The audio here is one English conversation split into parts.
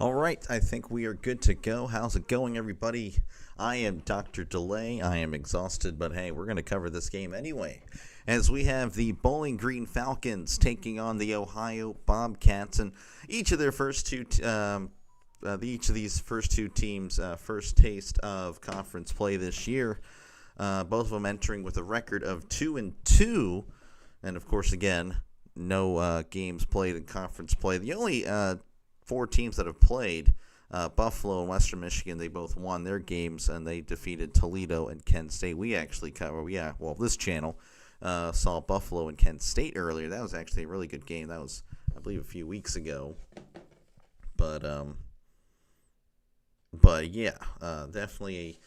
All right, I think we are good to go. How's it going, everybody? I am Dr. Delay. I am exhausted, but hey, we're going to cover this game anyway. As we have the Bowling Green Falcons taking on the Ohio Bobcats, and each of these first two teams' first taste of conference play this year. Both of them entering with a record of 2-2, and of course, again, no games played in conference play. The only four teams that have played, Buffalo and Western Michigan, they both won their games, and they defeated Toledo and Kent State. We actually cover, this channel saw Buffalo and Kent State earlier. That was actually a really good game. That was, I believe, a few weeks ago. But yeah, definitely,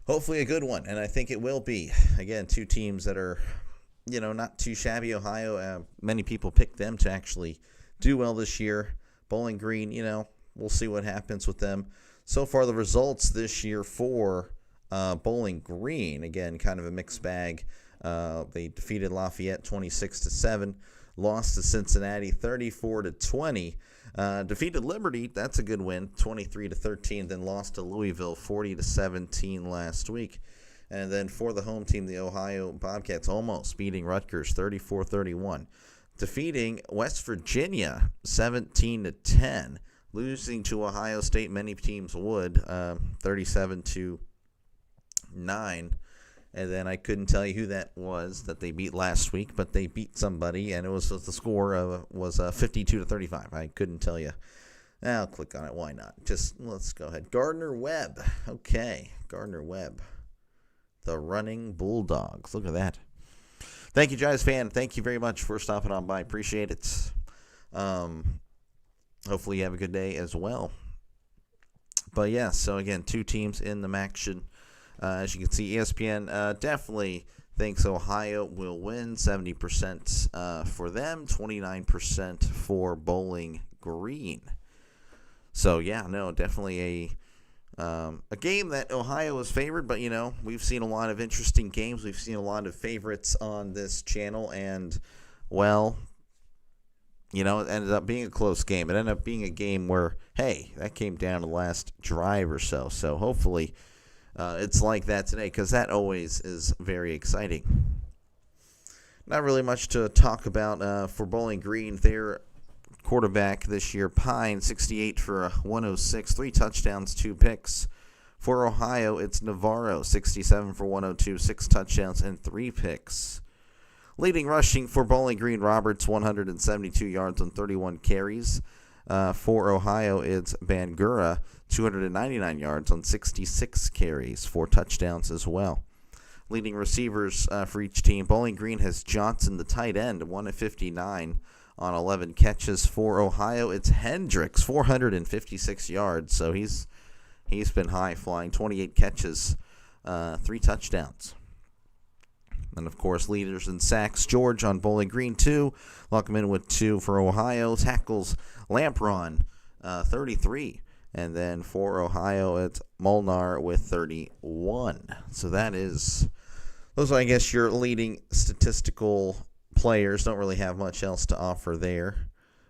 hopefully a good one, and I think it will be. Again, two teams that are, not too shabby. Ohio, many people picked them to actually do well this year. Bowling Green, we'll see what happens with them. So far, the results this year for Bowling Green, again, kind of a mixed bag. They defeated Lafayette 26-7, lost to Cincinnati 34-20, defeated Liberty, that's a good win, 23-13, then lost to Louisville 40-17 last week. And then for the home team, the Ohio Bobcats almost beating Rutgers 34-31. Defeating West Virginia 17-10, losing to Ohio State. Many teams would 37-9, and then I couldn't tell you who that was that they beat last week, but they beat somebody, and it was the score was 52-35. I couldn't tell you. I'll click on it. Why not? Let's go ahead. Gardner Webb. Okay, Gardner Webb, the running Bulldogs. Look at that. Thank you, Giants fan. Thank you very much for stopping on by. Appreciate it. Hopefully you have a good day as well. But yeah, so again, two teams in the action. As you can see, ESPN definitely thinks Ohio will win. 70% for them, 29% for Bowling Green. So yeah, no, definitely a game that Ohio is favored, but, we've seen a lot of interesting games. We've seen a lot of favorites on this channel, and, well, it ended up being a close game. It ended up being a game where, hey, that came down to the last drive or so. So hopefully it's like that today, because that always is very exciting. Not really much to talk about for Bowling Green. Their quarterback this year, Pine, 68 for 106, 3 touchdowns, 2 picks. For Ohio, it's Navarro, 67 for 102, 6 touchdowns, and 3 picks. Leading rushing for Bowling Green, Roberts, 172 yards on 31 carries. For Ohio, it's Bangura, 299 yards on 66 carries, 4 touchdowns as well. Leading receivers for each team, Bowling Green has Johnson, the tight end, 159 on 11 catches. For Ohio, it's Hendricks, 456 yards. So he's been high flying, 28 catches, 3 touchdowns. And, of course, leaders in sacks, George on Bowling Green, 2. Luckman with 2 for Ohio. Tackles, Lampron, 33. And then for Ohio, it's Molnar with 31. So those are, I guess, your leading statistical players. Don't really have much else to offer there.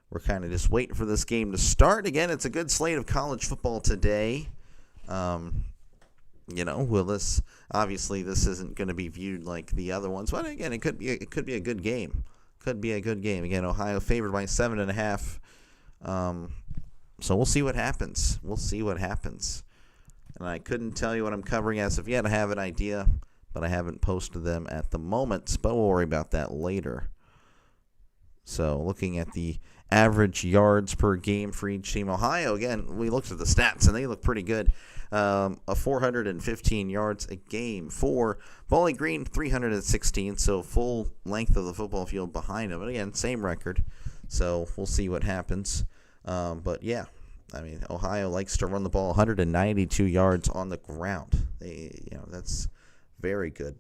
We're kind of just waiting for this game to start. Again, it's a good slate of college football today. Obviously this isn't going to be viewed like the other ones, but again, it could be a good game. Could be a good game. Again, Ohio favored by 7.5. So we'll see what happens. And I couldn't tell you what I'm covering as of yet. I have an idea, but I haven't posted them at the moment, but we'll worry about that later. So looking at the average yards per game for each team, Ohio, again, we looked at the stats, and they look pretty good. 415 yards a game. For Bowling Green, 316, so full length of the football field behind them. But again, same record, so we'll see what happens. But yeah, Ohio likes to run the ball, 192 yards on the ground. That's very good.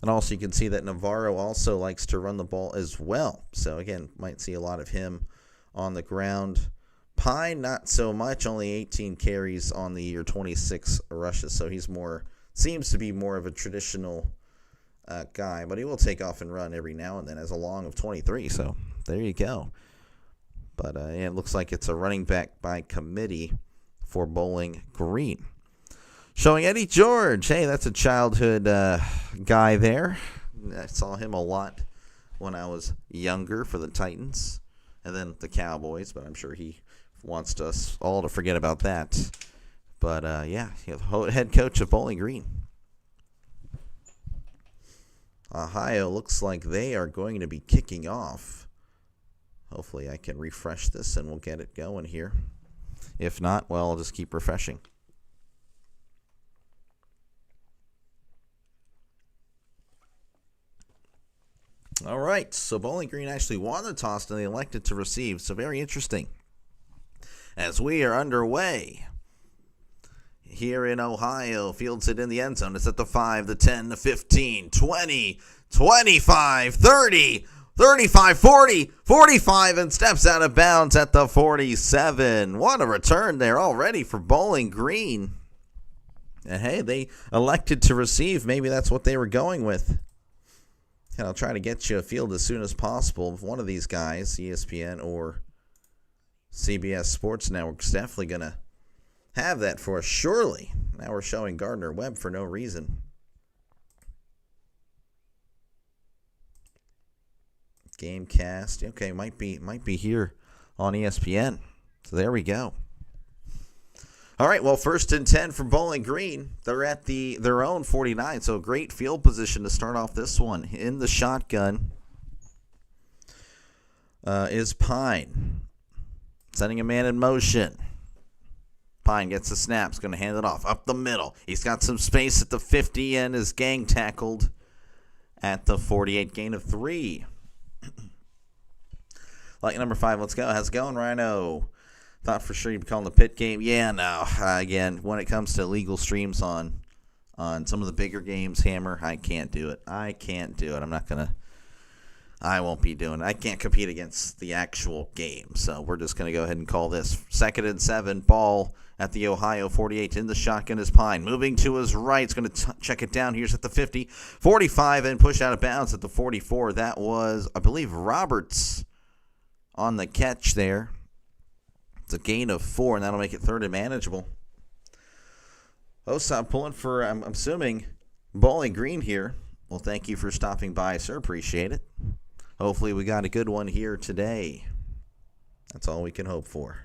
And also you can see that Navarro also likes to run the ball as well. So again, might see a lot of him on the ground. Pine, not so much, only 18 carries on the year, 26 rushes. So he's seems to be more of a traditional guy, but he will take off and run every now and then, as a long of 23. So there you go. But it looks like it's a running back by committee for Bowling Green. Showing Eddie George. Hey, that's a childhood guy there. I saw him a lot when I was younger for the Titans and then the Cowboys, but I'm sure he wants us all to forget about that. But, head coach of Bowling Green. Ohio looks like they are going to be kicking off. Hopefully I can refresh this and we'll get it going here. If not, well, I'll just keep refreshing. All right, so Bowling Green actually won the toss and they elected to receive. So very interesting. As we are underway here in Ohio, fields it in the end zone. It's at the 5, the 10, the 15, 20, 25, 30, 35, 40, 45, and steps out of bounds at the 47. What a return there already for Bowling Green. And hey, they elected to receive. Maybe that's what they were going with. And I'll try to get you a field as soon as possible. If one of these guys, ESPN or CBS Sports Network, is definitely going to have that for us, surely. Now we're showing Gardner Webb for no reason. Gamecast. Okay, might be here on ESPN. So there we go. All right, well, 1st and 10 for Bowling Green. They're at their own 49, so great field position to start off this one. In the shotgun is Pine. Sending a man in motion. Pine gets the snap. He's going to hand it off up the middle. He's got some space at the 50 and is gang tackled at the 48. Gain of 3. Like number 5, let's go. How's it going, Rhino? Thought for sure you'd be calling the pit game. Yeah, no. Again, when it comes to illegal streams on some of the bigger games, Hammer, I can't do it. I won't be doing it. I can't compete against the actual game. So we're just going to go ahead and call this 2nd and 7. Ball at the Ohio 48. In the shotgun is Pine. Moving to his right. He's going to check it down. Here's at the 50. 45 and push out of bounds at the 44. That was, I believe, Roberts on the catch there. It's a gain of 4, and that'll make it 3rd and manageable. Osab pulling for, I'm assuming, Bowling Green here. Well, thank you for stopping by, sir. Appreciate it. Hopefully we got a good one here today. That's all we can hope for.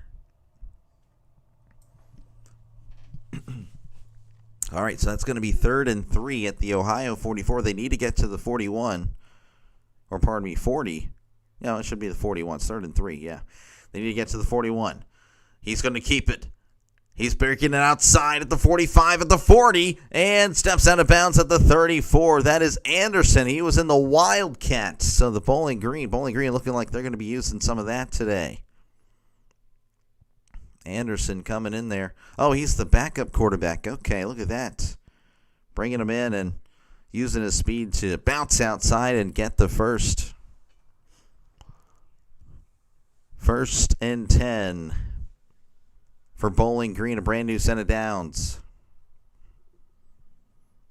All right, so that's going to be 3rd and 3 at the Ohio 44. They need to get to the 41. Or, pardon me, 40. No, it should be the 41. It's 3rd and 3, yeah. They need to get to the 41. He's going to keep it. He's breaking it outside at the 45, at the 40, and steps out of bounds at the 34. That is Anderson. He was in the Wildcats. So the Bowling Green looking like they're going to be using some of that today. Anderson coming in there. Oh, he's the backup quarterback. Okay, look at that. Bringing him in and using his speed to bounce outside and get the first. 1st and 10 for Bowling Green, a brand new set of downs.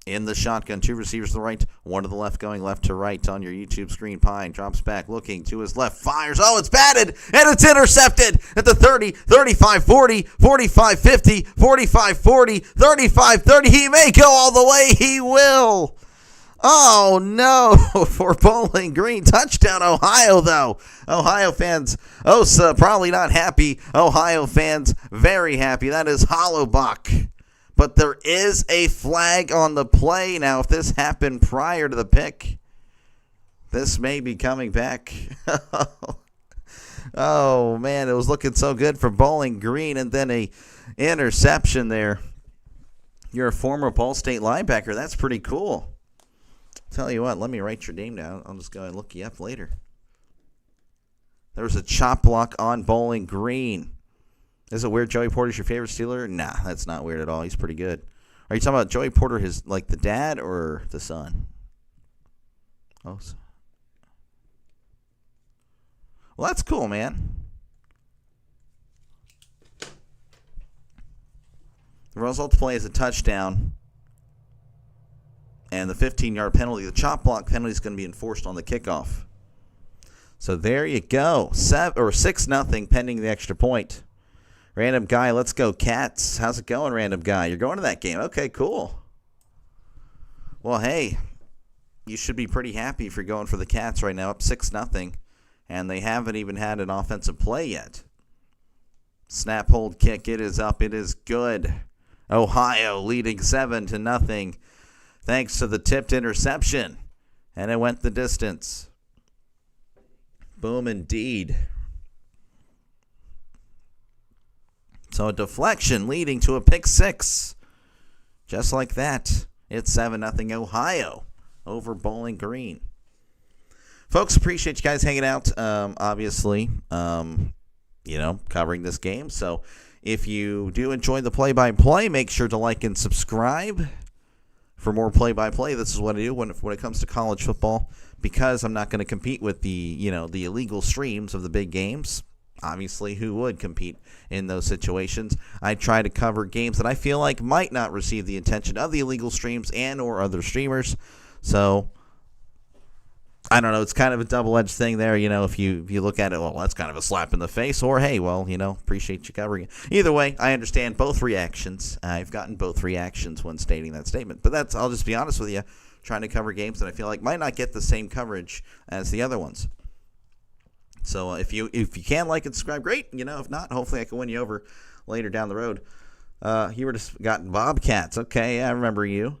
In the shotgun, 2 receivers to the right, 1 to the left, going left to right on your YouTube screen. Pine drops back, looking to his left, fires. Oh, it's batted, and it's intercepted at the 30, 35, 40, 45, 50, 45, 40, 35, 30. He may go all the way. He will. Oh, no, for Bowling Green. Touchdown, Ohio, though. Ohio fans, Osa probably not happy. Ohio fans very happy. That is Hollowbach. But there is a flag on the play. Now, if this happened prior to the pick, this may be coming back. Oh, man, it was looking so good for Bowling Green, and then a interception there. You're a former Ball State linebacker. That's pretty cool. Tell you what, let me write your name down. I'll just go and look you up later. There was a chop block on Bowling Green. Is it weird Joey Porter's your favorite Steeler? Nah, that's not weird at all. He's pretty good. Are you talking about Joey Porter, his like the dad or the son? Oh, well, that's cool, man. The result of the play is a touchdown. And the 15-yard penalty, the chop block penalty, is going to be enforced on the kickoff. So there you go. 6-0 pending the extra point. Random guy, let's go Cats. How's it going, random guy? You're going to that game. Okay, cool. Well, hey, you should be pretty happy if you're going for the Cats right now, up 6-0, and they haven't even had an offensive play yet. Snap, hold, kick. It is up. It is good. Ohio leading 7-0 thanks to the tipped interception, and it went the distance. Boom indeed. So a deflection leading to a pick six. Just like that, it's 7-0 Ohio over Bowling Green. Folks, appreciate you guys hanging out. Obviously, covering this game. So if you do enjoy the play-by-play, make sure to like and subscribe for more play-by-play. This is what I do when it comes to college football, because I'm not going to compete with the illegal streams of the big games. Obviously, who would compete in those situations? I try to cover games that I feel like might not receive the attention of the illegal streams and or other streamers. So, I don't know. It's kind of a double-edged thing there. If you look at it, well, that's kind of a slap in the face. Or, hey, well, appreciate you covering it. Either way, I understand both reactions. I've gotten both reactions when stating that statement. But I'll just be honest with you, trying to cover games that I feel like might not get the same coverage as the other ones. So if you can like and subscribe, great. If not, hopefully I can win you over later down the road. You were just got Bobcats. Okay, I remember you.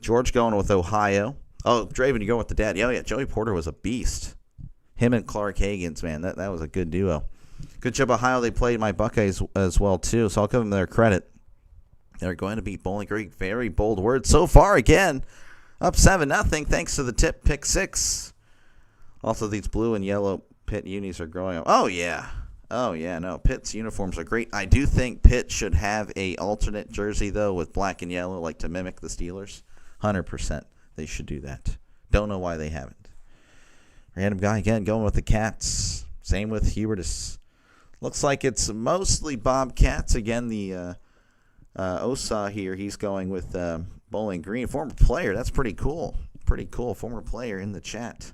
George going with Ohio. Oh, Draven, you go with the dad. Oh, yeah, Joey Porter was a beast. Him and Clark Hagans, man, that was a good duo. Good job, Ohio. They played my Buckeyes as well, too, so I'll give them their credit. They're going to beat Bowling Green. Very bold words so far, again. Up 7-0 thanks to the tip pick six. Also, these blue and yellow Pitt unis are growing up. Oh, yeah. No, Pitt's uniforms are great. I do think Pitt should have a alternate jersey, though, with black and yellow, like to mimic the Steelers. 100%. They should do that. Don't know why they haven't. Random guy, again, going with the Cats. Same with Hubertus. Looks like it's mostly Bobcats. Again, the Osa here, he's going with Bowling Green. Former player. That's pretty cool. Pretty cool. Former player in the chat.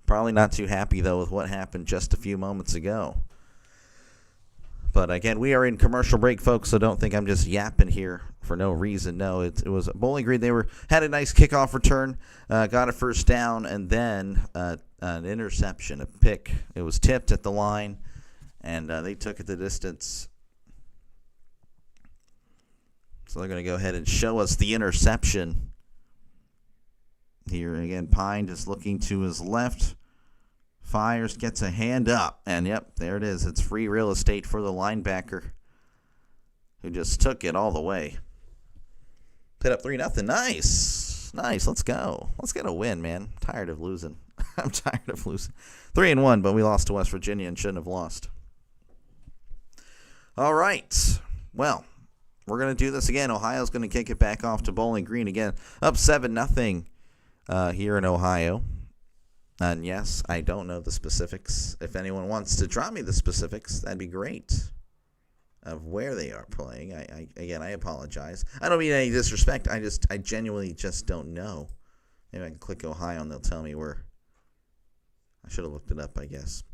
Probably not too happy, though, with what happened just a few moments ago. But, again, we are in commercial break, folks, so don't think I'm just yapping here for no reason. No, it was Bowling Green. They had a nice kickoff return, got a first down, and then an interception, a pick. It was tipped at the line, and they took it the distance. So they're going to go ahead and show us the interception. Here again, Pine just looking to his left. Fires, gets a hand up. And, yep, there it is. It's free real estate for the linebacker who just took it all the way. Put up 3-0. Nice. Let's go. Let's get a win, man. I'm tired of losing. 3-1, but we lost to West Virginia and shouldn't have lost. All right. Well, we're going to do this again. Ohio's going to kick it back off to Bowling Green again. Up 7-0. Here in Ohio. And yes, I don't know the specifics. If anyone wants to drop me the specifics, that'd be great. Of where they are playing. I apologize. I don't mean any disrespect. I genuinely just don't know. Maybe I can click Ohio and they'll tell me where. I should have looked it up, I guess.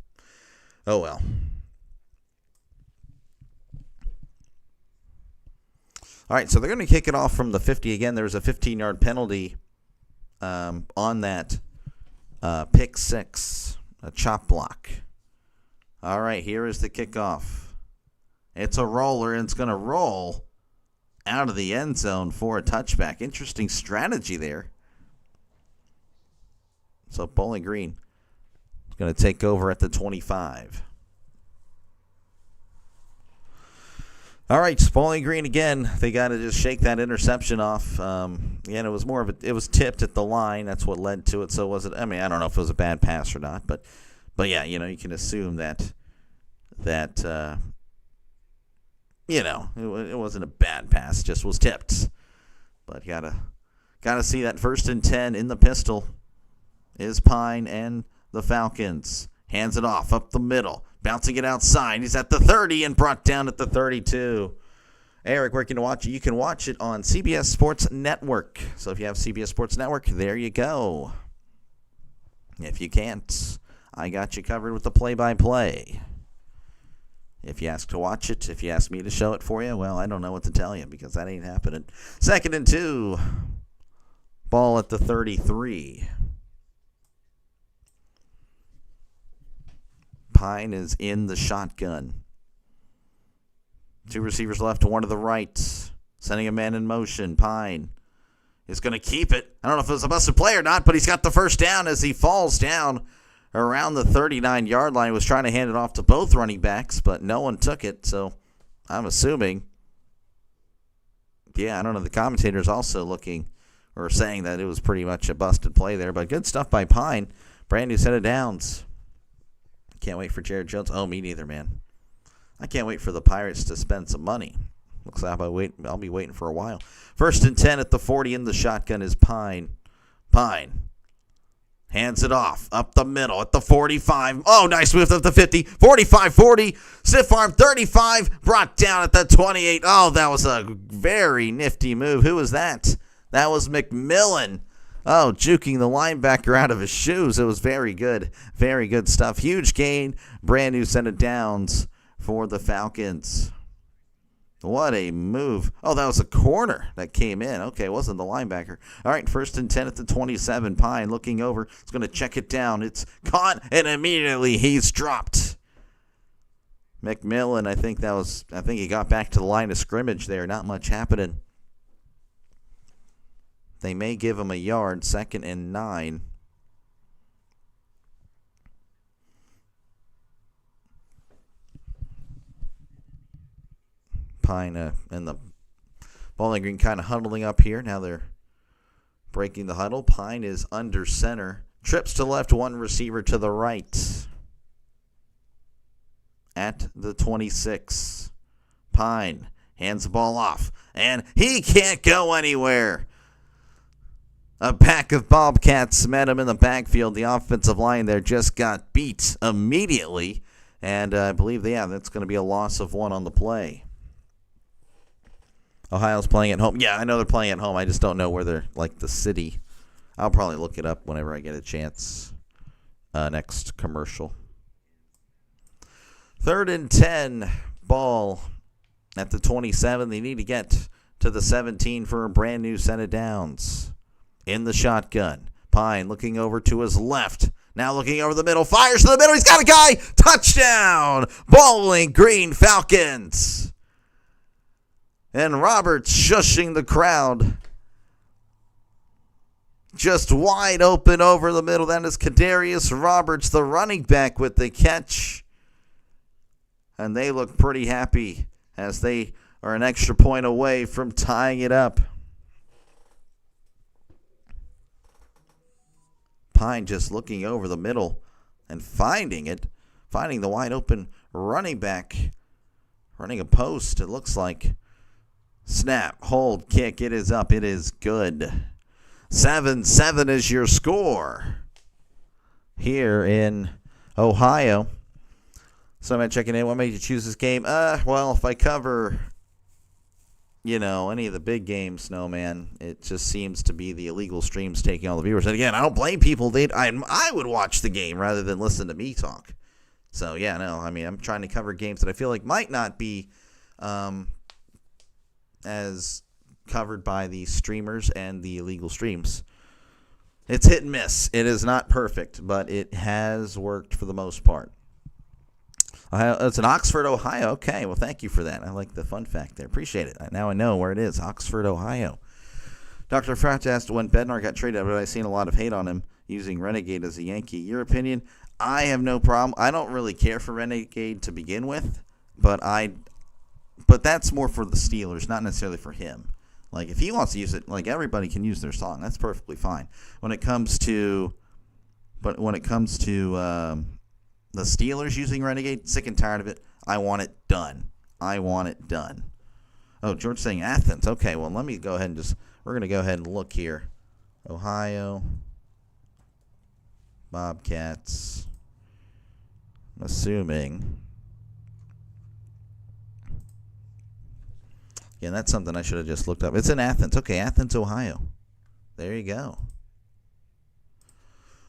Oh well. All right, so they're going to kick it off from the 50 again. There was a 15-yard penalty on that pick six, a chop block. All right, here is the kickoff. It's a roller, and it's going to roll out of the end zone for a touchback. Interesting strategy there. So Bowling Green is going to take over at the 25. All right, Bowling Green again. They got to just shake that interception off. It was it was tipped at the line. That's what led to it. So was it? I mean, I don't know if it was a bad pass or not, but yeah, you can assume that it wasn't a bad pass. It just was tipped. But gotta see that 1st and 10 in the pistol is Pine and the Falcons. Hands it off up the middle. Bouncing it outside. He's at the 30 and brought down at the 32. Eric, where can you watch it? You can watch it on CBS Sports Network. So if you have CBS Sports Network, there you go. If you can't, I got you covered with the play-by-play. If you ask to watch it, if you ask me to show it for you, well, I don't know what to tell you because that ain't happening. 2nd and 2. Ball at the 33. Pine is in the shotgun. 2 receivers left, 1 to the right. Sending a man in motion. Pine is going to keep it. I don't know if it was a busted play or not, but he's got the first down as he falls down around the 39-yard line. He was trying to hand it off to both running backs, but no one took it, so I'm assuming. Yeah, I don't know. The commentators also looking or saying that it was pretty much a busted play there, but good stuff by Pine. Brand new set of downs. Can't wait for Jared Jones. Oh, me neither, man. I can't wait for the Pirates to spend some money. Looks like I'll be waiting for a while. 1st and 10 at the 40 in the shotgun is Pine. Pine hands it off up the middle at the 45. Oh, nice move up the 50. 45, 40. Stiff arm 35. Brought down at the 28. Oh, that was a very nifty move. Who was that? That was McMillan. Oh, juking the linebacker out of his shoes. It was very good. Very good stuff. Huge gain. Brand new set of downs for the Falcons. What a move. Oh, that was a corner that came in. Okay, it wasn't the linebacker. All right, 1st and 10 at the 27. Pine looking over. He's going to check it down. It's caught, and immediately he's dropped. McMillan, I think he got back to the line of scrimmage there. Not much happening. They may give him a yard. 2nd and 9. Pine and the Bowling Green kind of huddling up here. Now they're breaking the huddle. Pine is under center. Trips to left, 1 receiver to the right. At the 26. Pine hands the ball off. And he can't go anywhere. A pack of Bobcats met him in the backfield. The offensive line there just got beat immediately. And I believe, that's going to be a loss of 1 on the play. Ohio's playing at home. Yeah, I know they're playing at home. I just don't know where they're, like the city. I'll probably look it up whenever I get a chance. Next commercial. 3rd and 10. Ball at the 27. They need to get to the 17 for a brand new set of downs. In the shotgun. Pine looking over to his left. Now looking over the middle. Fires to the middle. He's got a guy. Touchdown. Bowling Green Falcons. And Roberts shushing the crowd. Just wide open over the middle. That is Kadarius Roberts, the running back, with the catch. And they look pretty happy as they are an extra point away from tying it up. Pine just looking over the middle and finding the wide open running back, running a post, it looks like. Snap, hold, kick, it is up, it is good. 7-7 is your score here in Ohio. So I'm checking in. What made you choose this game? Well, if I cover, any of the big games, no, man, it just seems to be the illegal streams taking all the viewers. And again, I don't blame people. I would watch the game rather than listen to me talk. So, I'm trying to cover games that I feel like might not be as covered by the streamers and the illegal streams. It's hit and miss. It is not perfect, but it has worked for the most part. It's in Oxford, Ohio. Okay, well, thank you for that. I like the fun fact there. Appreciate it. Now I know where it is, Oxford, Ohio. Dr. Fratt asked when Bednar got traded, but I've seen a lot of hate on him using Renegade as a Yankee. Your opinion? I have no problem. I don't really care for Renegade to begin with, but that's more for the Steelers, not necessarily for him. Like, if he wants to use it, like, everybody can use their song. That's perfectly fine. When it comes to the Steelers using Renegade, sick and tired of it. I want it done. Oh, George saying Athens. Okay, well, let me go ahead and we're going to go ahead and look here. Ohio Bobcats. I'm assuming. Yeah, that's something I should have just looked up. It's in Athens. Okay, Athens, Ohio. There you go.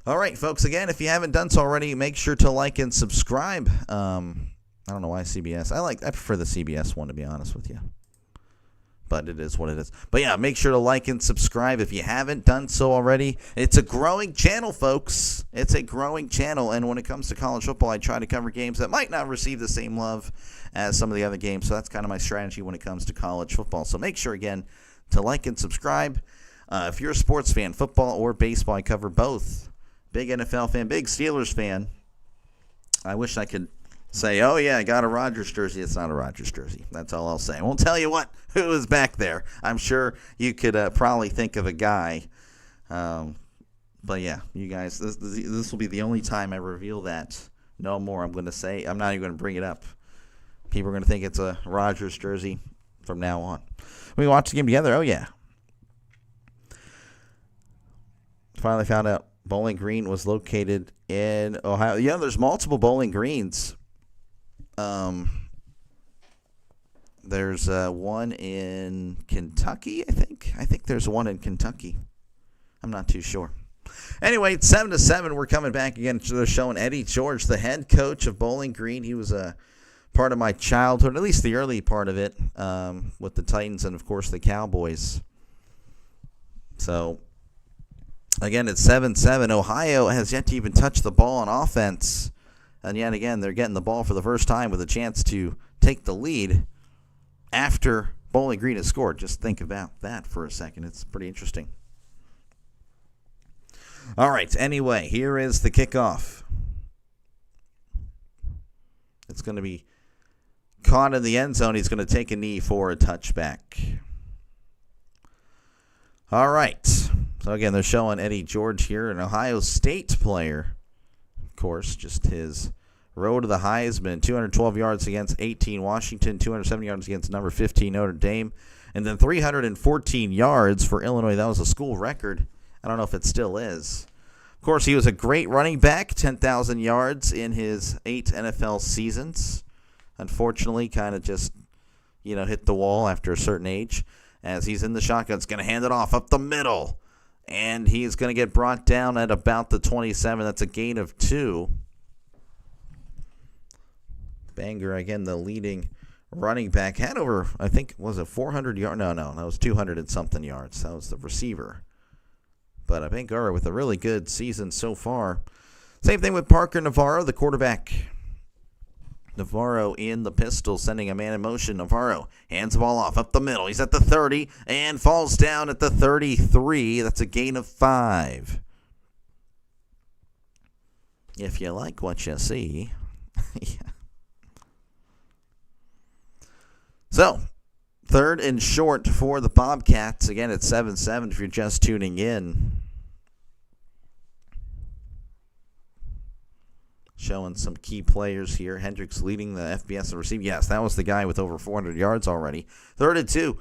All right, folks, again, if you haven't done so already, make sure to like and subscribe. I don't know why CBS. I prefer the CBS one, to be honest with you. But it is what it is. But yeah, make sure to like and subscribe if you haven't done so already. It's a growing channel, folks. It's a growing channel. And when it comes to college football, I try to cover games that might not receive the same love as some of the other games. So that's kind of my strategy when it comes to college football. So make sure, again, to like and subscribe. If you're a sports fan, football or baseball, I cover both. Big NFL fan, big Steelers fan. I wish I could say, oh, yeah, I got a Rodgers jersey. It's not a Rodgers jersey. That's all I'll say. I won't tell you who is back there. I'm sure you could probably think of a guy. But, yeah, you guys, this will be the only time I reveal that. No more. I'm going to say, I'm not even going to bring it up. People are going to think it's a Rodgers jersey from now on. We watched the game together. Oh, yeah. Finally found out Bowling Green was located in Ohio. Yeah, there's multiple Bowling Greens. There's one in Kentucky, I think. I think there's one in Kentucky. I'm not too sure. Anyway, it's 7-7. We're coming back again to the show. And Eddie George, the head coach of Bowling Green, he was a part of my childhood, at least the early part of it, with the Titans and, of course, the Cowboys. So, again, it's 7-7. Ohio has yet to even touch the ball on offense. And yet again, they're getting the ball for the first time with a chance to take the lead after Bowling Green has scored. Just think about that for a second. It's pretty interesting. All right, anyway, here is the kickoff. It's going to be caught in the end zone. He's going to take a knee for a touchback. All right. So, again, they're showing Eddie George here, an Ohio State player. Of course, just his road to the Heisman. 212 yards against 18 Washington, 270 yards against number 15 Notre Dame, and then 314 yards for Illinois. That was a school record. I don't know if it still is. Of course, he was a great running back, 10,000 yards in his 8 NFL seasons. Unfortunately, kind of just, hit the wall after a certain age. As he's in the shotgun, it's going to hand it off up the middle. And he's going to get brought down at about the 27. That's a gain of 2. Banger, again, the leading running back, had over, I think, was it 400 yards? No, that was 200 and something yards. That was the receiver. But Bangura with a really good season so far. Same thing with Parker Navarro, the quarterback. Navarro in the pistol, sending a man in motion. Navarro hands the ball off up the middle. He's at the 30 and falls down at the 33. That's a gain of 5. If you like what you see. Yeah. So, 3rd and short for the Bobcats. Again, it's 7-7 if you're just tuning in. Showing some key players here. Hendricks leading the FBS in receiving. Yes, that was the guy with over 400 yards already. 3rd and 2.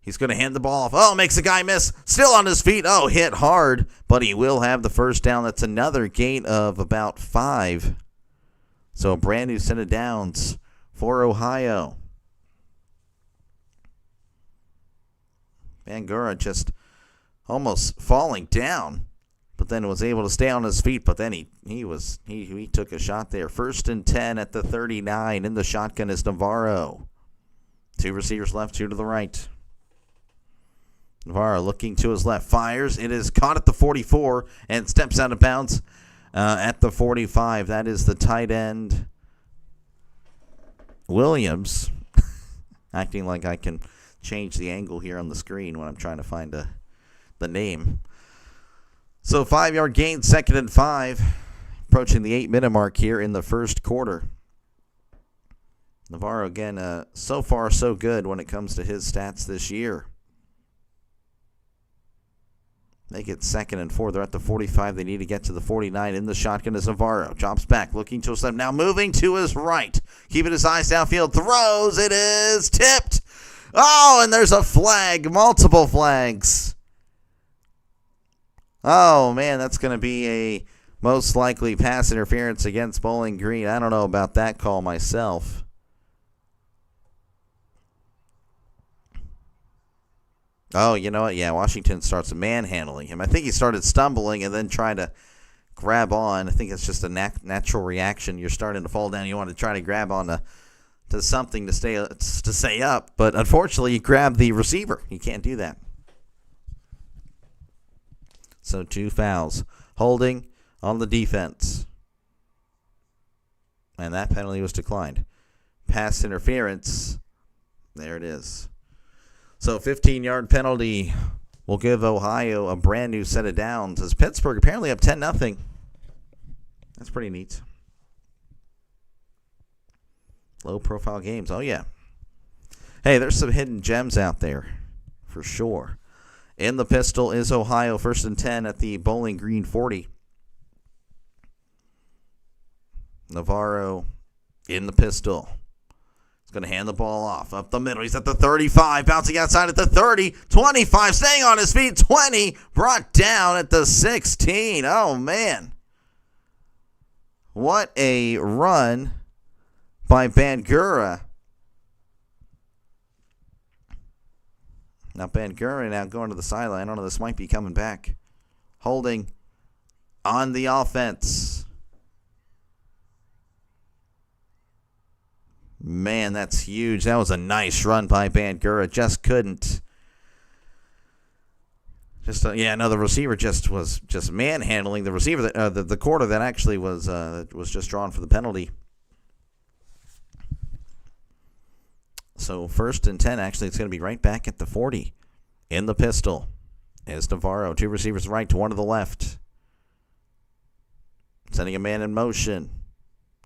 He's going to hand the ball off. Oh, makes the guy miss. Still on his feet. Oh, hit hard. But he will have the first down. That's another gain of about 5. So a brand new set of downs for Ohio. Bangura just almost falling down, but then was able to stay on his feet. But then he took a shot there. 1st and 10 at the 39. In the shotgun is Navarro. 2 receivers left, 2 to the right. Navarro looking to his left, fires. It is caught at the 44 and steps out of bounds at the 45. That is the tight end, Williams. Acting like I can change the angle here on the screen when I'm trying to find the name. So 5-yard gain, 2nd and 5. Approaching the 8-minute mark here in the first quarter. Navarro, again, so far so good when it comes to his stats this year. Make it 2nd and 4. They're at the 45. They need to get to the 49. In the shotgun is Navarro. Drops back, looking to his left. Now moving to his right. Keeping his eyes downfield. Throws. It is tipped. Oh, and there's a flag. Multiple flags. Oh, man, that's going to be a most likely pass interference against Bowling Green. I don't know about that call myself. Oh, you know what? Yeah, Washington starts manhandling him. I think he started stumbling and then trying to grab on. I think it's just a natural reaction. You're starting to fall down. You want to try to grab on to something to stay up. But unfortunately, you grab the receiver. You can't do that. So 2 fouls. Holding on the defense. And that penalty was declined. Pass interference. There it is. So 15-yard penalty will give Ohio a brand new set of downs as Pittsburgh apparently up 10-0. That's pretty neat. Low-profile games. Oh, yeah. Hey, there's some hidden gems out there for sure. In the pistol is Ohio, 1st and 10 at the Bowling Green 40. Navarro in the pistol. He's going to hand the ball off up the middle. He's at the 35, bouncing outside at the 30, 25, staying on his feet, 20, brought down at the 16. Oh, man. What a run by Bangura. Now Bangura now going to the sideline. I don't know, this might be coming back. Holding on the offense. Man, that's huge. That was a nice run by Bangura. Just couldn't. The receiver was manhandling the receiver, the quarter that actually was just drawn for the penalty. So 1st and 10, actually, it's going to be right back at the 40. In the pistol is Navarro. 2 receivers right to 1 to the left. Sending a man in motion.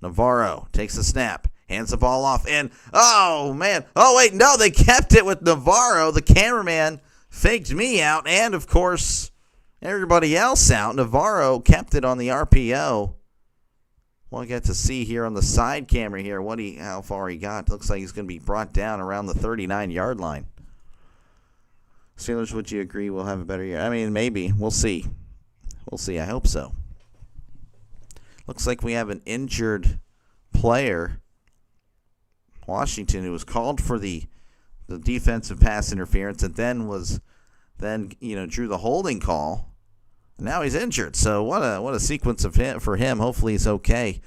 Navarro takes the snap. Hands the ball off. And, oh, man. Oh, wait, no, they kept it with Navarro. The cameraman faked me out. And, of course, everybody else out. Navarro kept it on the RPO. We'll get to see here on the side camera here how far he got. Looks like he's going to be brought down around the 39-yard line. Steelers, would you agree we'll have a better year? I mean, maybe. We'll see. We'll see. I hope so. Looks like we have an injured player, Washington, who was called for the defensive pass interference and then drew the holding call. Now he's injured, so what a sequence for him. Hopefully he's okay.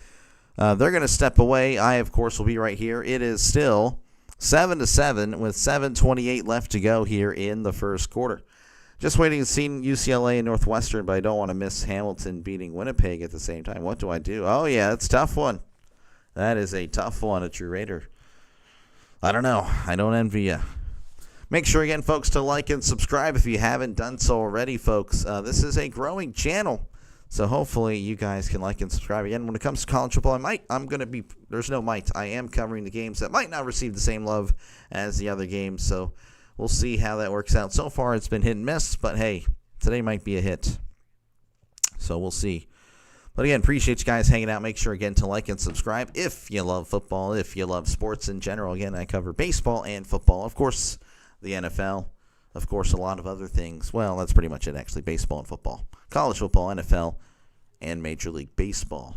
They're going to step away. I, of course, will be right here. It is still 7-7 with 7:28 left to go here in the first quarter. Just waiting to see UCLA and Northwestern, but I don't want to miss Hamilton beating Winnipeg at the same time. What do I do? Oh, yeah, that's a tough one. That is a tough one, a true Raider. I don't know. I don't envy you. Make sure, again, folks, to like and subscribe if you haven't done so already, folks. This is a growing channel, so hopefully you guys can like and subscribe. Again, when it comes to college football, I am covering the games that might not receive the same love as the other games, so we'll see how that works out. So far, it's been hit and miss, but hey, today might be a hit, so we'll see. But again, appreciate you guys hanging out. Make sure, again, to like and subscribe if you love football, if you love sports in general. Again, I cover baseball and football. Of course, the NFL, of course, a lot of other things. Well, that's pretty much it, actually, baseball and football. College football, NFL, and Major League Baseball.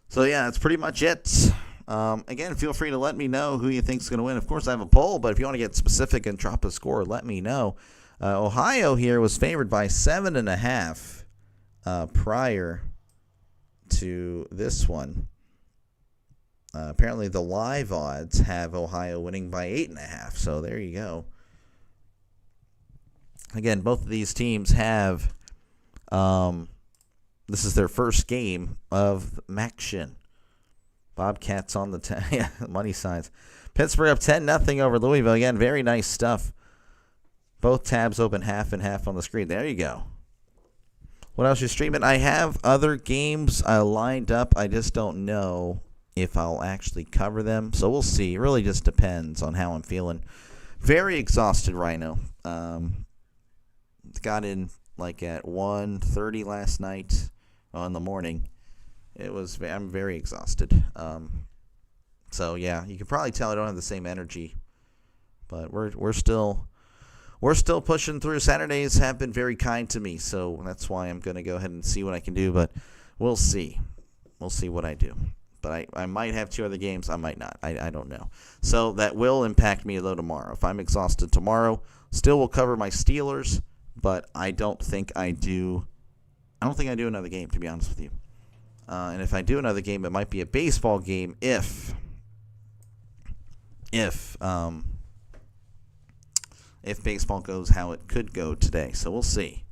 So, yeah, that's pretty much it. Again, feel free to let me know who you think is going to win. Of course, I have a poll, but if you want to get specific and drop a score, let me know. Ohio here was favored by 7.5 prior to this one. Apparently, the live odds have Ohio winning by 8.5. So there you go. Again, both of these teams have. This is their first game of MACtion. Bobcats on the money signs. Pittsburgh up 10-0 over Louisville. Again, very nice stuff. Both tabs open half and half on the screen. There you go. What else you streaming? I have other games lined up. I just don't know if I'll actually cover them. So we'll see. It really just depends on how I'm feeling. Very exhausted right now. Got in like at 1:30 last night in the morning. I'm very exhausted. So yeah, you can probably tell I don't have the same energy. But we're still pushing through. Saturdays have been very kind to me, so that's why I'm going to go ahead and see what I can do. But we'll see. We'll see what I do. But I might have 2 other games. I might not. I don't know. So that will impact me, though, tomorrow. If I'm exhausted tomorrow, still will cover my Steelers, but I don't think I do I don't think I do another game, to be honest with you. And if I do another game, it might be a baseball game if baseball goes how it could go today. So we'll see.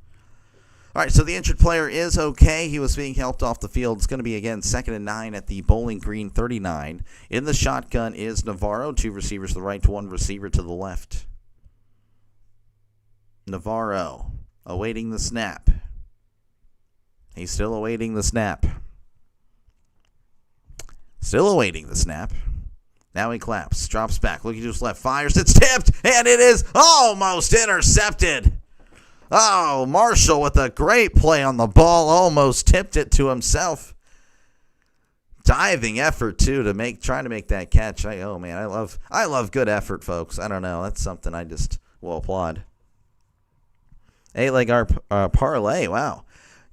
All right, so the injured player is okay. He was being helped off the field. It's going to be, again, 2nd and 9 at the Bowling Green 39. In the shotgun is Navarro. 2 receivers to the right, 1 receiver to the left. Navarro awaiting the snap. He's still awaiting the snap. Still awaiting the snap. Now he claps, drops back, looking to his left, fires, it's tipped, and it is almost intercepted. Oh, Marshall with a great play on the ball, almost tipped it to himself. Diving effort too trying to make that catch. I love good effort, folks. I don't know, that's something I just will applaud. 8-leg parlay, wow.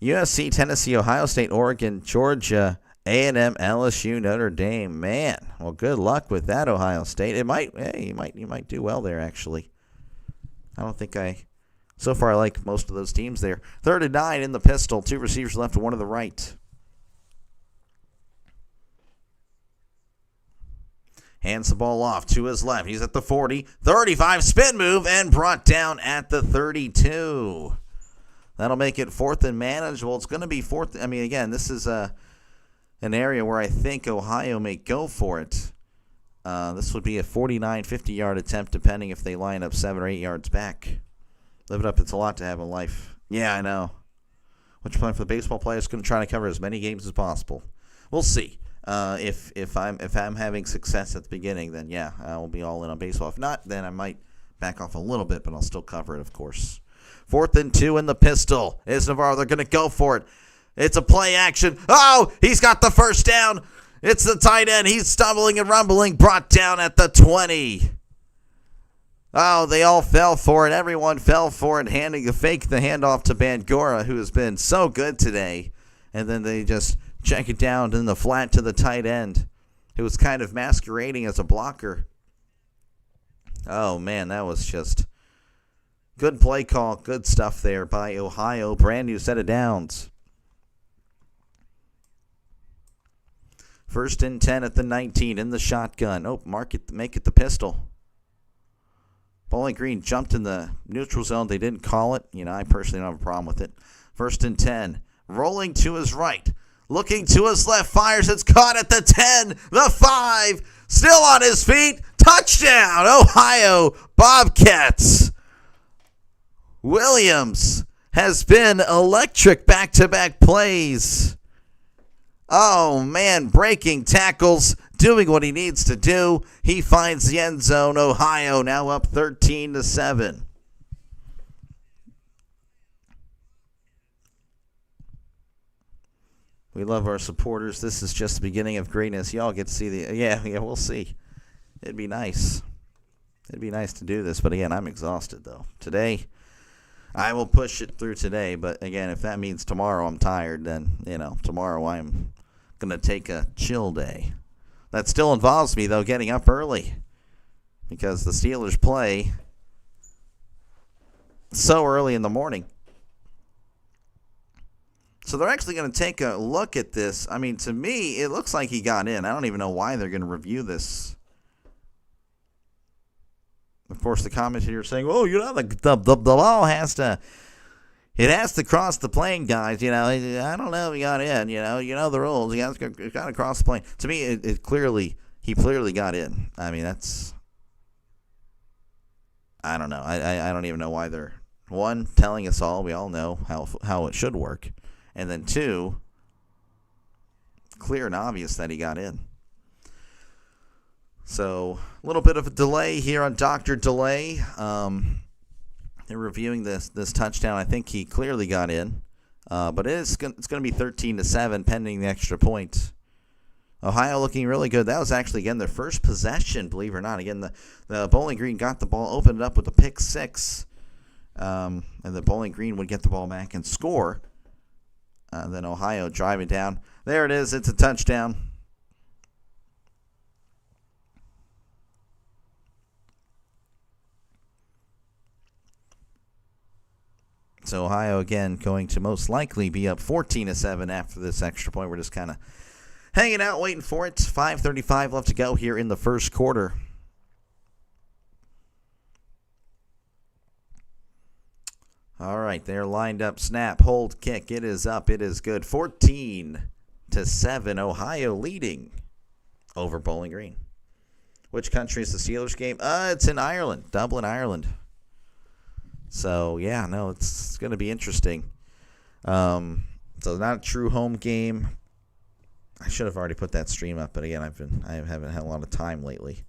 USC, Tennessee, Ohio State, Oregon, Georgia, A&M, LSU, Notre Dame. Man, well, good luck with that, Ohio State. You might do well there, actually. So far I like most of those teams there. 3rd and 9 in the pistol. 2 receivers left, 1 to the right. Hands the ball off to his left. He's at the 40, 35, spin move, and brought down at the 32. That'll make it 4th and manageable. It's going to be 4th. I mean, again, this is an area where I think Ohio may go for it. This would be a 49, 50-yard attempt, depending if they line up 7 or 8 yards back. Live it up. It's a lot to have in life. Yeah, I know. What you're playing for the baseball player is going to try to cover as many games as possible. We'll see. If I'm having success at the beginning, then yeah, I'll be all in on baseball. If not, then I might back off a little bit, but I'll still cover it, of course. 4th and 2 in the pistol. Is Navarro. They're going to go for it. It's a play action. Oh, he's got the first down. It's the tight end. He's stumbling and rumbling. Brought down at the 20. Oh, they all fell for it. Everyone fell for it, handing the handoff to Bangura, who has been so good today. And then they just check it down in the flat to the tight end, who was kind of masquerading as a blocker. Oh, man, that was just good play call. Good stuff there by Ohio. Brand new set of downs. 1st and 10 at the 19 in the shotgun. Oh, make it the pistol. Bowling Green jumped in the neutral zone. They didn't call it. I personally don't have a problem with it. 1st and 10. Rolling to his right. Looking to his left. Fires. It's caught at the 10. The 5. Still on his feet. Touchdown, Ohio Bobcats. Williams has been electric back-to-back plays. Oh, man, breaking tackles, doing what he needs to do. He finds the end zone. Ohio now up 13-7. We love our supporters. This is just the beginning of greatness. Y'all get to see yeah, we'll see. It'd be nice. It'd be nice to do this, but again, I'm exhausted, though. Today, I will push it through today, but again, if that means tomorrow I'm tired, then, tomorrow I'm going to take a chill day. That still involves me, though, getting up early because the Steelers play so early in the morning. So they're actually going to take a look at this. I mean, to me, it looks like he got in. I don't even know why they're going to review this. Of course, the commentator is saying, the ball has to cross the plane, guys. I don't know if he got in. You know the rules. He got to cross the plane. To me, he clearly got in. I mean, I don't know. I don't even know why they're, 1, telling us all. We all know how it should work. And then 2, clear and obvious that he got in. So, a little bit of a delay here on Dr. Delay. They're reviewing this touchdown. I think he clearly got in. But it's going to be 13-7 pending the extra point. Ohio looking really good. That was actually, again, their first possession, believe it or not. Again, the Bowling Green got the ball, opened it up with a pick 6. And the Bowling Green would get the ball back and score. Then Ohio driving down. There it is. It's a touchdown. So Ohio, again, going to most likely be up 14-7 after this extra point. We're just kind of hanging out, waiting for it. 5:35 left to go here in the first quarter. All right, they're lined up. Snap, hold, kick. It is up. It is good. 14-7, Ohio leading over Bowling Green. Which country is the Steelers game? It's in Ireland, Dublin, Ireland. So, yeah, no, it's going to be interesting. So not a true home game. I should have already put that stream up, but again, I haven't had a lot of time lately.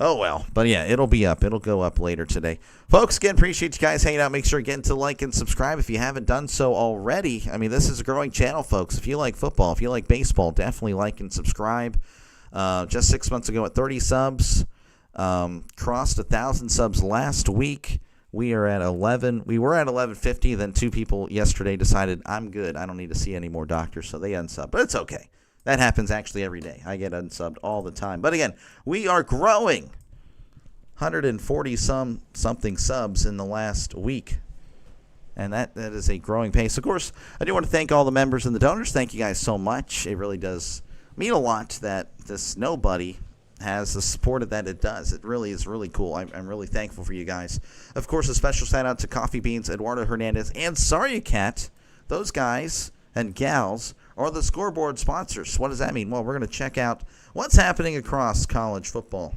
Oh, well. But, yeah, it'll be up. It'll go up later today. Folks, again, appreciate you guys hanging out. Make sure to get into like and subscribe if you haven't done so already. I mean, this is a growing channel, folks. If you like football, if you like baseball, definitely like and subscribe. Just 6 months ago at 30 subs. Crossed 1,000 subs last week. We are at 11. We were at 1150. Then two people yesterday decided, I'm good. I don't need to see any more doctors, so they unsubbed. But it's okay. That happens actually every day. I get unsubbed all the time. But again, we are growing. 140-something subs in the last week. And that is a growing pace. Of course, I do want to thank all the members and the donors. Thank you guys so much. It really does mean a lot that this nobody has the support that it does. It really is really cool. I'm really thankful for you guys. Of course, a special shout out to Coffee Beans, Eduardo Hernandez, and Sorry Cat. Those guys and gals are the scoreboard sponsors. What does that mean? Well, we're going to check out what's happening across college football.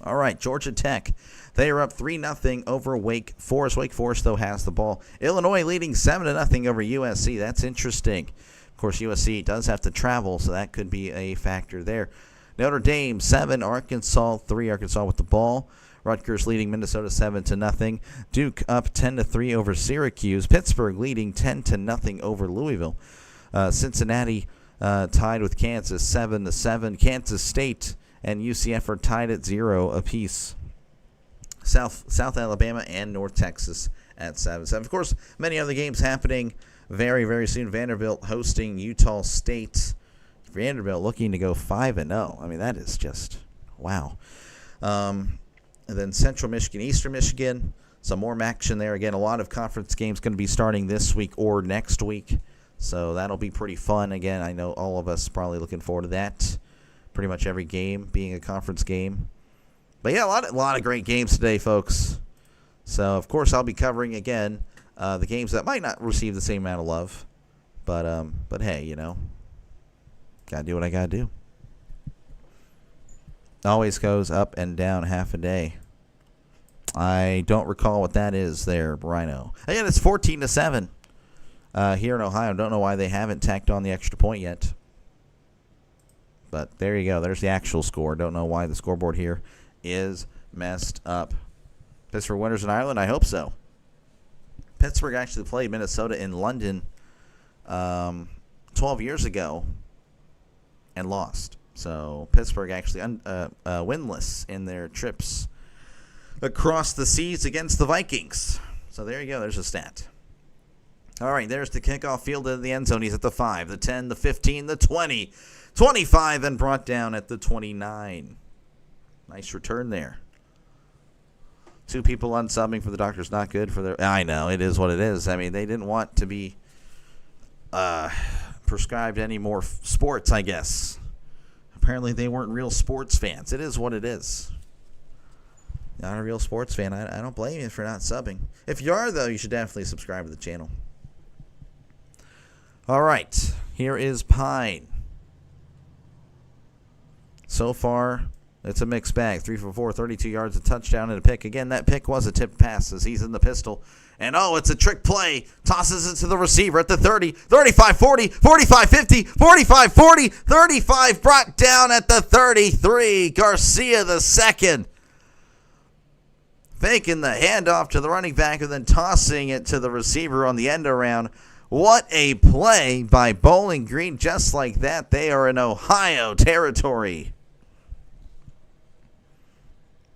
All right, Georgia Tech. They are up 3-0 over Wake Forest. Wake Forest, though, has the ball. Illinois leading 7-0 over USC. That's interesting. Of course, USC does have to travel, so that could be a factor there. Notre Dame 7, Arkansas 3. Arkansas with the ball. Rutgers leading Minnesota 7-0. Duke up 10-3 over Syracuse. Pittsburgh leading 10-0 over Louisville. Cincinnati tied with Kansas 7-7. Kansas State and UCF are tied at 0 apiece. South Alabama and North Texas at 7-7. Of course, many other games happening very, very soon. Vanderbilt hosting Utah State. Vanderbilt looking to go 5-0. I mean, that is just wow. And then Central Michigan, Eastern Michigan. Some more action there. Again, a lot of conference games going to be starting this week or next week. So that'll be pretty fun. Again, I know all of us probably looking forward to that. Pretty much every game being a conference game. But yeah, a lot of great games today, folks. So, of course, I'll be covering, again, the games that might not receive the same amount of love. But hey, you know, got to do what I got to do. Always goes up and down half a day. I don't recall what that is there, Rhino. Again, it's 14-7 here in Ohio. Don't know why they haven't tacked on the extra point yet. But there you go. There's the actual score. Don't know why the scoreboard here is messed up. Pittsburgh winners in Ireland? I hope so. Pittsburgh actually played Minnesota in London 12 years ago and lost. So Pittsburgh actually winless in their trips across the seas against the Vikings. So there you go. There's a stat. All right, there's the kickoff field in the end zone. He's at the 5, the 10, the 15, the 20, 25, and brought down at the 29. Nice return there. Two people unsubbing for the doctors. Not good for their... I know, it is what it is. I mean, they didn't want to be prescribed any more sports, I guess. Apparently, they weren't real sports fans. It is what it is. Not a real sports fan. I don't blame you for not subbing. If you are, though, you should definitely subscribe to the channel. All right. Here is Pine. So far, it's a mixed bag. 3 for 4, 32 yards, a touchdown, and a pick. Again, that pick was a tipped pass as he's in the pistol. And, oh, it's a trick play. Tosses it to the receiver at the 30, 35, 40, 45, 50, 45, 40, 35. Brought down at the 33. Garcia the second. Faking the handoff to the running back and then tossing it to the receiver on the end around. What a play by Bowling Green. Just like that, they are in Ohio territory.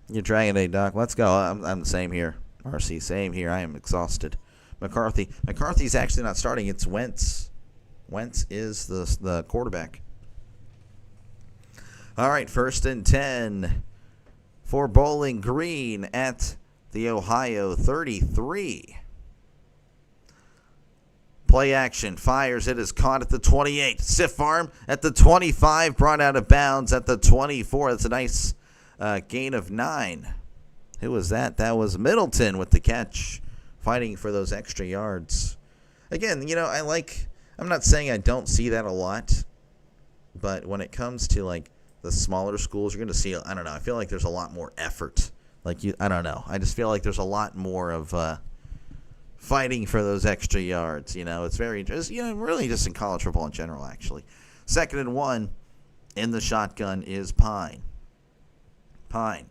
You're Dragon Day, Doc. Let's go. I'm the same here. RC, same here. I am exhausted. McCarthy's actually not starting. It's Wentz. Wentz is the quarterback. All right, 1st and 10 for Bowling Green at the Ohio 33. Play action, fires, it is caught at the 28. Stiff arm at the 25, brought out of bounds at the 24. That's a nice gain of 9. Who was that? That was Middleton with the catch, fighting for those extra yards. Again, I'm not saying I don't see that a lot, but when it comes to, like, the smaller schools, you're going to see, I don't know, I feel like there's a lot more effort. I don't know. I just feel like there's a lot more of fighting for those extra yards. It's very, really just in college football in general, actually. 2nd and 1 in the shotgun is Pine. Pine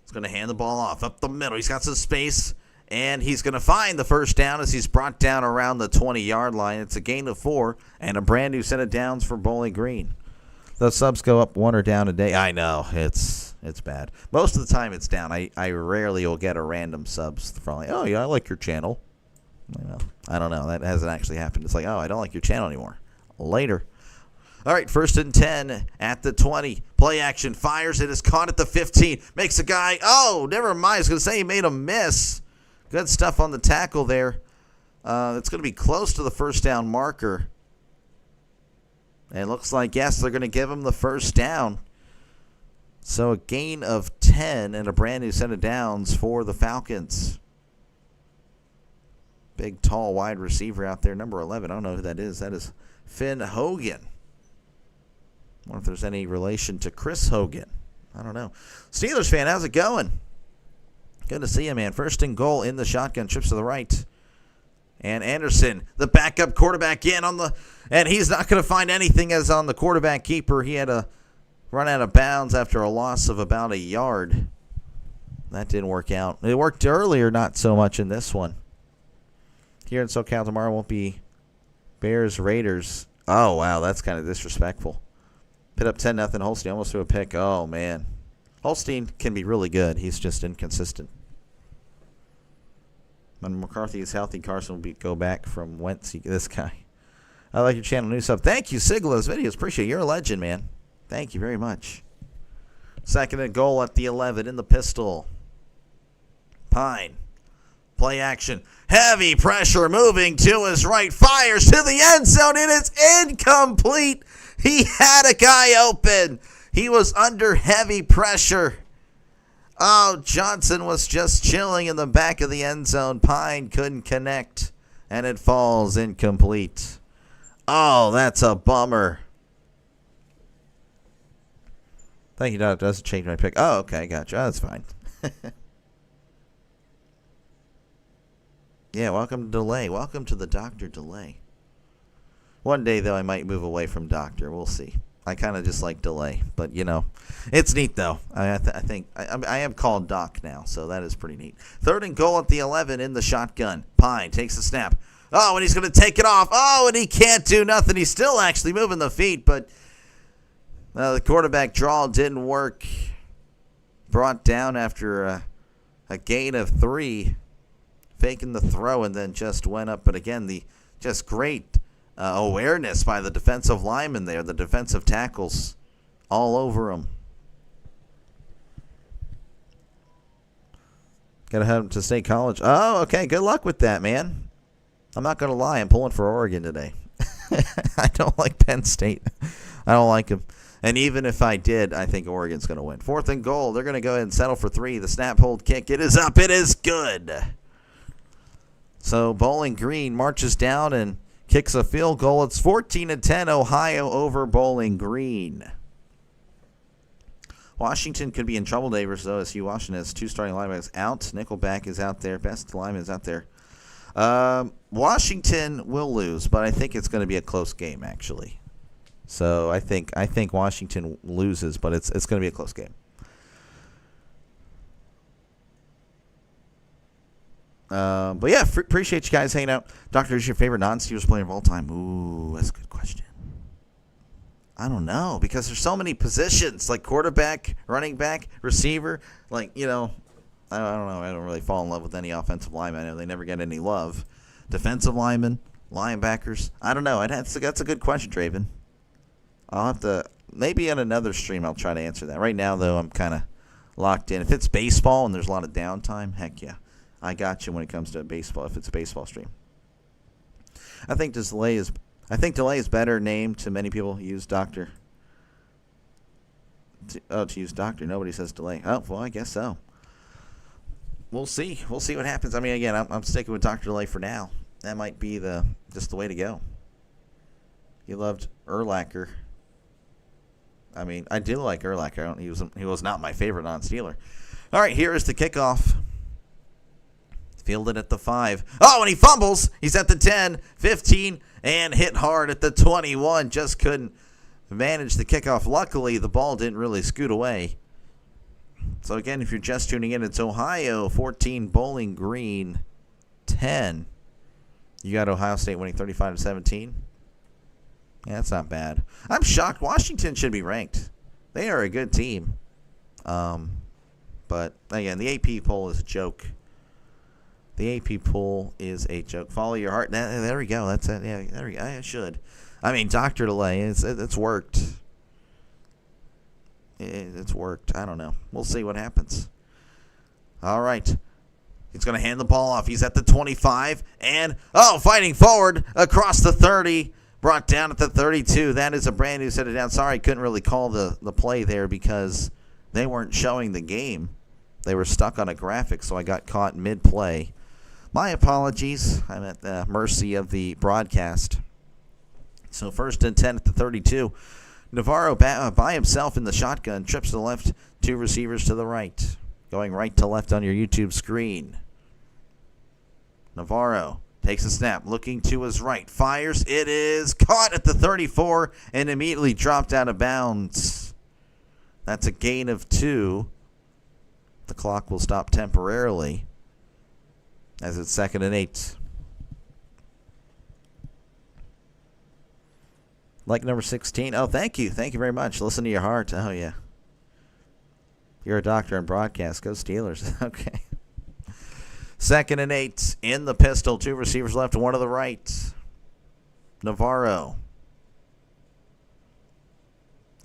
is going to hand the ball off up the middle. He's got some space, and he's going to find the first down as he's brought down around the 20-yard line. It's a gain of 4 and a brand new set of downs for Bowling Green. Those subs go up 1 or down a day. I know, it's bad. Most of the time it's down. I rarely will get a random subs from, like, oh, yeah, I like your channel. I don't know. That hasn't actually happened. It's like, oh, I don't like your channel anymore. Later. All right, 1st and 10 at the 20. Play action, fires. It is caught at the 15. Makes a guy, oh, never mind. I was going to say he made a miss. Good stuff on the tackle there. It's going to be close to the first down marker. And it looks like, yes, they're going to give him the first down. So a gain of 10 and a brand new set of downs for the Falcons. Big, tall, wide receiver out there, number 11. I don't know who that is. That is Finn Hogan. I wonder if there's any relation to Chris Hogan. I don't know. Steelers fan, how's it going? Good to see you, man. 1st and goal in the shotgun. Trips to the right. And Anderson, the backup quarterback and he's not going to find anything as on the quarterback keeper. He had to run out of bounds after a loss of about a yard. That didn't work out. It worked earlier, not so much in this one. Here in SoCal tomorrow won't be Bears Raiders. Oh, wow, that's kind of disrespectful. Put up 10-0. Holstein almost threw a pick. Oh, man. Holstein can be really good. He's just inconsistent. When McCarthy is healthy, Carson will go back from Wentz. This guy. I like your channel. New sub. Thank you, Sigla's videos. Appreciate it. You're a legend, man. Thank you very much. 2nd and goal at the 11 in the pistol. Pine. Play action. Heavy pressure moving to his right. Fires to the end zone. It is incomplete. He had a guy open. He was under heavy pressure. Oh, Johnson was just chilling in the back of the end zone. Pine couldn't connect, and it falls incomplete. Oh, that's a bummer. Thank you, Doc. Doesn't change my pick. Oh, okay, gotcha. Oh, that's fine. Yeah, welcome to Delay. Welcome to the Dr. Delay. One day, though, I might move away from Doctor. We'll see. I kind of just like Delay. But, it's neat, though. I think I am called Doc now, so that is pretty neat. 3rd and goal at the 11 in the shotgun. Pine takes the snap. Oh, and he's going to take it off. Oh, and he can't do nothing. He's still actually moving the feet, but the quarterback draw didn't work. Brought down after a gain of 3. Faking the throw and then just went up. But again, the just great awareness by the defensive lineman there, the defensive tackles all over him. Gotta have him to State College. Oh, okay. Good luck with that, man. I'm not gonna lie. I'm pulling for Oregon today. I don't like Penn State. I don't like him. And even if I did, I think Oregon's gonna win. 4th and goal. They're gonna go ahead and settle for 3. The snap, hold, kick. It is up. It is good. So Bowling Green marches down and kicks a field goal. It's 14-10 Ohio over Bowling Green. Washington could be in trouble today versus OSU. Washington has 2 starting linebackers out. Nickelback is out there. Best lineman is out there. Washington will lose, but I think it's going to be a close game, actually. So I think Washington loses, but it's going to be a close game. But yeah, appreciate you guys hanging out. Doctor, who's your favorite non-Steelers player of all time? Ooh, that's a good question. I don't know, because there's so many positions, like quarterback, running back, receiver. Like, I don't know. I don't really fall in love with any offensive lineman. I know they never get any love. Defensive linemen, linebackers. I don't know. That's a good question, Draven. I'll have to, maybe on another stream I'll try to answer that. Right now, though, I'm kind of locked in. If it's baseball and there's a lot of downtime, heck yeah. I got you when it comes to baseball, if it's a baseball stream. I think delay is better name to many people. Use doctor. To use doctor. Nobody says delay. Oh, well, I guess so. We'll see. We'll see what happens. I mean, again, I'm sticking with Dr. Delay for now. That might be just the way to go. He loved Urlacher. I mean, I do like Urlacher. He was not my favorite non-Steeler. All right, here is the kickoff. Fielded at the 5. Oh, and he fumbles. He's at the 10, 15, and hit hard at the 21. Just couldn't manage the kickoff. Luckily, the ball didn't really scoot away. So, again, if you're just tuning in, it's Ohio 14, Bowling Green 10. You got Ohio State winning 35-17. Yeah, that's not bad. I'm shocked. Washington should be ranked. They are a good team. But, again, the AP poll is a joke. The AP poll is a joke. Follow your heart. There we go. That's it. Yeah, there we go. I should. I mean, Dr. Delay, it's worked. It's worked. I don't know. We'll see what happens. All right. He's going to hand the ball off. He's at the 25. And, fighting forward across the 30. Brought down at the 32. That is a brand new set it down. Sorry, I couldn't really call the play there because they weren't showing the game. They were stuck on a graphic, so I got caught mid-play. My apologies. I'm at the mercy of the broadcast. So 1st and 10 at the 32. Navarro by himself in the shotgun. Trips to the left. 2 receivers to the right. Going right to left on your YouTube screen. Navarro takes a snap. Looking to his right. Fires. It is caught at the 34 and immediately dropped out of bounds. That's a gain of 2. The clock will stop temporarily as it's 2nd and 8. Like number 16. Oh, thank you. Thank you very much. Listen to your heart. Oh, yeah. You're a doctor in broadcast. Go Steelers. Okay. 2nd and 8 in the pistol. 2 receivers left, 1 to the right. Navarro.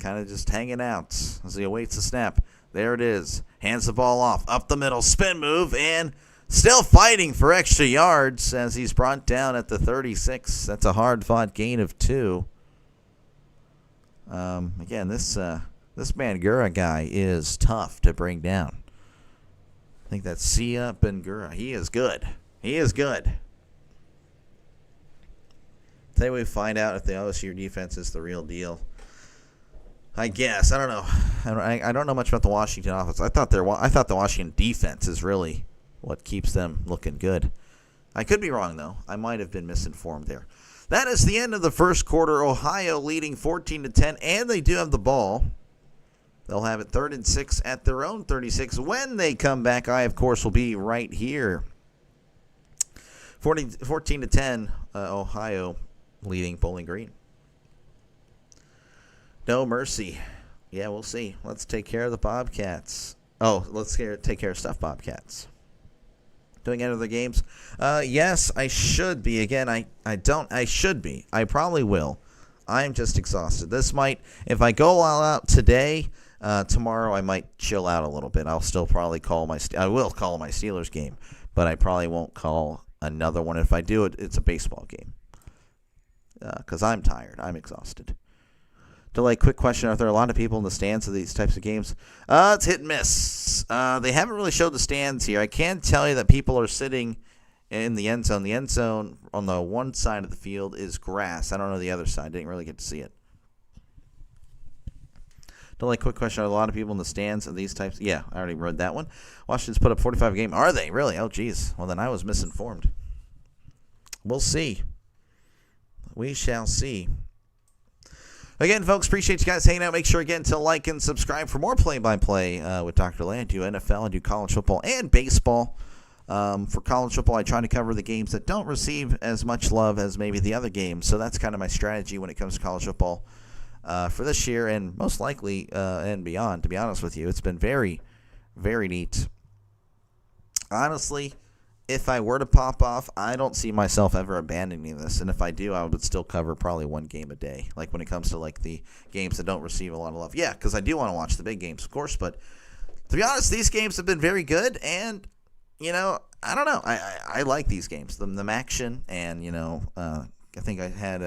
Kind of just hanging out as he awaits the snap. There it is. Hands the ball off. Up the middle. Spin move. And still fighting for extra yards as he's brought down at the 36. That's a hard-fought gain of 2. Again, this Bangura guy is tough to bring down. I think that's Sia Bangura. He is good. He is good. Today we find out if the LSU defense is the real deal. I guess. I don't know. I don't know much about the Washington offense. I thought the Washington defense is really what keeps them looking good. I could be wrong, though. I might have been misinformed there. That is the end of the first quarter. Ohio leading 14-10, and they do have the ball. They'll have it 3rd and 6 at their own 36. When they come back, I, of course, will be right here. 14-10, Ohio leading Bowling Green. No mercy. Yeah, we'll see. Let's take care of the Bobcats. Let's take care of stuff Bobcats. Doing any other games? Yes, I should be. Again, I should be. I probably will. I'm just exhausted. If I go all out today, tomorrow I might chill out a little bit. I'll still probably I will call my Steelers game, but I probably won't call another one. If I do it, it's a baseball game. Because I'm tired. I'm exhausted. Delay, quick question. Are there a lot of people in the stands of these types of games? It's hit and miss. They haven't really showed the stands here. I can tell you that people are sitting in the end zone. The end zone on the one side of the field is grass. I don't know the other side. Didn't really get to see it. Delay, quick question. Are a lot of people in the stands of these types? Yeah, I already read that one. Washington's put up 45 a game. Are they? Really? Oh, geez. Well, then I was misinformed. We'll see. We shall see. Again, folks, appreciate you guys hanging out. Make sure, again, to like and subscribe for more play-by-play with Dr. Lay. I do NFL, I do college football and baseball. For college football, I try to cover the games that don't receive as much love as maybe the other games. So that's kind of my strategy when it comes to college football for this year and most likely and beyond, to be honest with you. It's been very, very neat. Honestly, if I were to pop off, I don't see myself ever abandoning this. And if I do, I would still cover probably one game a day. Like when it comes to like the games that don't receive a lot of love. Yeah, because I do want to watch the big games, of course. But to be honest, these games have been very good. And, I don't know. I like these games. The action and, I think I had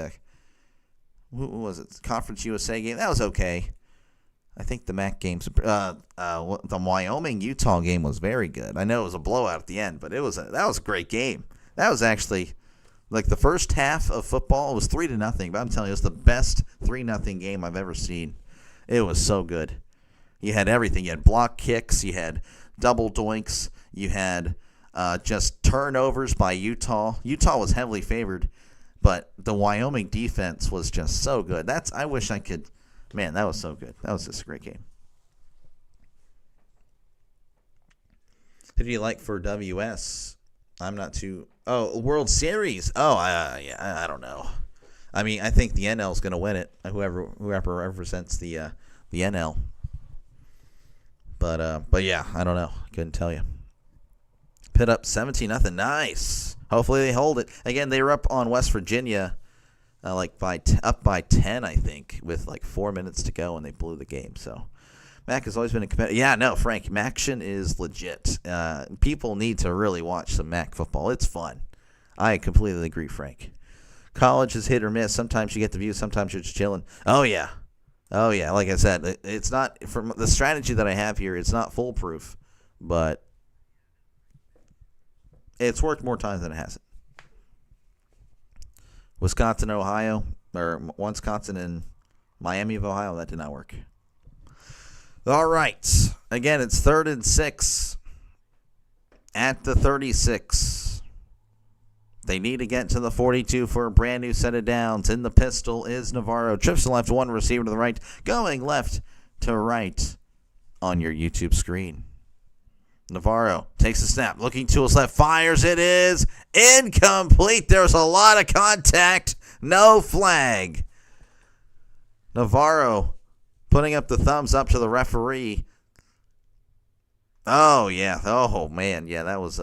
what was it? Conference USA game. That was okay. I think the MAC games, the Wyoming-Utah game was very good. I know it was a blowout at the end, but that was a great game. That was actually, like, the first half of football was 3-0, but I'm telling you, it was the best 3-0 game I've ever seen. It was so good. You had everything. You had block kicks. You had double doinks. You had just turnovers by Utah. Utah was heavily favored, but the Wyoming defense was just so good. I wish I could. Man, that was so good. That was just a great game. Who do you like for WS? I'm not too. Oh, World Series. Oh, I don't know. I mean, I think the NL is going to win it. Whoever represents the NL. But yeah, I don't know. Couldn't tell you. Pitt up 17-0. Nice. Hopefully they hold it. Again, they were up on West Virginia, up by 10, I think, with like 4 minutes to go, and they blew the game. So MAC has always been a competitor. Yeah, no, Frank, MACtion is legit. People need to really watch some MAC football. It's fun. I completely agree, Frank. College is hit or miss. Sometimes you get the view. Sometimes you're just chilling. Oh, yeah. Like I said, it's not, from the strategy that I have here, it's not foolproof, but it's worked more times than it hasn't. Wisconsin, Ohio, or Wisconsin and Miami of Ohio, that did not work. All right. Again, it's 3rd and 6 at the 36. They need to get to the 42 for a brand new set of downs. In the pistol is Navarro. Trips to left, one receiver to the right. Going left to right on your YouTube screen. Navarro takes a snap, looking to his left, fires. It is incomplete. There's a lot of contact. No flag. Navarro putting up the thumbs up to the referee. Oh, yeah. Oh, man. Yeah, that was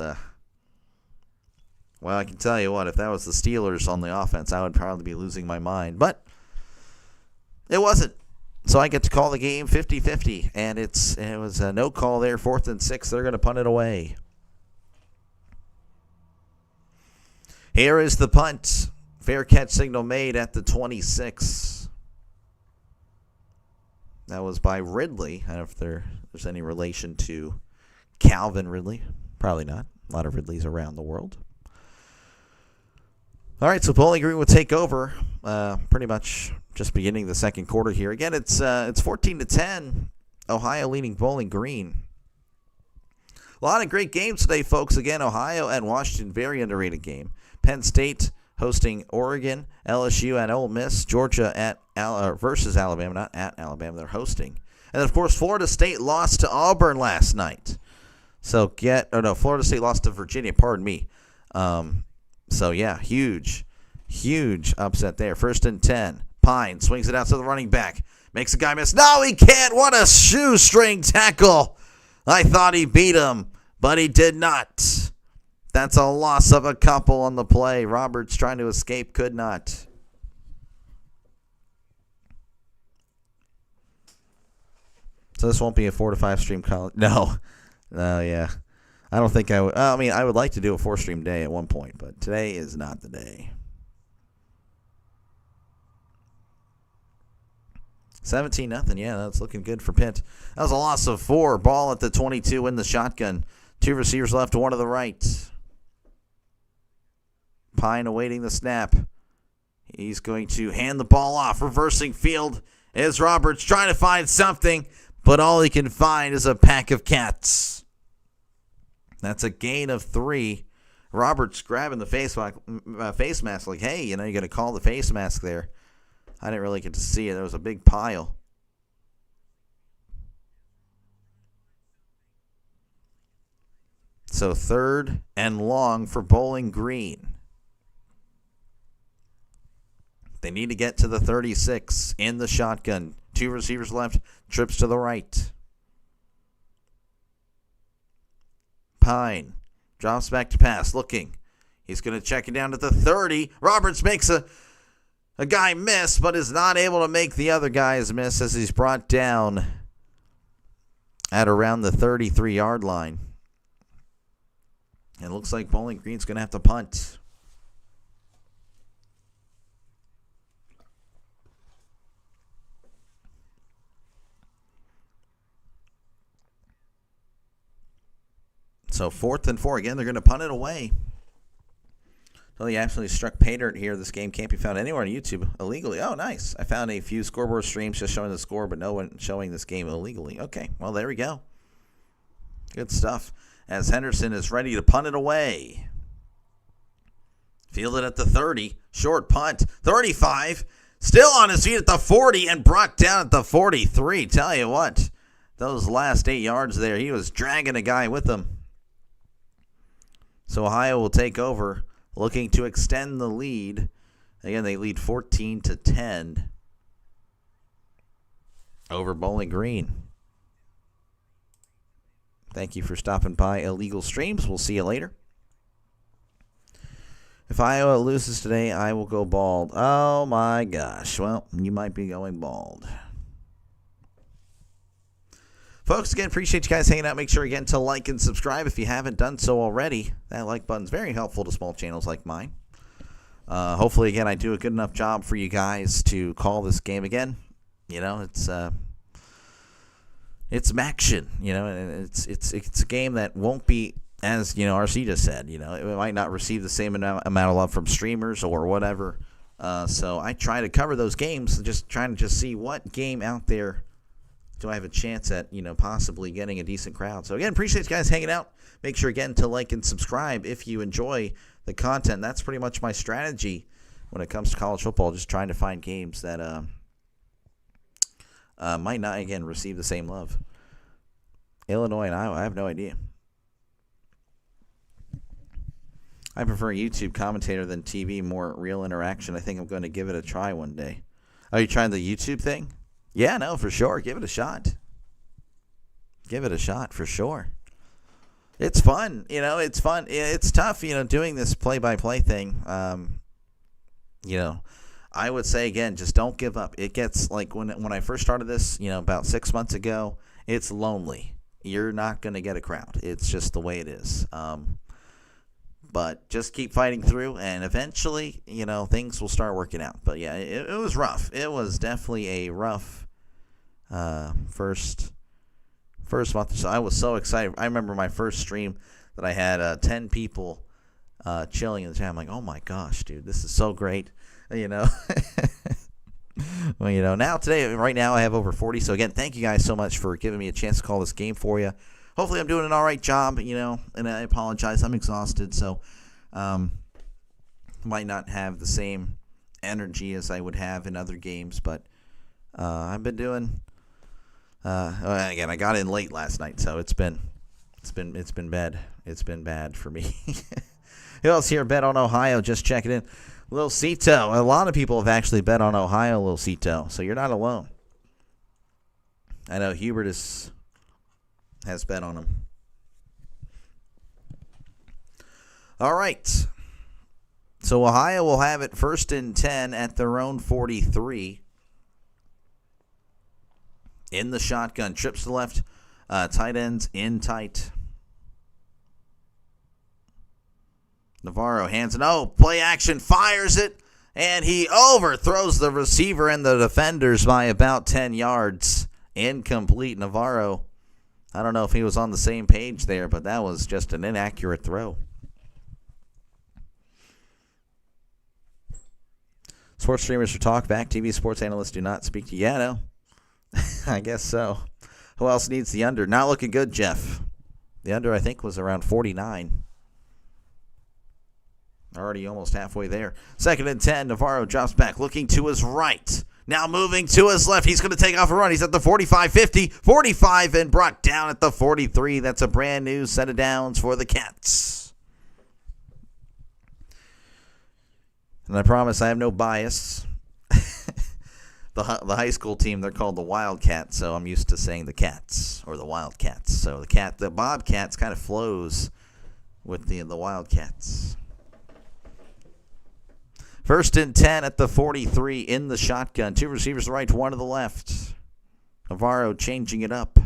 well, I can tell you what, if that was the Steelers on the offense, I would probably be losing my mind. But it wasn't. So I get to call the game 50-50, and it was a no call there, 4th and 6. They're going to punt it away. Here is the punt. Fair catch signal made at the 26. That was by Ridley. I don't know if there's any relation to Calvin Ridley. Probably not. A lot of Ridleys around the world. All right, so Bowling Green will take over pretty much just beginning the second quarter here. Again, it's 14-10, Ohio leading Bowling Green. A lot of great games today, folks. Again, Ohio and Washington, very underrated game. Penn State hosting Oregon, LSU at Ole Miss, Georgia versus Alabama, not at Alabama, they're hosting. And, of course, Florida State lost to Auburn last night. Florida State lost to Virginia, pardon me. So, yeah, huge upset there. 1st and 10. Pine swings it out to the running back. Makes a guy miss. No, he can't. What a shoestring tackle. I thought he beat him, but he did not. That's a loss of a couple on the play. Roberts trying to escape, could not. So this won't be a 4 to 5 stream college. No. Yeah. I don't think I would. I mean, I would like to do a 4-stream day at one point, but today is not the day. 17-0. Yeah, that's looking good for Pitt. That was a loss of 4. Ball at the 22 in the shotgun. 2 receivers left, 1 to the right. Pine awaiting the snap. He's going to hand the ball off. Reversing field is Roberts trying to find something, but all he can find is a pack of cats. That's a gain of 3. Roberts grabbing the face mask like, hey, you got to call the face mask there. I didn't really get to see it. There was a big pile. So 3rd and long for Bowling Green. They need to get to the 36 in the shotgun. 2 receivers left. Trips to the right. Pine drops back to pass. Looking. He's going to check it down to the 30. Roberts makes a guy miss, but is not able to make the other guys miss as he's brought down at around the 33-yard line. And it looks like Bowling Green's going to have to punt. So 4th and 4. Again, they're going to punt it away. So he absolutely struck pay dirt here. This game can't be found anywhere on YouTube illegally. Oh, nice. I found a few scoreboard streams just showing the score, but no one showing this game illegally. Okay, well, there we go. Good stuff. As Henderson is ready to punt it away. Fielded at the 30. Short punt. 35. Still on his feet at the 40 and brought down at the 43. Tell you what, those last 8 yards there, he was dragging a guy with him. So Ohio will take over, looking to extend the lead. Again, they lead 14-10 over Bowling Green. Thank you for stopping by Illegal Streams. We'll see you later. If Iowa loses today, I will go bald. Oh, my gosh. Well, you might be going bald. Folks, again, appreciate you guys hanging out. Make sure, again, to like and subscribe if you haven't done so already. That like button's very helpful to small channels like mine. Hopefully, again, I do a good enough job for you guys to call this game again. You know, it's action, you know, and it's a game that won't be, as, you know, RC just said, you know, it might not receive the same amount of love from streamers or whatever. So I try to cover those games, just trying to see what game out there do I have a chance at, you know, possibly getting a decent crowd. So, again, appreciate you guys hanging out. Make sure, again, to like and subscribe if you enjoy the content. That's pretty much my strategy when it comes to college football, just trying to find games that might not, again, receive the same love. Illinois and Iowa, I have no idea. I prefer YouTube commentator than TV, more real interaction. I think I'm going to give it a try one day. Are you trying the YouTube thing? Yeah, no, for sure. Give it a shot. Give it a shot, for sure. It's fun. You know, it's fun. It's tough, you know, doing this play-by-play thing. You know, I would say, again, just don't give up. It gets, like, when I first started this, you know, about 6 months ago, it's lonely. You're not going to get a crowd. It's just the way it is. But just keep fighting through, and eventually, you know, things will start working out. But, yeah, it was rough. It was definitely a rough first month or so. I was so excited. I remember my first stream that I had 10 people chilling in the chat. I'm like, oh, my gosh, dude, this is so great, you know. Well, you know, right now I have over 40. So, again, thank you guys so much for giving me a chance to call this game for you. Hopefully I'm doing an all right job, you know, and I apologize. I'm exhausted, so might not have the same energy as I would have in other games, but I've been doing again, I got in late last night, so it's been bad. It's been bad for me. Who else here bet on Ohio? Just checking in. Lil Cito. A lot of people have actually bet on Ohio, Lil Cito, so you're not alone. I know Hubert has bet on him. All right. So Ohio will have it 1st and 10 at their own 43. In the shotgun. Trips to the left. Tight ends in tight. Navarro hands it. Oh, play action. Fires it. And he overthrows the receiver and the defenders by about 10 yards. Incomplete. Navarro, I don't know if he was on the same page there, but that was just an inaccurate throw. Sports streamers for talkback. TV sports analysts do not speak to you. Yeah, no. I guess so. Who else needs the under? Not looking good, Jeff. The under, I think, was around 49. Already almost halfway there. 2nd and 10. Navarro drops back, looking to his right. Now moving to his left. He's going to take off a run. He's at the 45, 50, 45, and brought down at the 43. That's a brand new set of downs for the Cats. And I promise I have no bias. The high school team, they're called the Wildcats, so I'm used to saying the Cats or the Wildcats. So the Bobcats kind of flows with the Wildcats. 1st and 10 at the 43 in the shotgun. 2 receivers to the right, 1 to the left. Navarro changing it up.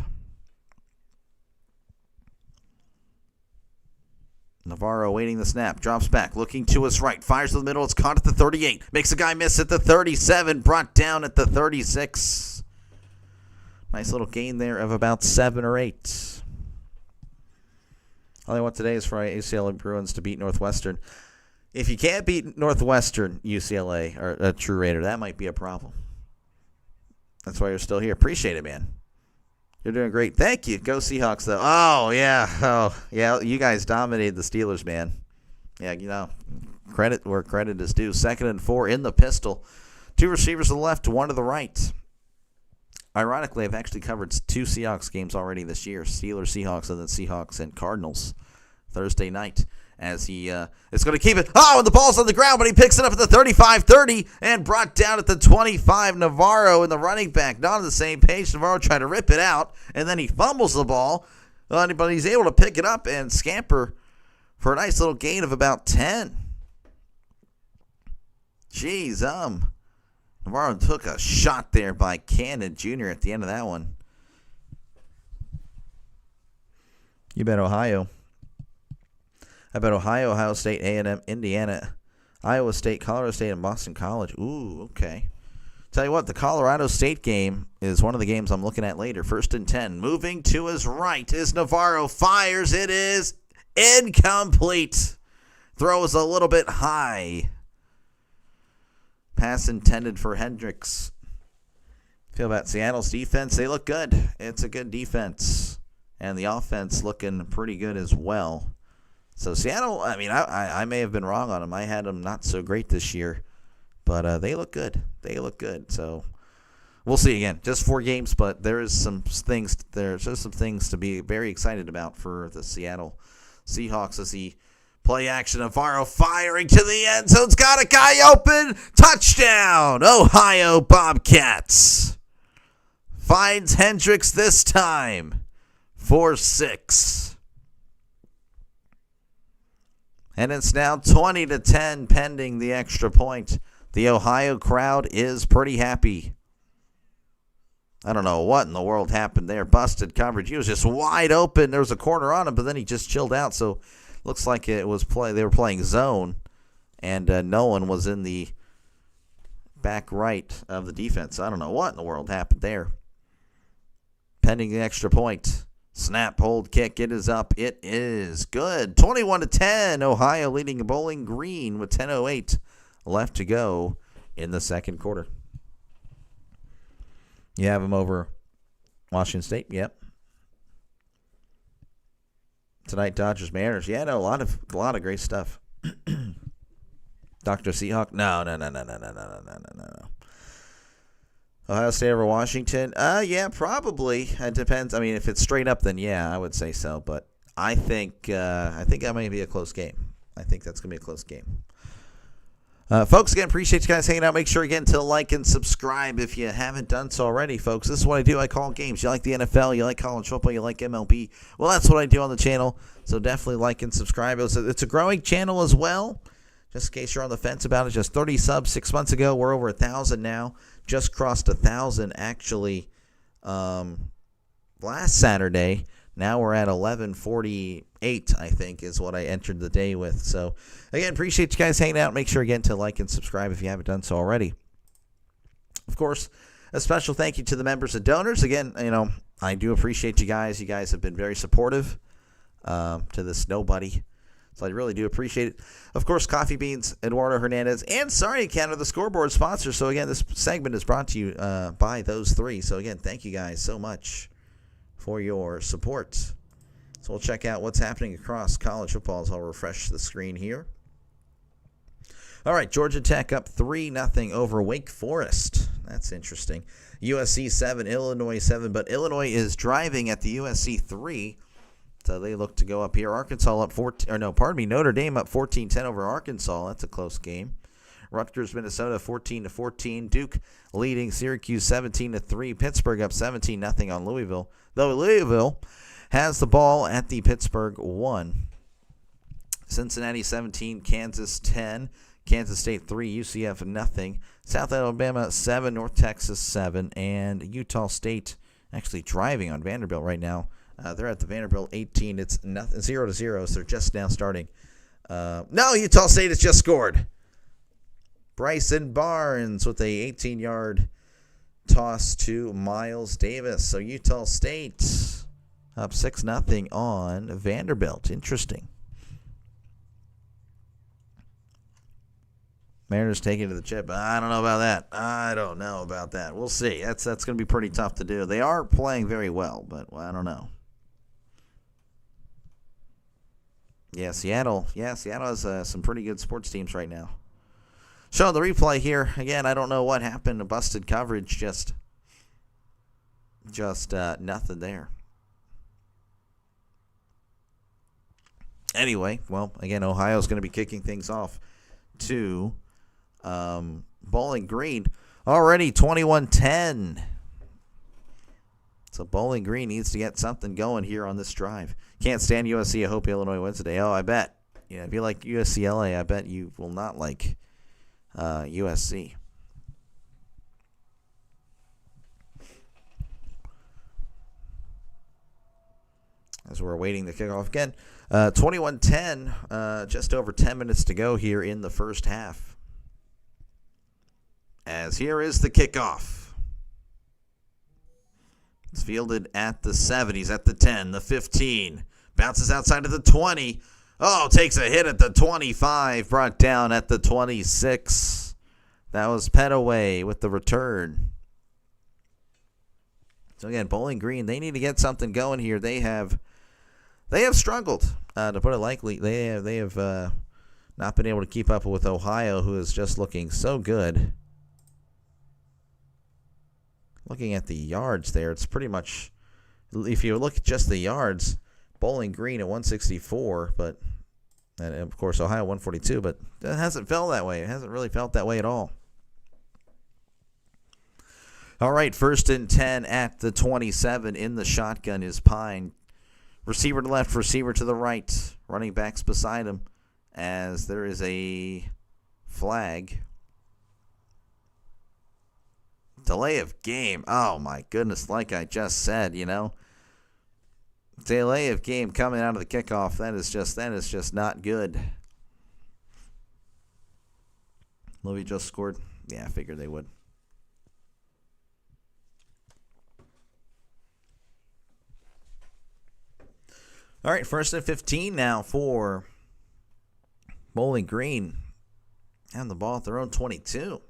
Navarro waiting the snap. Drops back. Looking to his right. Fires to the middle. It's caught at the 38. Makes a guy miss at the 37. Brought down at the 36. Nice little gain there of about 7 or 8. All I want today is for UCLA Bruins to beat Northwestern. If you can't beat Northwestern, UCLA, or a true Raider, that might be a problem. That's why you're still here. Appreciate it, man. You're doing great. Thank you. Go Seahawks, though. Oh, yeah. You guys dominated the Steelers, man. Yeah, credit where credit is due. 2nd and 4 in the pistol. 2 receivers to the left, 1 to the right. Ironically, I've actually covered 2 Seahawks games already this year. Steelers, Seahawks, and then Seahawks and Cardinals Thursday night. As he is going to keep it. Oh, and the ball's on the ground, but he picks it up at the 35-30 and brought down at the 25. Navarro and the running back not on the same page. Navarro trying to rip it out, and then he fumbles the ball. But he's able to pick it up and scamper for a nice little gain of about 10. Jeez, Navarro took a shot there by Cannon Jr. at the end of that one. You bet Ohio. I bet Ohio State, A&M, Indiana, Iowa State, Colorado State, and Boston College. Ooh, okay. Tell you what, the Colorado State game is one of the games I'm looking at later. 1st and 10. Moving to his right is Navarro. Fires. It is incomplete. Throws a little bit high. Pass intended for Hendricks. Feel about Seattle's defense. They look good. It's a good defense. And the offense looking pretty good as well. So Seattle, I may have been wrong on them. I had them not so great this year. But they look good. They look good. So we'll see again. Just 4 games, but there's some things to be very excited about for the Seattle Seahawks as he play action. Navarro firing to the end zone's got a guy open. Touchdown, Ohio Bobcats. Finds Hendricks this time for 6. And it's now 20-10 pending the extra point. The Ohio crowd is pretty happy. I don't know what in the world happened there. Busted coverage. He was just wide open. There was a corner on him, but then he just chilled out. So looks like it was they were playing zone, and no one was in the back right of the defense. I don't know what in the world happened there. Pending the extra point. Snap, hold, kick. It is up. It is good. 21-10. Ohio leading Bowling Green with 10:08 left to go in the second quarter. You have them over Washington State. Yep. Tonight, Dodgers, Mariners. Yeah, no, a lot of great stuff. Dr. Seahawk. No. Ohio State over Washington. Yeah, probably. It depends. I mean, if it's straight up, then yeah, I would say so. But I think that may be a close game. I think that's gonna be a close game. Folks, again, appreciate you guys hanging out. Make sure, again, to like and subscribe if you haven't done so already, folks. This is what I do. I call games. You like the NFL, you like college football, you like MLB. Well, that's what I do on the channel, so definitely like and subscribe. It's a growing channel as well, just in case you're on the fence about it. Just 30 subs 6 months ago. We're over 1,000 now. Just crossed 1,000, actually, last Saturday. Now we're at 1148, I think, is what I entered the day with. So, again, appreciate you guys hanging out. Make sure, again, to like and subscribe if you haven't done so already. Of course, a special thank you to the members and donors. Again, I do appreciate you guys. You guys have been very supportive to this nobody. So I really do appreciate it. Of course, Coffee Beans, Eduardo Hernandez, and Sorry Canada, the scoreboard sponsor. So, again, this segment is brought to you by those 3. So, again, thank you guys so much for your support. So we'll check out what's happening across college football as I'll refresh the screen here. All right, Georgia Tech up 3-0 over Wake Forest. That's interesting. USC 7, Illinois 7, but Illinois is driving at the USC 3, so they look to go up here. Arkansas up Notre Dame up 14-10 over Arkansas. That's a close game. Rutgers, Minnesota 14-14. Duke leading Syracuse 17-3. Pittsburgh up 17-0 on Louisville. Though Louisville has the ball at the Pittsburgh 1. Cincinnati 17, Kansas 10. Kansas State 3, UCF nothing. South Alabama 7, North Texas 7, and Utah State actually driving on Vanderbilt right now. They're at the Vanderbilt 18. It's 0-0, so they're just now starting. No, Utah State has just scored. Bryson Barnes with a 18-yard toss to Miles Davis. So Utah State Up 6-0 on Vanderbilt. Interesting. Mariners taking to the chip. I don't know about that. We'll see. That's going to be pretty tough to do. They are playing very well, but I don't know. Yeah, Seattle. Seattle has some pretty good sports teams right now. Showing the replay here. Again, I don't know what happened. A busted coverage. Just nothing there. Anyway, well, again, Ohio's going to be kicking things off to Bowling Green. Already 21-10. So Bowling Green needs to get something going here on this drive. Can't stand USC. I hope Illinois wins today. Oh, I bet. Yeah, if you like USCLA, I bet you will not like USC. As we're awaiting the kickoff again. 21-10, just over 10 minutes to go here in the first half. As here is the kickoff. It's fielded at the 70s, at the 10, the 15. Bounces outside of the 20. Oh, takes a hit at the 25. Brought down at the 26. That was Petaway with the return. So again, Bowling Green, they need to get something going here. They have struggled, to put it lightly. They have not been able to keep up with Ohio, who is just looking so good. Looking at the yards there, it's pretty much, if you look at just the yards, Bowling Green at 164, and of course Ohio 142, but it hasn't felt that way. It hasn't really felt that way at all. All right, 1st and 10 at the 27. In the shotgun is Pine. Receiver to left, receiver to the right. Running backs beside him as there is a flag. Delay of game. Oh, my goodness. Like I just said, delay of game coming out of the kickoff. That is just not good. Louis just scored. Yeah, I figured they would. All right, 1st and 15 now for Bowling Green. And the ball at their own 22.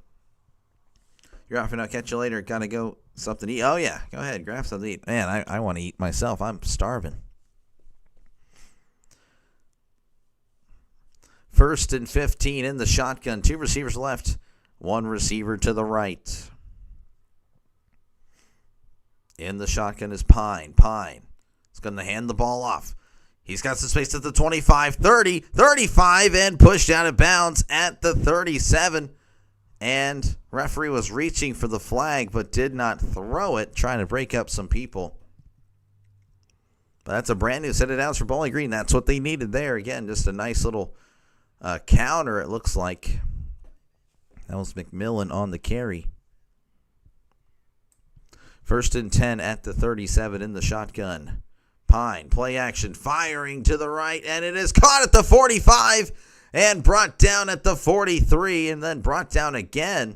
You're off and I'll catch you later. Got to go something to eat. Oh, yeah. Go ahead. Grab something to eat. Man, I want to eat myself. I'm starving. 1st and 15 in the shotgun. 2 receivers left. 1 receiver to the right. In the shotgun is Pine. Pine is going to hand the ball off. He's got some space at the 25, 30, 35, and pushed out of bounds at the 37. And referee was reaching for the flag but did not throw it, trying to break up some people. But that's a brand new set of downs for Bowling Green. That's what they needed there. Again, just a nice little counter, it looks like. That was McMillan on the carry. 1st and 10 at the 37 in the shotgun. Pine, play action, firing to the right, and it is caught at the 45 and brought down at the 43 and then brought down again.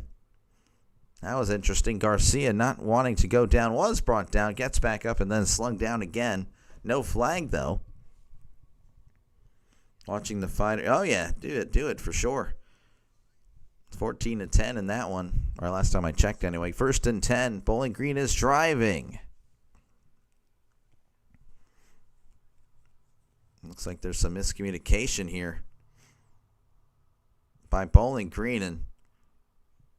That was interesting. Garcia, not wanting to go down, was brought down, gets back up, and then slung down again. No flag, though. Watching the fight. Oh, yeah, do it for sure. 14-10 in that one, or last time I checked anyway. 1st and 10, Bowling Green is driving. Looks like there's some miscommunication here by Bowling Green, and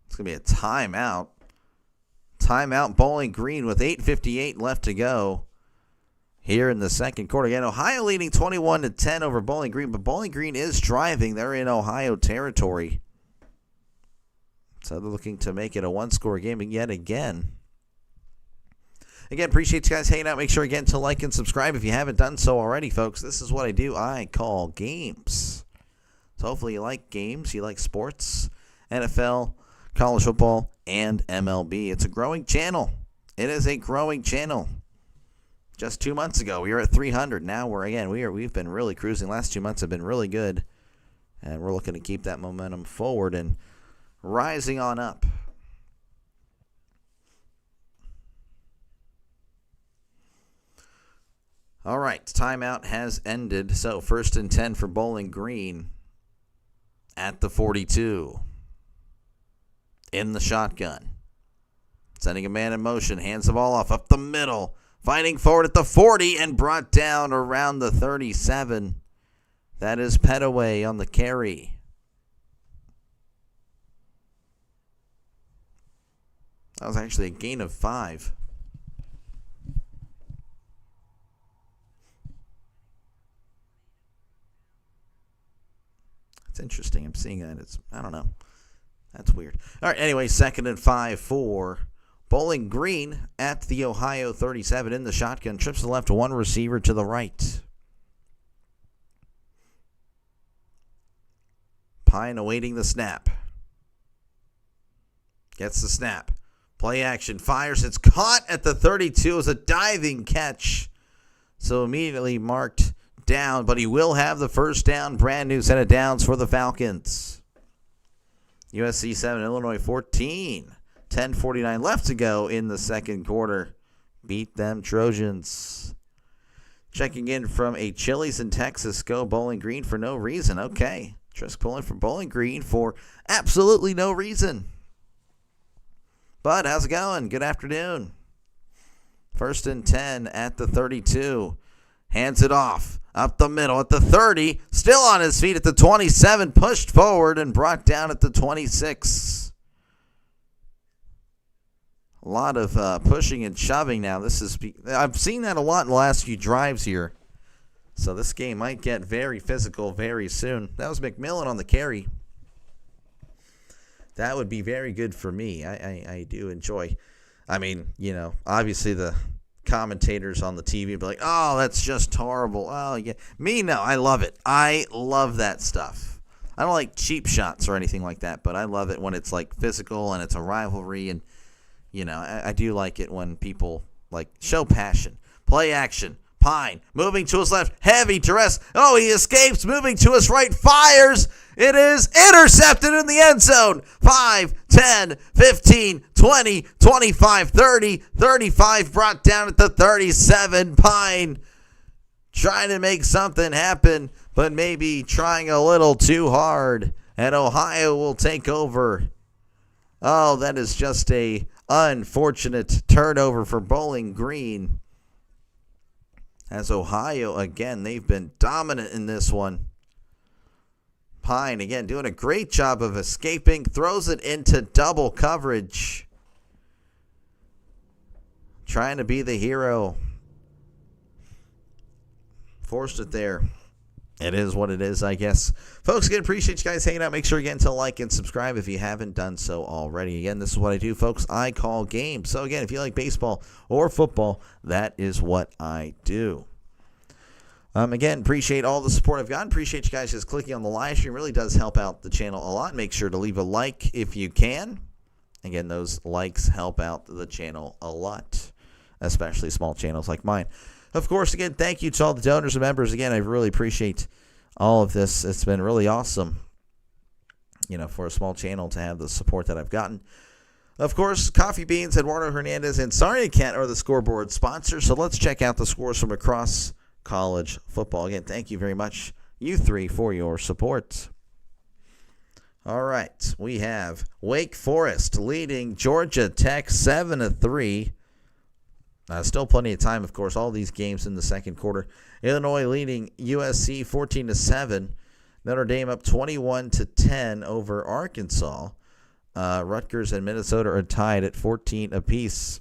it's going to be a timeout. Timeout Bowling Green with 8:58 left to go here in the second quarter. Again, Ohio leading 21-10 over Bowling Green, but Bowling Green is driving. They're in Ohio territory. So they're looking to make it a one-score game yet again. Again, appreciate you guys hanging out. Make sure, again, to like and subscribe if you haven't done so already, folks. This is what I do. I call games. So hopefully you like games, you like sports, NFL, college football, and MLB. It's a growing channel. It is a growing channel. Just 2 months ago, we were at 300. Now we've been really cruising. Last 2 months have been really good, and we're looking to keep that momentum forward and rising on up. All right, timeout has ended. So 1st and 10 for Bowling Green at the 42. In the shotgun. Sending a man in motion. Hands the ball off up the middle. Fighting forward at the 40 and brought down around the 37. That is Petaway on the carry. That was actually a gain of 5. It's interesting. I'm seeing that. I don't know. That's weird. All right, anyway, 2nd and 5 for Bowling Green at the Ohio 37 in the shotgun. Trips to the left, one receiver to the right. Pine awaiting the snap. Gets the snap. Play action. Fires. It's caught at the 32. It was a diving catch. So immediately marked down, but he will have the first down. Brand new set of downs for the Falcons. USC 7, Illinois 14. 10:49 left to go in the second quarter. Beat them Trojans. Checking in from a Chili's in Texas. Go Bowling Green for no reason. Okay. Trisk pulling for Bowling Green for absolutely no reason. Bud, how's it going? Good afternoon. 1st and 10 at the 32. Hands it off. Up the middle at the 30. Still on his feet at the 27. Pushed forward and brought down at the 26. A lot of pushing and shoving now. I've seen that a lot in the last few drives here. So this game might get very physical very soon. That was McMillan on the carry. That would be very good for me. I do enjoy. I mean, obviously the commentators on the TV be like, oh, that's just horrible. Oh, yeah. Me, no, I love it. I love that stuff. I don't like cheap shots or anything like that, but I love it when it's like physical and it's a rivalry. And, I do like it when people like show passion. Play action. Pine moving to his left. Heavy to rest. Oh, he escapes. Moving to his right. Fires. It is intercepted in the end zone. 5, 10, 15, 20, 25, 30, 35. Brought down at the 37. Pine trying to make something happen, but maybe trying a little too hard. And Ohio will take over. Oh, that is just a unfortunate turnover for Bowling Green. As Ohio, again, they've been dominant in this one. Pine, again, doing a great job of escaping. Throws it into double coverage. Trying to be the hero. Forced it there. It is what it is, I guess. Folks, again, appreciate you guys hanging out. Make sure again to like and subscribe if you haven't done so already. Again, this is what I do, folks. I call games. So, again, if you like baseball or football, that is what I do. Again, appreciate all the support I've gotten. Appreciate you guys just clicking on the live stream. It really does help out the channel a lot. Make sure to leave a like if you can. Again, those likes help out the channel a lot, especially small channels like mine. Of course, again, thank you to all the donors and members. Again, I really appreciate all of this. It's been really awesome, for a small channel to have the support that I've gotten. Of course, Coffee Beans, Eduardo Hernandez, and Sarnia Kent are the scoreboard sponsors. So let's check out the scores from across college football. Again, thank you very much, you three, for your support. All right, we have Wake Forest leading Georgia Tech 7-3. Still plenty of time, of course. All these games in the second quarter. Illinois leading USC 14-7. Notre Dame up 21-10 over Arkansas. Rutgers and Minnesota are tied at 14 apiece.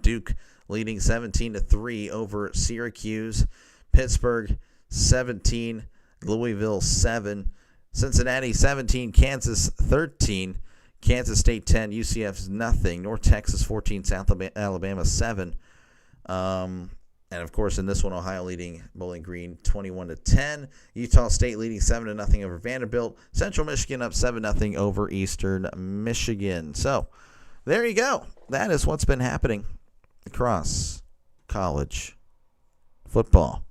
Duke leading 17-3 over Syracuse. Pittsburgh 17, Louisville 7, Cincinnati 17, Kansas 13. Kansas State 10, UCF nothing. North Texas 14, South Alabama 7. And, of course, in this one, Ohio leading Bowling Green 21-10. Utah State leading 7-0 over Vanderbilt. Central Michigan up 7-0 over Eastern Michigan. So, there you go. That is what's been happening across college football.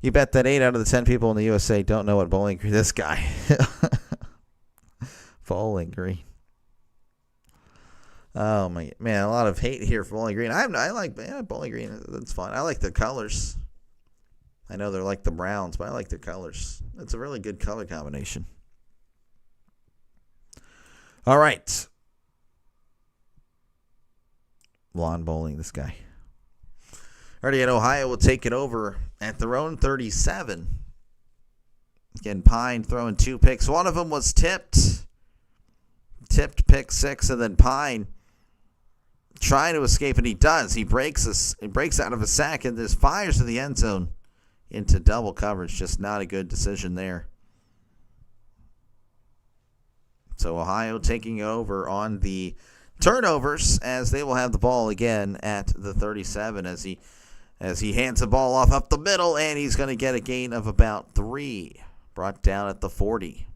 You bet that 8 out of the 10 people in the USA don't know what Bowling Green... This guy. Bowling Green. Oh, my man, a lot of hate here for Bowling Green. I like Bowling Green. That's fun. I like their colors. I know they're like the Browns, but I like their colors. It's a really good color combination. All right. Lawn bowling, this guy. Already at Ohio will take it over at their own 37. Again, Pine throwing 2 picks. One of them was tipped. Tipped pick 6, and then Pine trying to escape, and he does. He breaks out of a sack and just fires to the end zone into double coverage. Just not a good decision there. So Ohio taking over on the turnovers as they will have the ball again at the 37 as he hands the ball off up the middle, and he's going to get a gain of about 3. Brought down at the 40.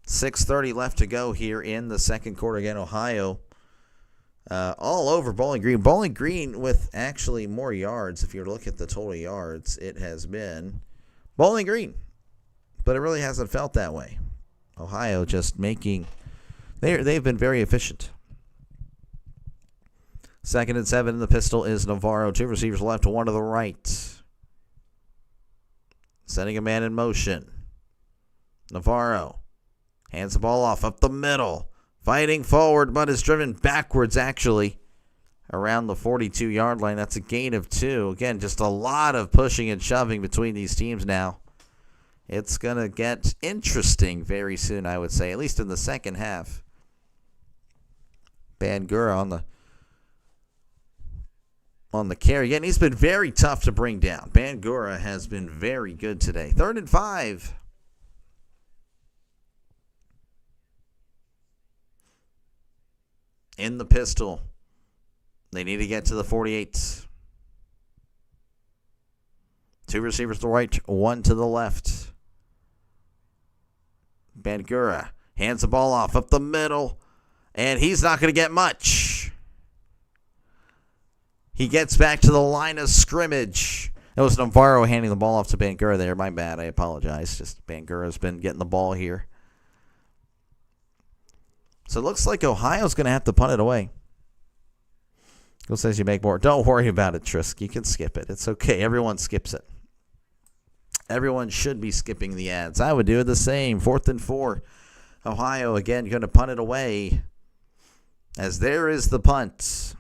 6:30 left to go here in the second quarter. Again, Ohio all over Bowling Green. Bowling Green with actually more yards. If you look at the total yards, it has been Bowling Green. But it really hasn't felt that way. Ohio just making... They've been very efficient. 2nd and 7 in the pistol is Navarro. 2 receivers left, 1 to the right. Sending a man in motion. Navarro hands the ball off up the middle. Fighting forward, but is driven backwards, actually, around the 42-yard line. That's a gain of 2. Again, just a lot of pushing and shoving between these teams now. It's going to get interesting very soon, I would say, at least in the second half. Bangura on the carry. Again, he's been very tough to bring down. Bangura has been very good today. 3rd and 5. In the pistol. They need to get to the 48. 2 receivers to the right, 1 to the left. Bangura hands the ball off up the middle, and he's not going to get much. He gets back to the line of scrimmage. It was Navarro handing the ball off to Bangura there. My bad. I apologize. Just Bangura's been getting the ball here. So it looks like Ohio's going to have to punt it away. Who says you make more? Don't worry about it, Trisk. You can skip it. It's okay. Everyone skips it. Everyone should be skipping the ads. I would do the same. 4th and 4. Ohio, again, going to punt it away. As there is the punt.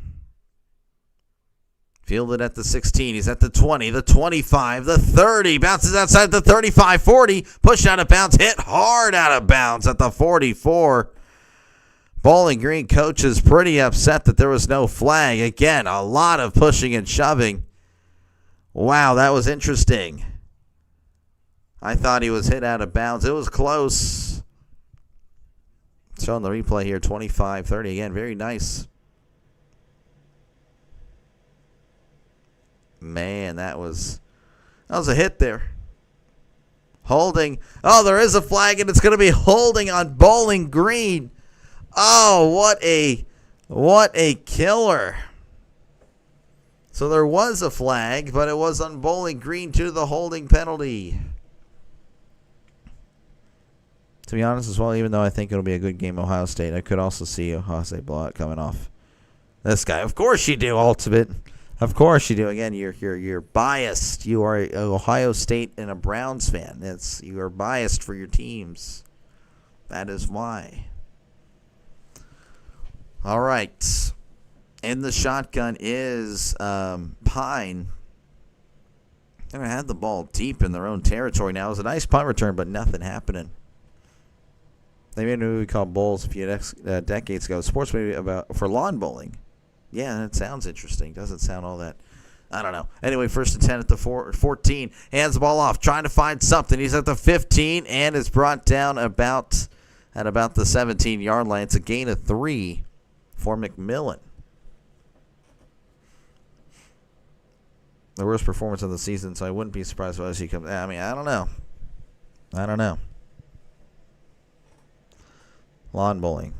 Fielded at the 16. He's at the 20, the 25, the 30. Bounces outside the 35, 40. Pushed out of bounds. Hit hard out of bounds at the 44. Bowling Green coach is pretty upset that there was no flag. Again, a lot of pushing and shoving. Wow, that was interesting. I thought he was hit out of bounds. It was close. Showing the replay here, 25-30. Again, very nice. Man, that was a hit there. Holding. Oh, there is a flag, and it's going to be holding on Bowling Green. Oh, what a killer. So there was a flag, but it was on Bowling Green to the holding penalty. To be honest as well, even though I think it'll be a good game, Ohio State, I could also see Ohio State blowout coming off this guy. Of course you do, Ultimate. Of course you do. Again, you're biased. You are an Ohio State and a Browns fan. You are biased for your teams. That is why. All right. In the shotgun is Pine. They're going to have the ball deep in their own territory now. It was a nice punt return, but nothing happening. They made a movie called Bowls a few decades ago. Sports movie for lawn bowling. Yeah, that sounds interesting. Doesn't sound all that. I don't know. Anyway, 1st and 10 at the 14. Hands the ball off, trying to find something. He's at the 15 and is brought down at about the 17-yard line. It's a gain of 3 for McMillan. The worst performance of the season, so I wouldn't be surprised if he comes. I mean, I don't know. Lawn bowling.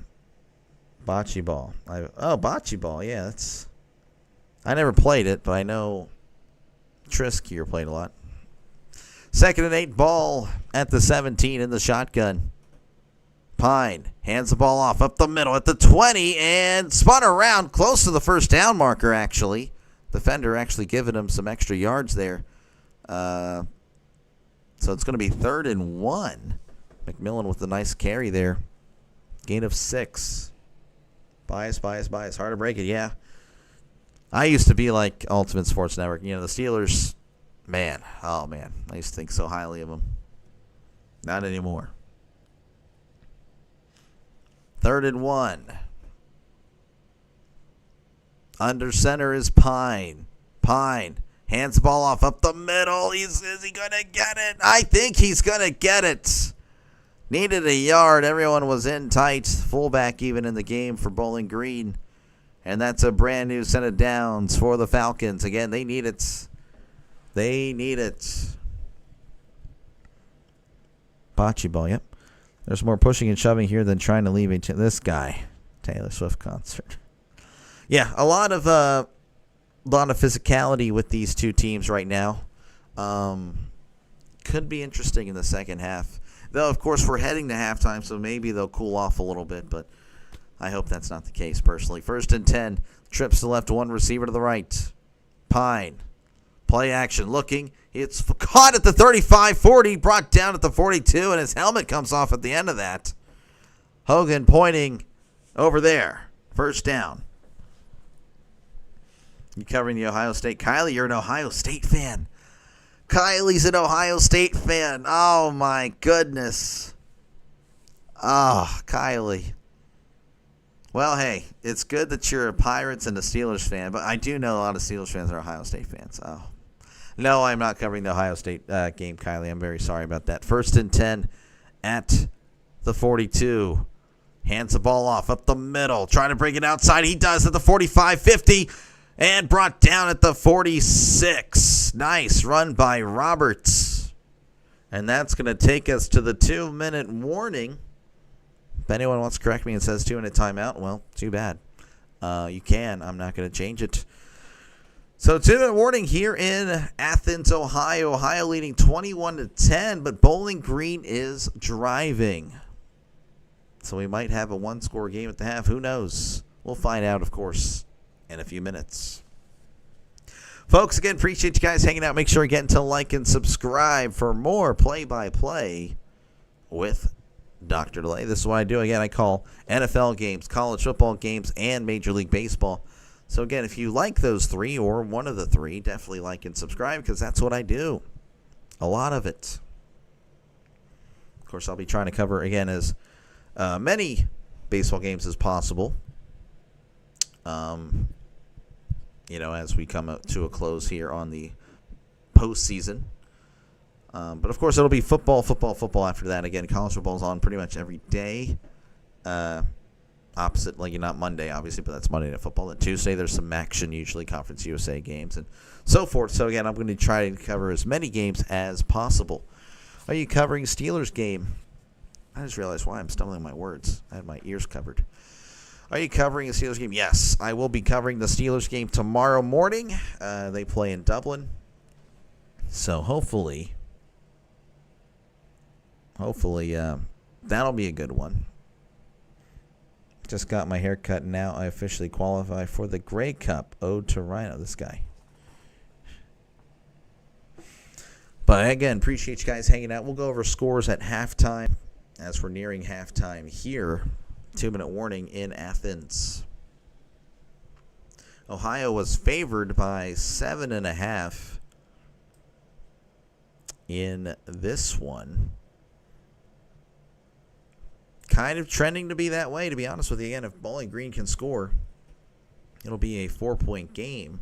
Bocce ball. Bocce ball. Yeah, that's. I never played it, but I know Trisk here played a lot. 2nd and 8 ball at the 17 in the shotgun. Pine hands the ball off up the middle at the 20 and spun around close to the first down marker, actually. Defender actually giving him some extra yards there. So it's going to be 3rd and 1. McMillan with a nice carry there. Gain of 6. Bias. Hard to break it, yeah. I used to be like Ultimate Sports Network. You know, the Steelers, man. Oh, man. I used to think so highly of them. Not anymore. 3rd and 1. Under center is Pine. Pine hands the ball off up the middle. Is he going to get it? I think he's going to get it. Needed a yard. Everyone was in tight. Fullback even in the game for Bowling Green. And that's a brand new set of downs for the Falcons. Again, they need it. They need it. Bocce ball, yep. There's more pushing and shoving here than trying to leave this guy. Taylor Swift concert. Yeah, a lot of physicality with these two teams right now. Could be interesting in the second half. Though, of course, we're heading to halftime, so maybe they'll cool off a little bit, but I hope that's not the case, personally. 1st and 10. Trips to the left, one receiver to the right. Pine. Play action. Looking. It's caught at the 35-40, brought down at the 42, and his helmet comes off at the end of that. Hogan pointing over there. 1st down. You covering the Ohio State. Kylie, you're an Ohio State fan. Kylie's an Ohio State fan. Oh, my goodness. Oh, Kylie. Well, hey, it's good that you're a Pirates and a Steelers fan, but I do know a lot of Steelers fans are Ohio State fans. Oh. No, I'm not covering the Ohio State game, Kylie. I'm very sorry about that. 1st and 10 at the 42. Hands the ball off up the middle. Trying to bring it outside. He does at the 45-50. And brought down at the 46. Nice run by Roberts. And that's going to take us to the 2-minute warning. If anyone wants to correct me and says 2-minute timeout, well, too bad. You can. I'm not going to change it. So 2-minute warning here in Athens, Ohio. Ohio leading 21-10, but Bowling Green is driving. So we might have a one-score game at the half. Who knows? We'll find out, of course, in a few minutes. Folks, again, appreciate you guys hanging out. Make sure you get to like and subscribe for more play-by-play with Dr. Delay. This is what I do. Again, I call NFL games, college football games, and Major League Baseball. So, again, if you like those three or one of the three, definitely like and subscribe because that's what I do. A lot of it. Of course, I'll be trying to cover, again, as many baseball games as possible. As we come up to a close here on the postseason. But, of course, it'll be football after that. Again, college football's on pretty much every day. Opposite, not Monday, obviously, but that's Monday Night Football. And Tuesday, there's some action, usually Conference USA games and so forth. So, again, I'm going to try to cover as many games as possible. Are you covering Steelers game? I just realized why I'm stumbling my words. I had my ears covered. Are you covering a Steelers game? Yes, I will be covering the Steelers game tomorrow morning. They play in Dublin. So hopefully, that'll be a good one. Just got my hair cut, and now I officially qualify for the Grey Cup. Ode to Rhino, this guy. But again, appreciate you guys hanging out. We'll go over scores at halftime as we're nearing halftime here. 2-minute warning in Athens. Ohio was favored by 7.5 in this one. Kind of trending to be that way, to be honest with you. Again, if Bowling Green can score, it'll be a 4-point game.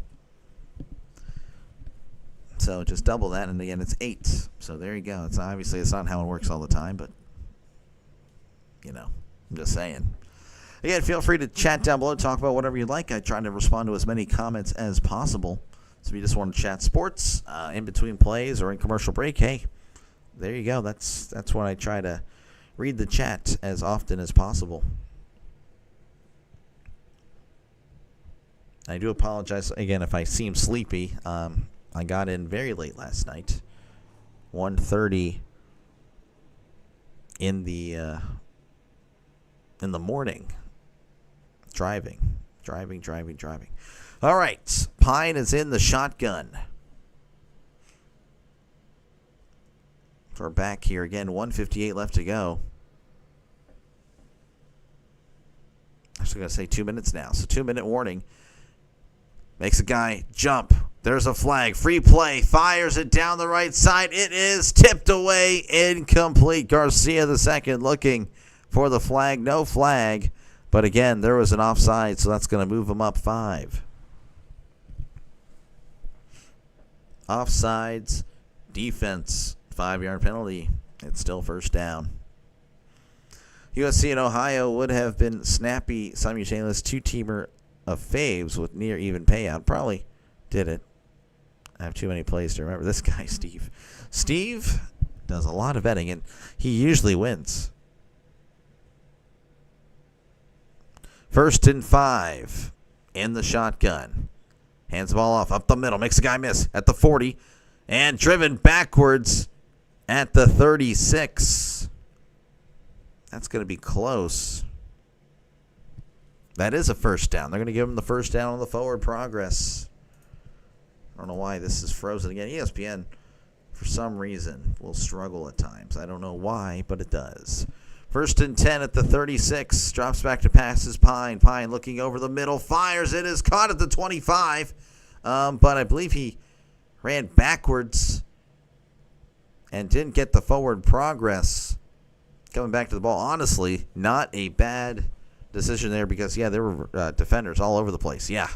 So just double that, and again, it's 8. So there you go. It's not how it works all the time, but I'm just saying. Again, feel free to chat down below, talk about whatever you like. I try to respond to as many comments as possible. So if you just want to chat sports in between plays or in commercial break, hey, there you go. That's what I try to read the chat as often as possible. I do apologize again if I seem sleepy. I got in very late last night, 1:30 in the in the morning. Driving. All right. Pine is in the shotgun. We're back here again. 1:58 left to go. I'm actually going to say 2 minutes now. So 2-minute warning. Makes a guy jump. There's a flag. Free play. Fires it down the right side. It is tipped away. Incomplete. Garcia the second looking for the flag. No flag. But again, there was an offside, so that's going to move him up 5. Offsides. Defense. 5-yard penalty. It's still first down. USC and Ohio would have been snappy, simultaneous two-teamer of faves with near even payout. Probably did it. I have too many plays to remember. This guy, Steve. Steve does a lot of betting, and he usually wins. 1st and 5 in the shotgun. Hands the ball off up the middle. Makes the guy miss at the 40. And driven backwards at the 36. That's going to be close. That is a first down. They're going to give him the first down on the forward progress. I don't know why this is frozen again. ESPN, for some reason, will struggle at times. I don't know why, but it does. 1st and 10 at the 36. Drops back to passes Pine. Pine looking over the middle. Fires. It is caught at the 25. But I believe he ran backwards and didn't get the forward progress. Coming back to the ball. Honestly, not a bad decision there because, yeah, there were defenders all over the place. Yeah.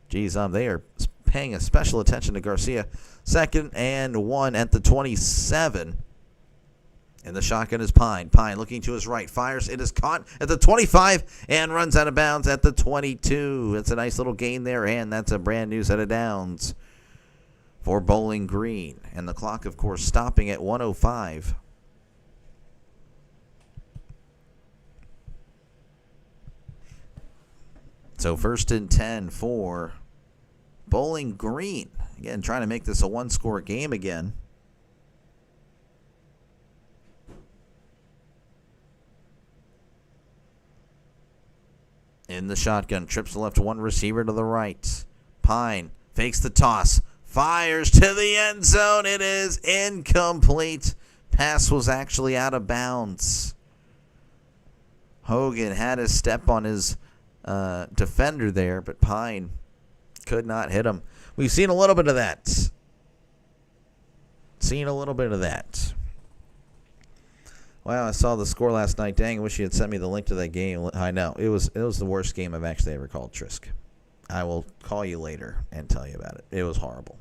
Geez, they are paying a special attention to Garcia. 2nd and 1 at the 27. And the shotgun is Pine. Pine looking to his right. Fires. It is caught at the 25 and runs out of bounds at the 22. It's a nice little gain there, and that's a brand new set of downs for Bowling Green. And the clock, of course, stopping at 1:05. So 1st and 10 for Bowling Green. Again, trying to make this a one-score game again. In the shotgun, trips the left, one receiver to the right. Pine fakes the toss, fires to the end zone. It is incomplete. Pass was actually out of bounds. Hogan had his step on his defender there, but Pine could not hit him. We've seen a little bit of that. Wow, I saw the score last night. Dang, I wish you had sent me the link to that game. I know. It was the worst game I've actually ever called, Trisk. I will call you later and tell you about it. It was horrible.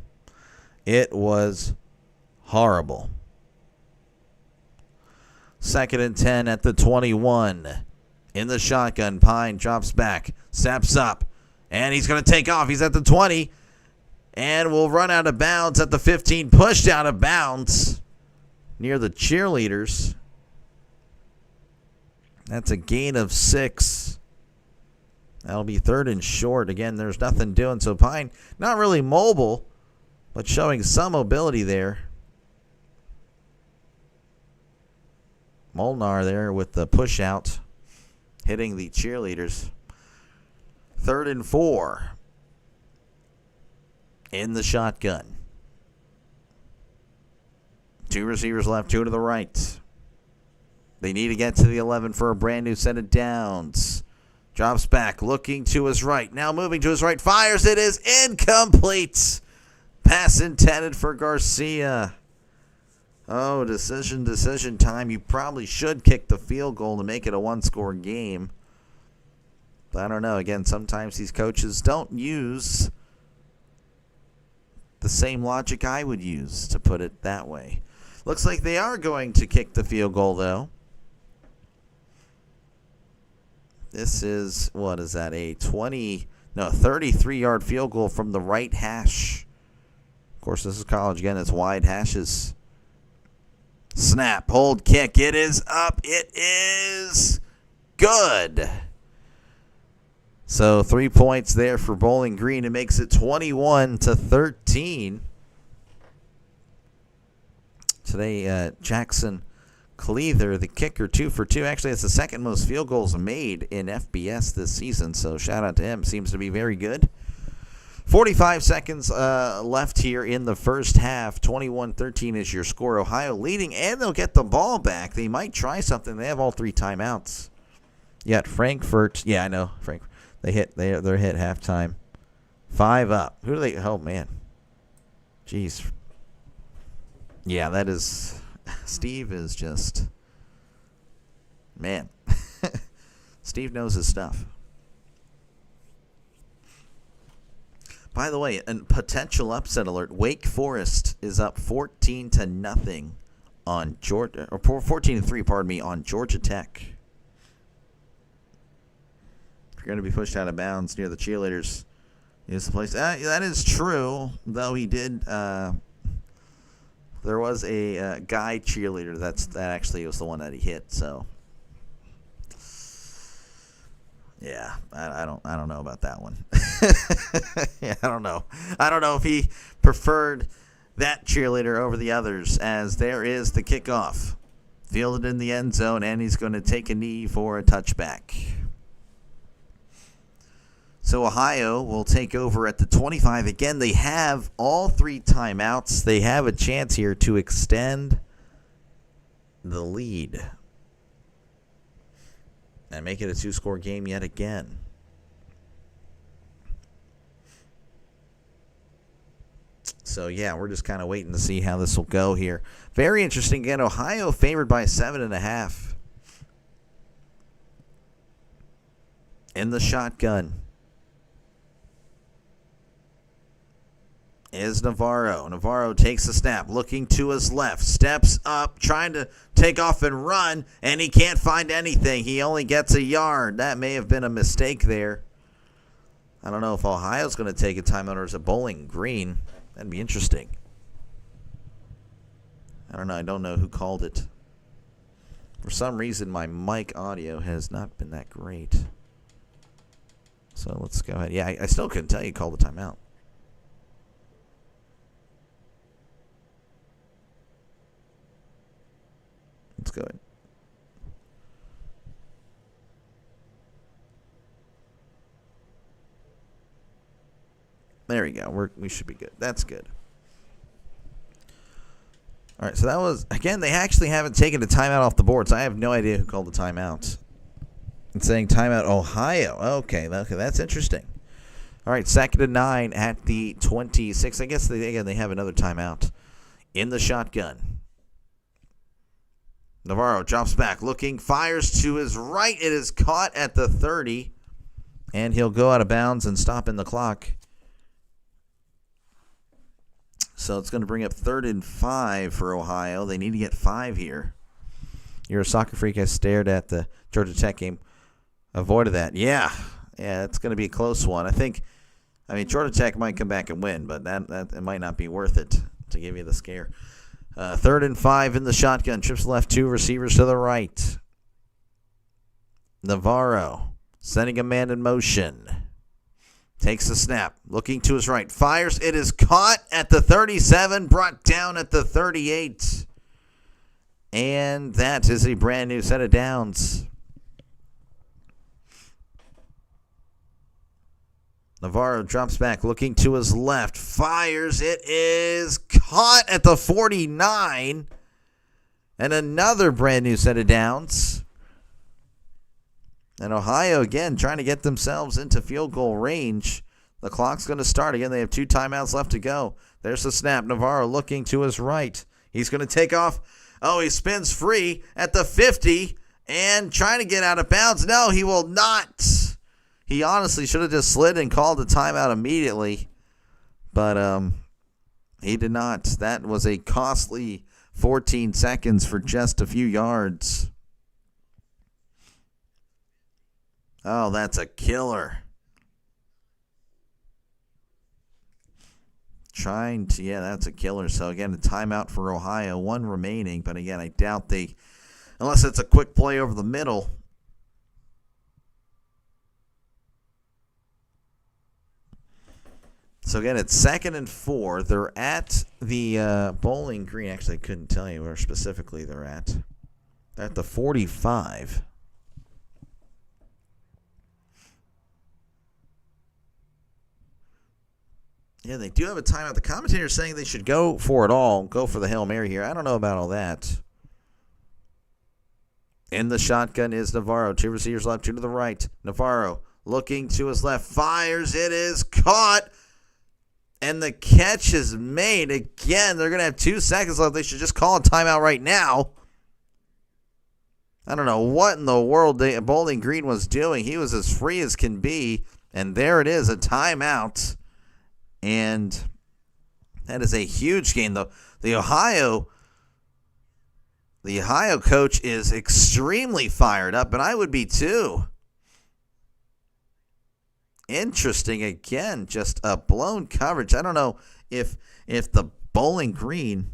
It was horrible. 2nd and 10 at the 21. In the shotgun, Pine drops back, steps up, and he's going to take off. He's at the 20 and will run out of bounds at the 15. Pushed out of bounds near the cheerleaders. That's a gain of 6. That'll be 3rd and short. Again, there's nothing doing. So Pine, not really mobile, but showing some mobility there. Molnar there with the push out, hitting the cheerleaders. 3rd and 4 in the shotgun. 2 receivers left, 2 to the right. They need to get to the 11 for a brand new set of downs. Drops back, looking to his right. Now moving to his right. Fires. It is incomplete. Pass intended for Garcia. Oh, decision time. You probably should kick the field goal to make it a one-score game. But I don't know. Again, sometimes these coaches don't use the same logic I would use, to put it that way. Looks like they are going to kick the field goal, though. This is, what is that, a 33-yard field goal from the right hash. Of course, this is college. Again, it's wide hashes. Snap, hold, kick. It is up. It is good. So 3 points there for Bowling Green. It makes it 21-13. Today, Jackson Cleather, the kicker, 2 for 2. Actually, it's the second most field goals made in FBS this season, so shout out to him. Seems to be very good. 45 seconds left here in the first half. 21-13 is your score. Ohio leading, and they'll get the ball back. They might try something. They have all 3 timeouts. Yet Frankfurt, yeah, I know. They're hit halftime. 5 up. Who do they? Oh man, jeez. Yeah, that is. Steve is just, man. Steve knows his stuff. By the way, a potential upset alert. Wake Forest is up 14-0 on Georgia, or 14-3, pardon me, on Georgia Tech. If you're going to be pushed out of bounds near the cheerleaders, is the place. That is true, though he did. There was a guy cheerleader that actually was the one that he hit. So. Yeah, I don't know about that one. Yeah, I don't know. I don't know if he preferred that cheerleader over the others, as there is the kickoff. Fielded in the end zone, and he's going to take a knee for a touchback. So Ohio will take over at the 25. Again, they have all 3 timeouts. They have a chance here to extend the lead and make it a 2-score game yet again. So, yeah, we're just kind of waiting to see how this will go here. Very interesting. Again, Ohio favored by 7.5. In the shotgun is Navarro. Navarro takes a snap, looking to his left, steps up, trying to take off and run, and he can't find anything. He only gets a yard. That may have been a mistake there. I don't know if Ohio's going to take a timeout or is it Bowling Green. That'd be interesting. I don't know. I don't know who called it. For some reason, my mic audio has not been that great. So let's go ahead. Yeah, I still couldn't tell you call the timeout. Let's go ahead. There we go. We should be good. That's good. All right, so that was, again, they actually haven't taken a timeout off the board, so I have no idea who called the timeout. It's saying timeout Ohio. Okay, that's interesting. All right, 2nd and 9 at the 26. I guess, they have another timeout in the shotgun. Navarro drops back, looking, fires to his right. It is caught at the 30, and he'll go out of bounds and stop in the clock. So it's going to bring up 3rd and 5 for Ohio. They need to get 5 here. You're a soccer freak. I stared at the Georgia Tech game. Avoided that. Yeah, it's going to be a close one. Georgia Tech might come back and win, but that it might not be worth it to give you the scare. 3rd and 5 in the shotgun. Trips left, 2 receivers to the right. Navarro sending a man in motion. Takes the snap. Looking to his right. Fires. It is caught at the 37. Brought down at the 38. And that is a brand new set of downs. Navarro drops back, looking to his left, fires. It is caught at the 49. And another brand new set of downs. And Ohio, again, trying to get themselves into field goal range. The clock's going to start. Again, they have 2 timeouts left to go. There's the snap. Navarro looking to his right. He's going to take off. Oh, he spins free at the 50 and trying to get out of bounds. No, he will not. He honestly should have just slid and called the timeout immediately, but he did not. That was a costly 14 seconds for just a few yards. Oh, that's a killer. That's a killer. So, again, a timeout for Ohio, 1 remaining, but again, I doubt unless it's a quick play over the middle. So, again, it's 2nd and 4. They're at the Bowling Green. Actually, I couldn't tell you where specifically they're at. at the 45. Yeah, they do have a timeout. The commentator is saying they should go for it all, go for the Hail Mary here. I don't know about all that. In the shotgun is Navarro. 2 receivers left, 2 to the right. Navarro looking to his left, fires. It is caught. And the catch is made. Again, they're going to have 2 seconds left. They should just call a timeout right now. I don't know what in the world Bowling Green was doing. He was as free as can be. And there it is, a timeout. And that is a huge game. The Ohio coach is extremely fired up, and I would be too. Interesting. Again, just a blown coverage. I don't know if the Bowling Green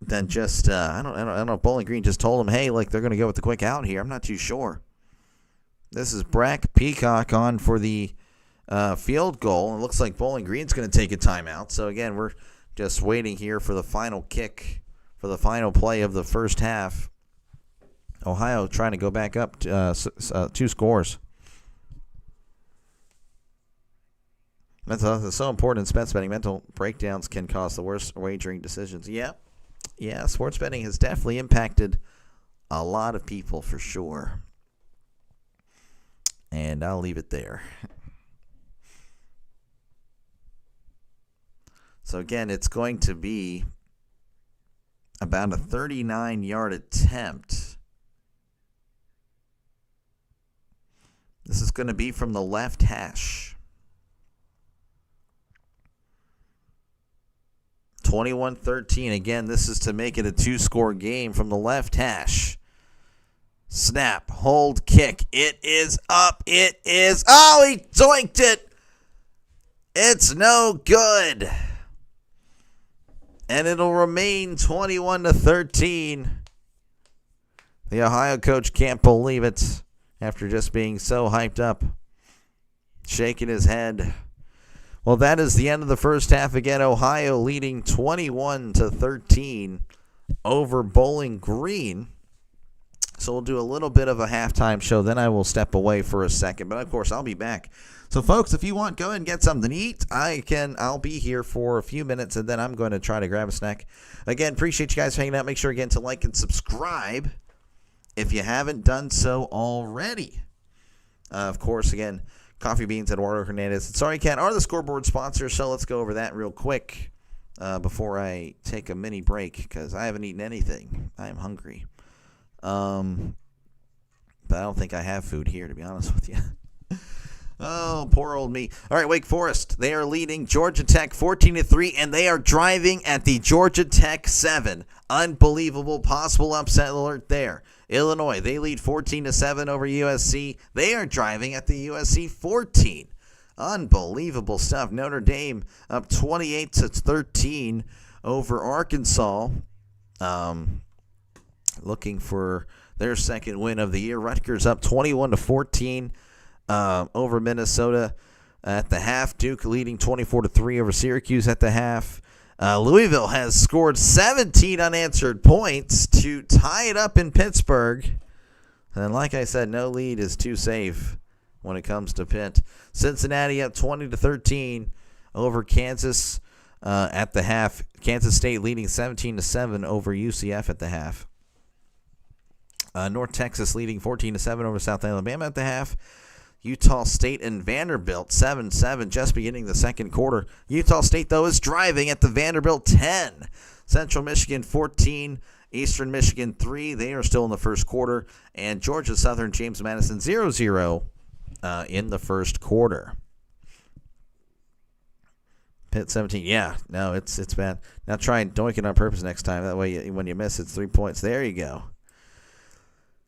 then just I don't know if Bowling Green just told them, hey, like they're going to go with the quick out here. I'm not too sure. This is Brack Peacock on for the field goal. It looks like Bowling Green's going to take a timeout. So again, we're just waiting here for the final kick, for the final play of the first half. Ohio trying to go back up to 2 scores. That's so important in sports betting. Mental breakdowns can cause the worst wagering decisions. Yeah, sports betting has definitely impacted a lot of people for sure. And I'll leave it there. So again, it's going to be about a 39-yard attempt. This is going to be from the left hash. 21-13. Again, this is to make it a 2-score game from the left hash. Snap, hold, kick. It is up. It is. Oh, he doinked it. It's no good. And it'll remain 21-13. The Ohio coach can't believe it after just being so hyped up, shaking his head. Well, that is the end of the first half. Again, Ohio leading 21-13 over Bowling Green. So we'll do a little bit of a halftime show. Then I will step away for a second. But, of course, I'll be back. So, folks, if you want, go ahead and get something to eat. I'll be here for a few minutes, and then I'm going to try to grab a snack. Again, appreciate you guys hanging out. Make sure, again, to like and subscribe if you haven't done so already. Of course, again, Coffee Beans, Eduardo Hernandez, and Sorry Cat are the scoreboard sponsors, so let's go over that real quick before I take a mini break, because I haven't eaten anything. I am hungry. But I don't think I have food here, to be honest with you. Oh, poor old me. All right, Wake Forest, they are leading Georgia Tech 14-3, and they are driving at the Georgia Tech 7. Unbelievable possible upset alert there. Illinois, they lead 14-7 over USC. They are driving at the USC 14. Unbelievable stuff. Notre Dame up 28-13 over Arkansas. Looking for their second win of the year. Rutgers up 21-14 over Minnesota at the half. Duke leading 24-3 over Syracuse at the half. Louisville has scored 17 unanswered points to tie it up in Pittsburgh. And like I said, no lead is too safe when it comes to Pitt. Cincinnati up 20-13 over Kansas at the half. Kansas State leading 17-7 over UCF at the half. North Texas leading 14-7 over South Alabama at the half. Utah State and Vanderbilt 7-7 just beginning the second quarter. Utah State, though, is driving at the Vanderbilt 10. Central Michigan 14, Eastern Michigan 3. They are still in the first quarter. And Georgia Southern James Madison 0-0 in the first quarter. Pitt 17. Yeah, no, it's bad. Now try and doink it on purpose next time. That way, when you miss, it's 3 points. There you go.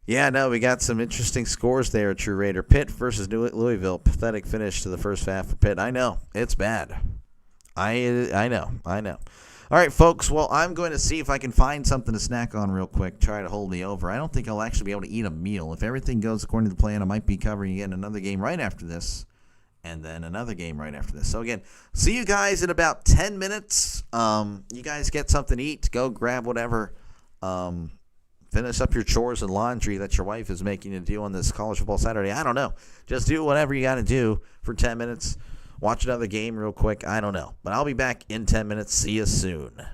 Yeah, no, we got some interesting scores there, True Raider. Pitt versus Louisville. Pathetic finish to the first half for Pitt. I know. It's bad. I know. All right, folks. Well, I'm going to see if I can find something to snack on real quick. Try to hold me over. I don't think I'll actually be able to eat a meal. If everything goes according to the plan, I might be covering again another game right after this. And then another game right after this. So, again, see you guys in about 10 minutes. You guys get something to eat. Go grab whatever. finish up your chores and laundry that your wife is making you do on this college football Saturday. I don't know. Just do whatever you got to do for 10 minutes. Watch another game real quick. I don't know. But I'll be back in 10 minutes. See you soon.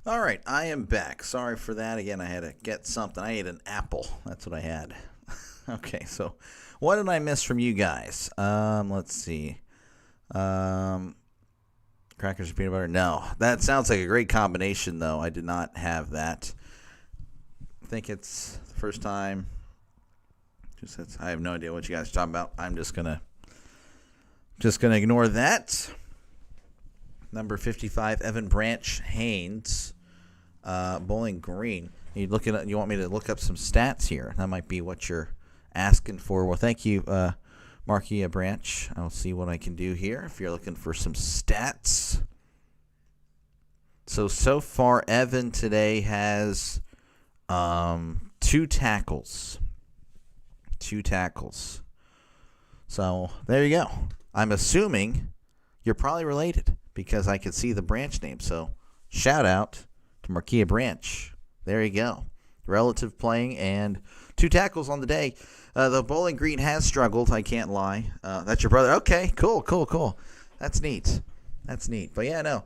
All right, I am back. Sorry for that. Again, I had to get something. I ate an apple. That's what I had. Okay, so what did I miss from you guys? Let's see. Crackers and peanut butter? No. That sounds like a great combination, though. I did not have that. I think it's the first time. I have no idea what you guys are talking about. I'm just gonna ignore that. Number 55, Evan Branch Haynes, Bowling Green. You want me to look up some stats here? That might be what you're asking for. Well, thank you, Marquia Branch. I'll see what I can do here if you're looking for some stats. So far, Evan today has 2 tackles. 2 tackles. So there you go. I'm assuming you're probably related because I can see the Branch name. So shout out to Marquia Branch. There you go. Relative playing and 2 tackles on the day. The Bowling Green has struggled. I can't lie. That's your brother. Okay, cool. That's neat. But yeah, no.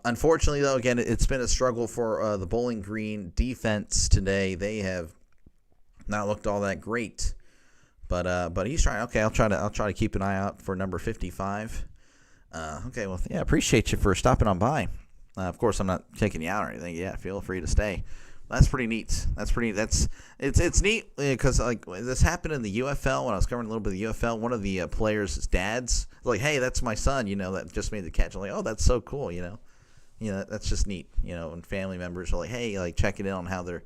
Unfortunately, though, again, it's been a struggle for the Bowling Green defense today. They have not looked all that great. But he's trying. Okay, I'll try to keep an eye out for number 55. Okay, well, yeah, appreciate you for stopping on by. Of course, I'm not taking you out or anything. Yeah, feel free to stay. That's pretty neat. It's neat because like this happened in the UFL when I was covering a little bit of the UFL. One of the players' dads was like, "Hey, that's my son. That just made the catch." I'm like, "Oh, that's so cool." That's just neat. And family members are like, "Hey, like checking in on how their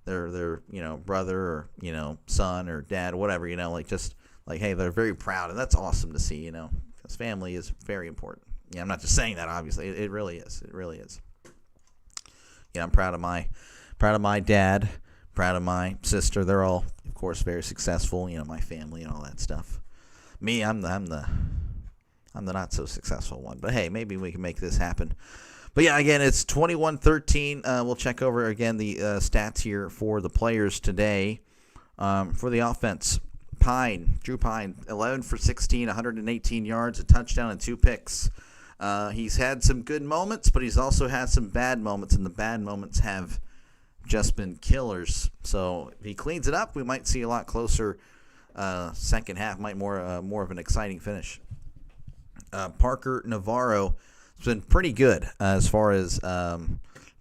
brother or son or dad or whatever, just like, hey, they're very proud, and that's awesome to see, because family is very important. Yeah, I'm not just saying that, obviously. It really is. Yeah, I'm proud of my dad, proud of my sister. They're all, of course, very successful, my family and all that stuff. Me, I'm the not so successful one, but hey, maybe we can make this happen. But yeah, again, it's 21-13. We'll check over again the stats here for the players today. For the offense, Drew Pine, 11 for 16, 118 yards, a touchdown, and 2 picks. He's had some good moments, but he's also had some bad moments, and the bad moments have just been killers. So if he cleans it up, we might see a lot closer second half, might more of an exciting finish. Parker Navarro has been pretty good as far as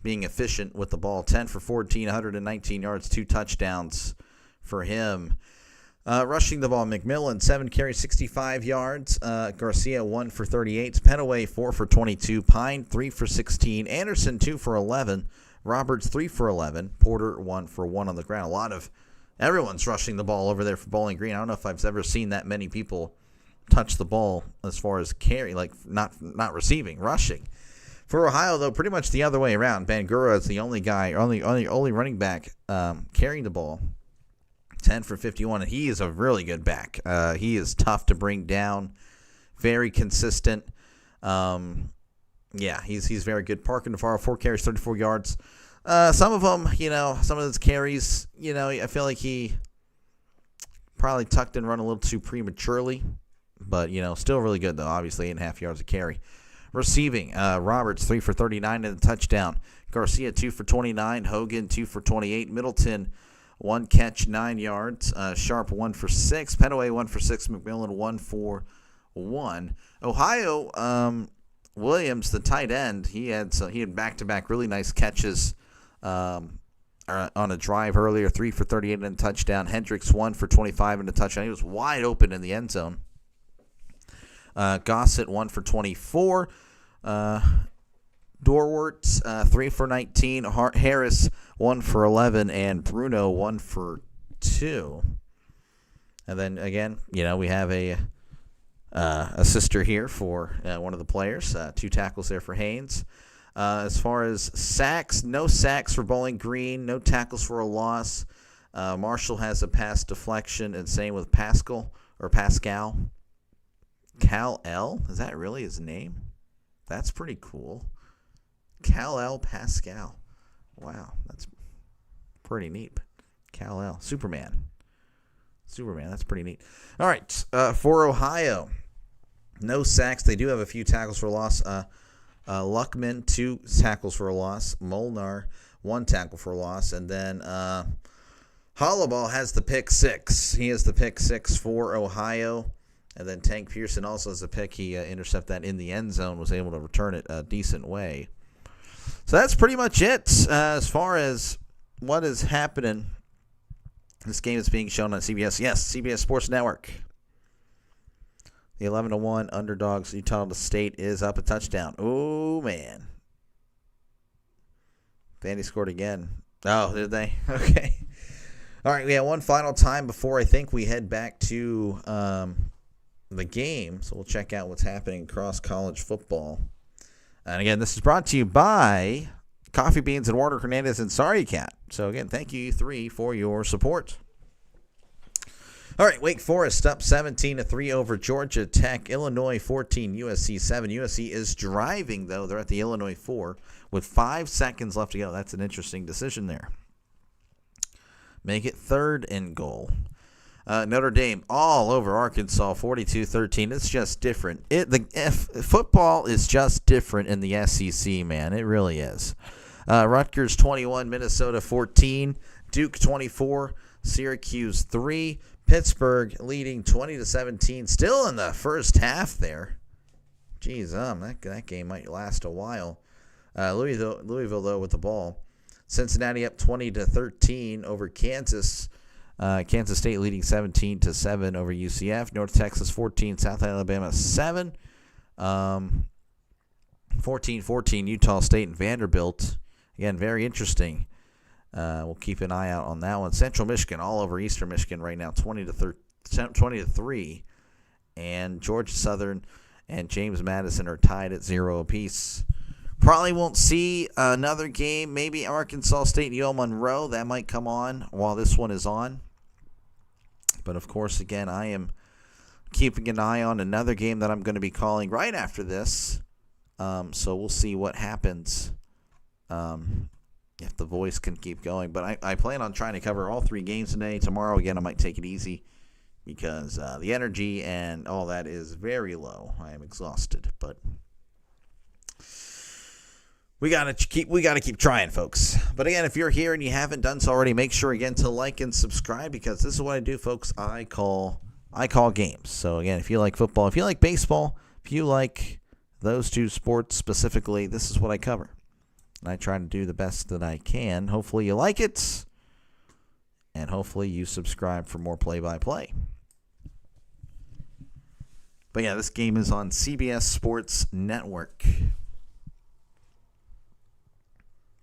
being efficient with the ball. 10 for 14, 119 yards, 2 touchdowns for him. Rushing the ball, McMillan, 7 carries, 65 yards. Garcia, 1 for 38. Penaway, 4 for 22. Pine, 3 for 16. Anderson, 2 for 11. Roberts, 3 for 11. Porter, 1 for 1 on the ground. Everyone's rushing the ball over there for Bowling Green. I don't know if I've ever seen that many people touch the ball as far as carry, like not receiving, rushing. For Ohio, though, pretty much the other way around. Bangura is the only guy, only running back carrying the ball. 10 for 51, and he is a really good back. He is tough to bring down, very consistent. He's very good. Parker Navarro, 4 carries, 34 yards. Some of them, some of his carries, I feel like he probably tucked and run a little too prematurely. But, still really good, though. Obviously, 8.5 yards a carry. Receiving, Roberts, 3 for 39 and a touchdown. Garcia, 2 for 29. Hogan, 2 for 28. Middleton, 1 catch, 9 yards. Sharp, 1 for 6. Penaway, 1 for 6. McMillan, 1 for 1. Ohio, Williams, the tight end, he had back-to-back really nice catches on a drive earlier. 3 for 38 and a touchdown. Hendricks, 1 for 25 and a touchdown. He was wide open in the end zone. Gossett, 1 for 24. Dorwart, 3 for 19. Harris, 1 for 11. And Bruno, 1 for 2. And then, again, we have a sister here for one of the players. 2 tackles there for Haynes. As far as sacks, no sacks for Bowling Green. No tackles for a loss. Marshall has a pass deflection, and same with Pascal. Cal-El? Is that really his name? That's pretty cool. Cal-El Pascal. Wow, that's pretty neat. Cal-El. Superman, that's pretty neat. All right, for Ohio, no sacks. They do have a few tackles for loss. Luckman, 2 tackles for a loss. Molnar, 1 tackle for a loss. And then Hollowball has the pick 6. He has the pick 6 for Ohio. And then Tank Pearson also has a pick. He intercepted that in the end zone, was able to return it a decent way. So that's pretty much it as far as what is happening. This game is being shown on CBS. Yes, CBS Sports Network. The 11-1 underdogs, Utah State, is up a touchdown. Oh, man. Vandy scored again. Oh, did they? Okay. All right, we have one final time before I think we head back to the game. So we'll check out what's happening across college football. And again, this is brought to you by Coffee Beans and Warner Hernandez and Sorry Cat. So again, thank you 3 for your support. All right, Wake Forest up 17-3 over Georgia Tech. Illinois 14, USC 7. USC is driving, though. They're at the Illinois 4 with 5 seconds left to go. That's an interesting decision there. Make it 3rd and goal. Notre Dame all over Arkansas, 42-13. It's just different. Football is just different in the SEC, man. It really is. Rutgers 21, Minnesota 14, Duke 24, Syracuse 3, Pittsburgh leading 20-17. Still in the first half there. Jeez, that game might last a while. Louisville though with the ball. Cincinnati up 20-13 over Kansas. Kansas State leading 17-7 over UCF. North Texas 14, South Alabama 7. 14-14 Utah State and Vanderbilt. Again, very interesting. We'll keep an eye out on that one. Central Michigan all over Eastern Michigan right now, 20-3. And Georgia Southern and James Madison are tied at 0 apiece. Probably won't see another game. Maybe Arkansas State and UL Monroe. That might come on while this one is on. But, of course, again, I am keeping an eye on another game that I'm going to be calling right after this. So we'll see what happens if the voice can keep going. But I plan on trying to cover all 3 games today. Tomorrow, again, I might take it easy because the energy and all that is very low. I am exhausted, but we gotta keep trying, folks. But again, if you're here and you haven't done so already, make sure again to like and subscribe because this is what I do, folks. I call games. So again, if you like football, if you like baseball, if you like those 2 sports specifically, this is what I cover. And I try to do the best that I can. Hopefully you like it, and hopefully you subscribe for more play-by-play. But yeah, this game is on CBS Sports Network.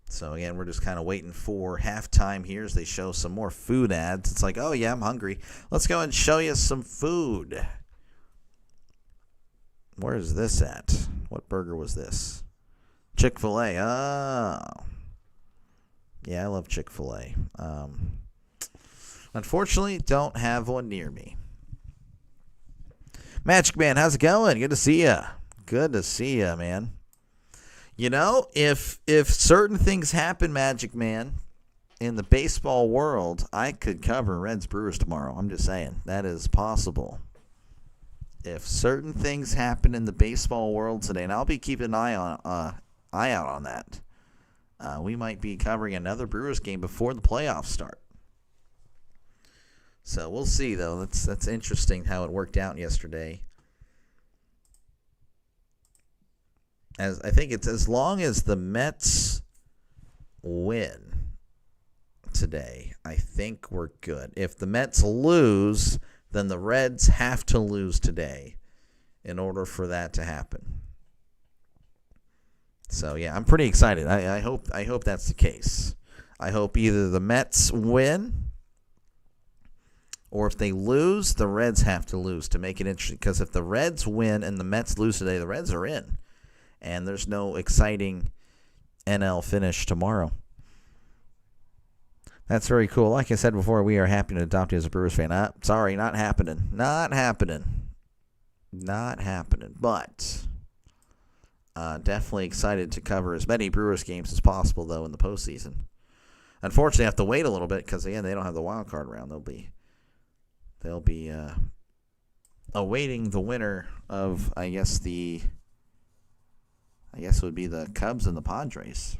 So, again, we're just kind of waiting for halftime here as they show some more food ads. It's like, oh, yeah, I'm hungry. Let's go and show you some food. Where is this at? What burger was this? Chick-fil-A. Oh. Yeah, I love Chick-fil-A. Unfortunately, don't have one near me. Magic Man, how's it going? Good to see you. Good to see you, man. You know, if certain things happen, Magic Man, in the baseball world, I could cover Reds Brewers tomorrow. I'm just saying. That is possible. If certain things happen in the baseball world today, and I'll be keeping an eye out on that, we might be covering another Brewers game before the playoffs start. So we'll see, though. That's interesting how it worked out yesterday. As I think it's as long as the Mets win today, I think we're good. If the Mets lose, then the Reds have to lose today in order for that to happen. So yeah, I'm pretty excited. I hope that's the case. I hope either the Mets win, or if they lose, the Reds have to lose to make it interesting. Because if the Reds win and the Mets lose today, the Reds are in. And there's no exciting NL finish tomorrow. That's very cool. Like I said before, we are happy to adopt you as a Brewers fan. Sorry, not happening. Not happening. But definitely excited to cover as many Brewers games as possible, though, in the postseason. Unfortunately, I have to wait a little bit because, again, they don't have the wild card round. They'll be awaiting the winner of, I guess, the I guess it would be the Cubs and the Padres.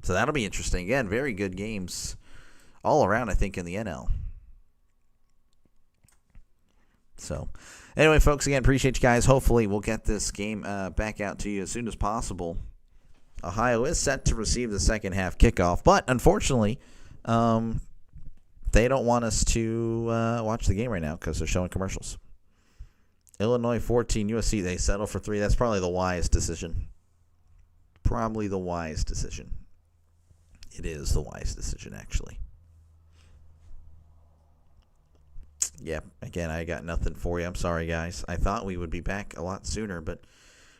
So that'll be interesting. Again, very good games all around, I think, in the NL. So, anyway, folks, again, appreciate you guys. Hopefully, we'll get this game back out to you as soon as possible. Ohio is set to receive the second half kickoff, but unfortunately, they don't want us to watch the game right now because they're showing commercials. Illinois 14, USC, they settle for 3. That's probably the wise decision. Probably the wise decision. It is the wise decision, actually. Yep, again, I got nothing for you. I'm sorry, guys. I thought we would be back a lot sooner, but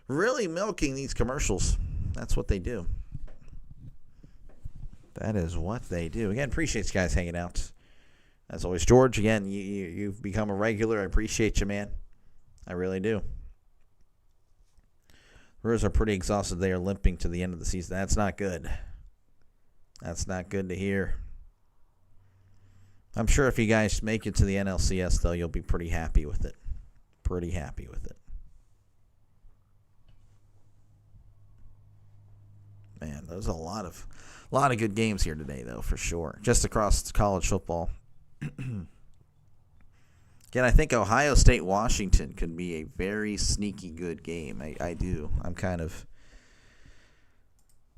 really milking these commercials. That's what they do. That is what they do. Again, appreciate you guys hanging out. As always, George, again, you've become a regular. I appreciate you, man. I really do. Brewers are pretty exhausted. They are limping to the end of the season. That's not good. That's not good to hear. I'm sure if you guys make it to the NLCS, though, you'll be pretty happy with it. Pretty happy with it. Man, there's a lot of good games here today, though, for sure. Just across college football. Again, I think Ohio State-Washington could be a very sneaky good game. I do. I'm kind of...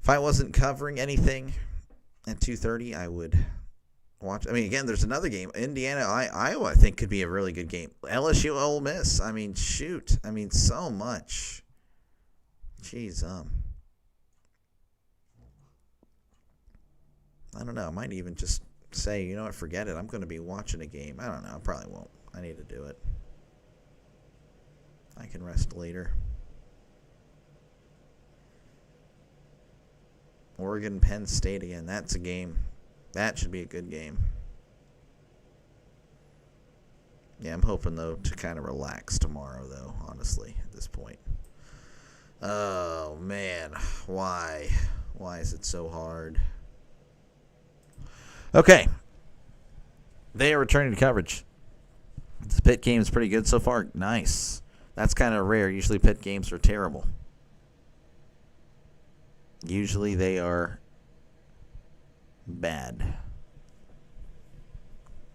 If I wasn't covering anything at 2:30, I would watch. I mean, again, there's another game. Indiana, Iowa, I think, could be a really good game. LSU, Ole Miss. I mean, shoot. I mean, so much. Jeez, I don't know. I might even just say, you know what, forget it. I'm going to be watching a game. I don't know. I probably won't. I need to do it. I can rest later. Oregon, Penn State again. That's a game. That should be a good game. Yeah, I'm hoping, though, to kind of relax tomorrow, though, honestly, at this point. Oh, man. Why? Why is it so hard? Okay. They are returning to coverage. This Pitt game is pretty good so far. Nice. That's kind of rare. Usually Pitt games are terrible. Usually they are bad.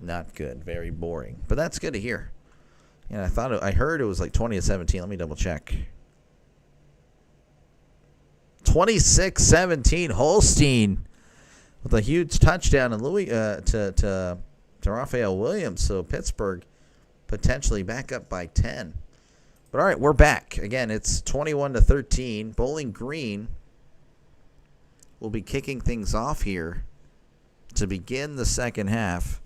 Not good. Very boring. But that's good to hear. Yeah, I heard it was like 20-17. Let me double check. 26-17. Holstein with a huge touchdown and Louis to Raphael Williams. So Pittsburgh potentially back up by 10. But all right, we're back. Again, it's 21-13. Bowling Green will be kicking things off here to begin the second half.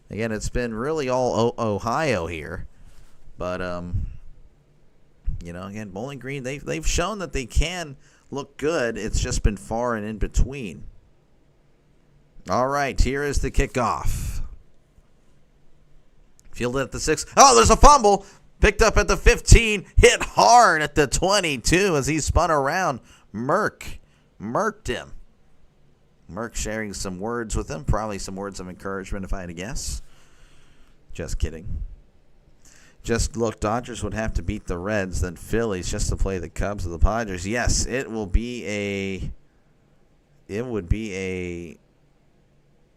Again, it's been really all Ohio here. But again, Bowling Green, they've shown that they can look good. It's just been far and in between. All right, here is the kickoff. Fielded at the 6. Oh, there's a fumble. Picked up at the 15. Hit hard at the 22 as he spun around. Murked him. Merck sharing some words with him. Probably some words of encouragement if I had to guess. Just kidding. Just look, Dodgers would have to beat the Reds, then Phillies just to play the Cubs or the Padres. Yes, it would be a...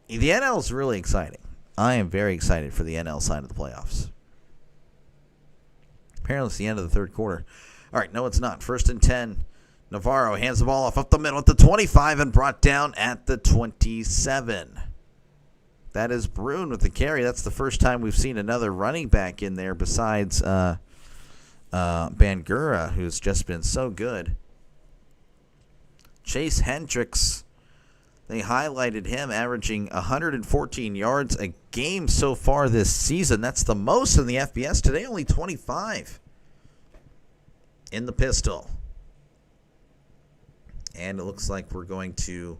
The NL is really exciting. I am very excited for the NL side of the playoffs. Apparently it's the end of the third quarter. All right, no, it's not. 1st and 10. Navarro hands the ball off up the middle at the 25 and brought down at the 27. That is Bruin with the carry. That's the first time we've seen another running back in there besides Bangura, who's just been so good. Chase Hendricks, they highlighted him averaging 114 yards a game so far this season. That's the most in the FBS. Today, only 25 in the pistol. And it looks like we're going to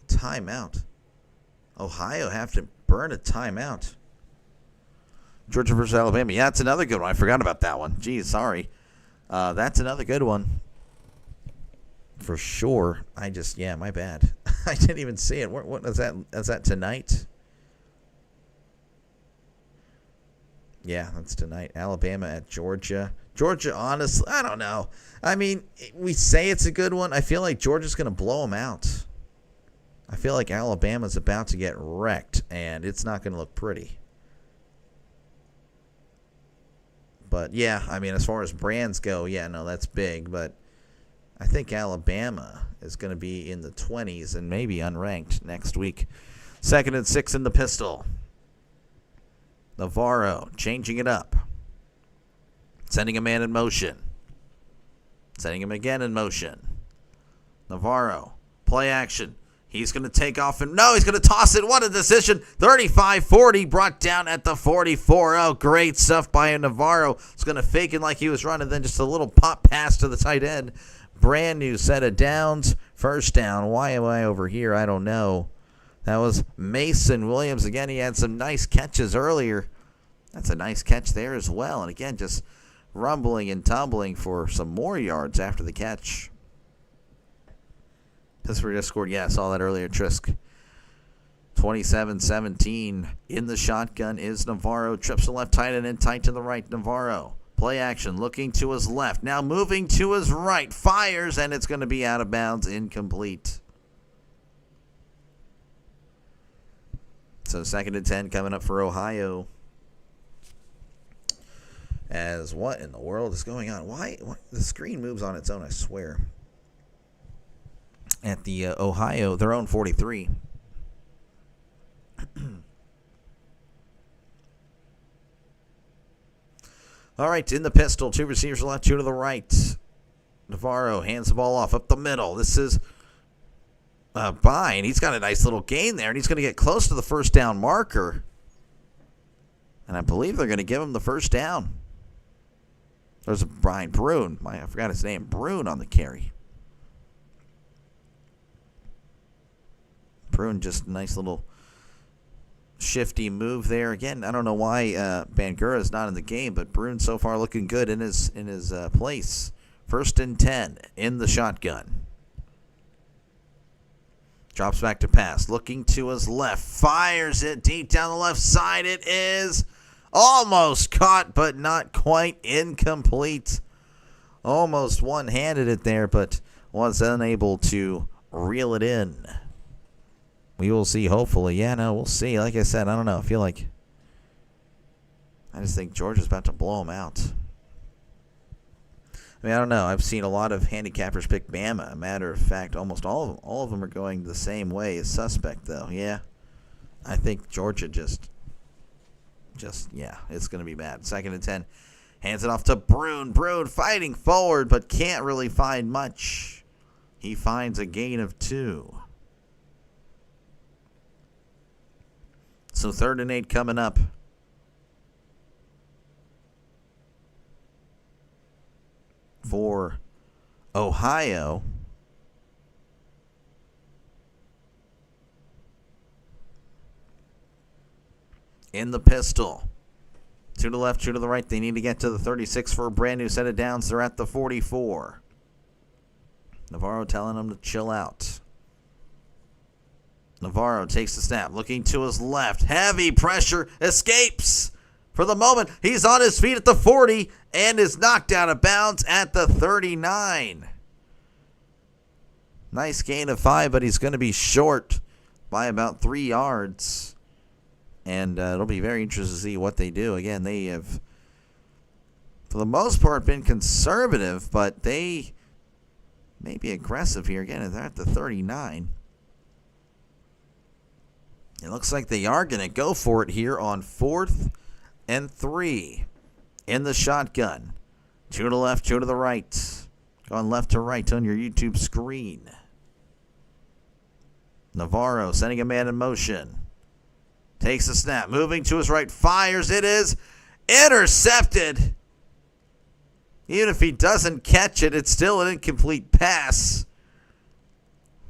timeout. Ohio have to burn a timeout. Georgia versus Alabama. Yeah, that's another good one. I forgot about that one. Geez, sorry. That's another good one. For sure. My bad. I didn't even see it. What is that? Is that tonight? Yeah, that's tonight. Alabama at Georgia. Georgia, honestly, I don't know. I mean, we say it's a good one. I feel like Georgia's going to blow them out. I feel like Alabama's about to get wrecked, and it's not going to look pretty. But, yeah, I mean, as far as brands go, yeah, no, that's big. But I think Alabama is going to be in the 20s and maybe unranked next week. 2nd and 6 in the pistol. Navarro changing it up. Sending a man in motion. Sending him again in motion. Navarro, play action. He's going to take off and no, he's going to toss it. What a decision. 35-40, brought down at the 44. Oh, great stuff by Navarro. He's going to fake it like he was running, then just a little pop pass to the tight end. Brand new set of downs. First down. Why am I over here? I don't know. That was Mason Williams. Again, he had some nice catches earlier. That's a nice catch there as well. And again, just rumbling and tumbling for some more yards after the catch. Pittsburgh just scored. Yeah, I saw that earlier, Trisk. 27-17. In the shotgun is Navarro. Trips to left, tight and in, tight to the right. Navarro. Play action, looking to his left. Now moving to his right. Fires, and it's going to be out of bounds, incomplete. So 2nd and 10 coming up for Ohio. As what in the world is going on? Why the screen moves on its own, I swear. At the Ohio, their own 43. All right, in the pistol, 2 receivers left, 2 to the right. Navarro hands the ball off up the middle. This is Bine. He's got a nice little gain there, and he's going to get close to the first down marker. And I believe they're going to give him the first down. There's a Brian Brune. I forgot his name. Brune on the carry. Brune, just a nice little shifty move there. Again, I don't know why Bangura is not in the game, but Brune so far looking good in his place. 1st and 10 in the shotgun. Drops back to pass. Looking to his left. Fires it deep down the left side. It is almost caught, but not quite. Incomplete. Almost one-handed it there, but was unable to reel it in. We will see, hopefully. Yeah, no, we'll see. Like I said, I don't know. I just think Georgia's about to blow them out. I mean, I don't know. I've seen a lot of handicappers pick Bama. A matter of fact, almost all of them are going the same way as suspect, though. Yeah, I think Georgia just yeah, it's going to be bad. 2nd and 10. Hands it off to Brune. Brune fighting forward, but can't really find much. He finds a gain of 2. So 3rd and 8 coming up. For Ohio. In the pistol. 2 to the left, 2 to the right. They need to get to the 36 for a brand new set of downs. They're at the 44. Navarro telling them to chill out. Navarro takes the snap, looking to his left. Heavy pressure, escapes. For the moment, he's on his feet at the 40 and is knocked out of bounds at the 39. Nice gain of 5, but he's going to be short by about 3 yards. And it'll be very interesting to see what they do. Again, they have, for the most part, been conservative, but they may be aggressive here. Again, they're at the 39. It looks like they are going to go for it here on 4th and 3 in the shotgun. 2 to the left, 2 to the right. Going left to right on your YouTube screen. Navarro sending a man in motion. Takes the snap, moving to his right, fires. It is intercepted. Even if he doesn't catch it, it's still an incomplete pass.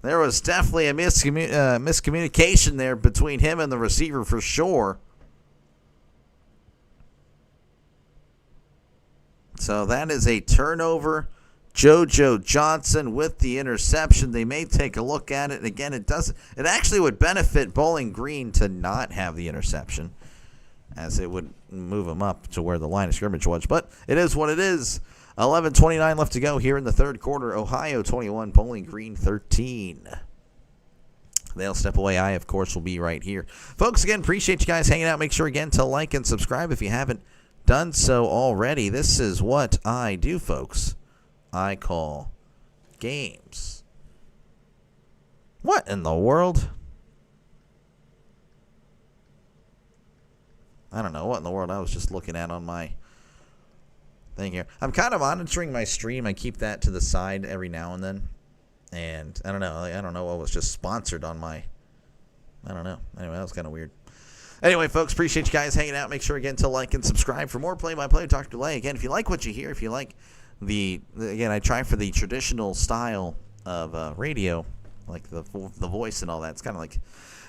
There was definitely a miscommunication there between him and the receiver for sure. So that is a turnover. JoJo Johnson with the interception. They may take a look at it. Again, it actually would benefit Bowling Green to not have the interception, as it would, move them up to where the line of scrimmage was. But it is what it is. 11:29 left to go here in the third quarter. Ohio 21, Bowling Green 13. They'll step away. I, of course, will be right here. Folks, again, appreciate you guys hanging out. Make sure, again, to like and subscribe if you haven't done so already. This is what I do, folks. I call games. What in the world? I don't know what in the world I was just looking at on my thing here. I'm kind of monitoring my stream. I keep that to the side every now and then. And I don't know what was just sponsored on my, I don't know. Anyway, that was kind of weird. Anyway, folks, appreciate you guys hanging out. Make sure, again, to like and subscribe for more play-by-play. Dr. Delay. Again, if you like what you hear, if you like again, I try for the traditional style of radio, like the voice and all that. It's kind of like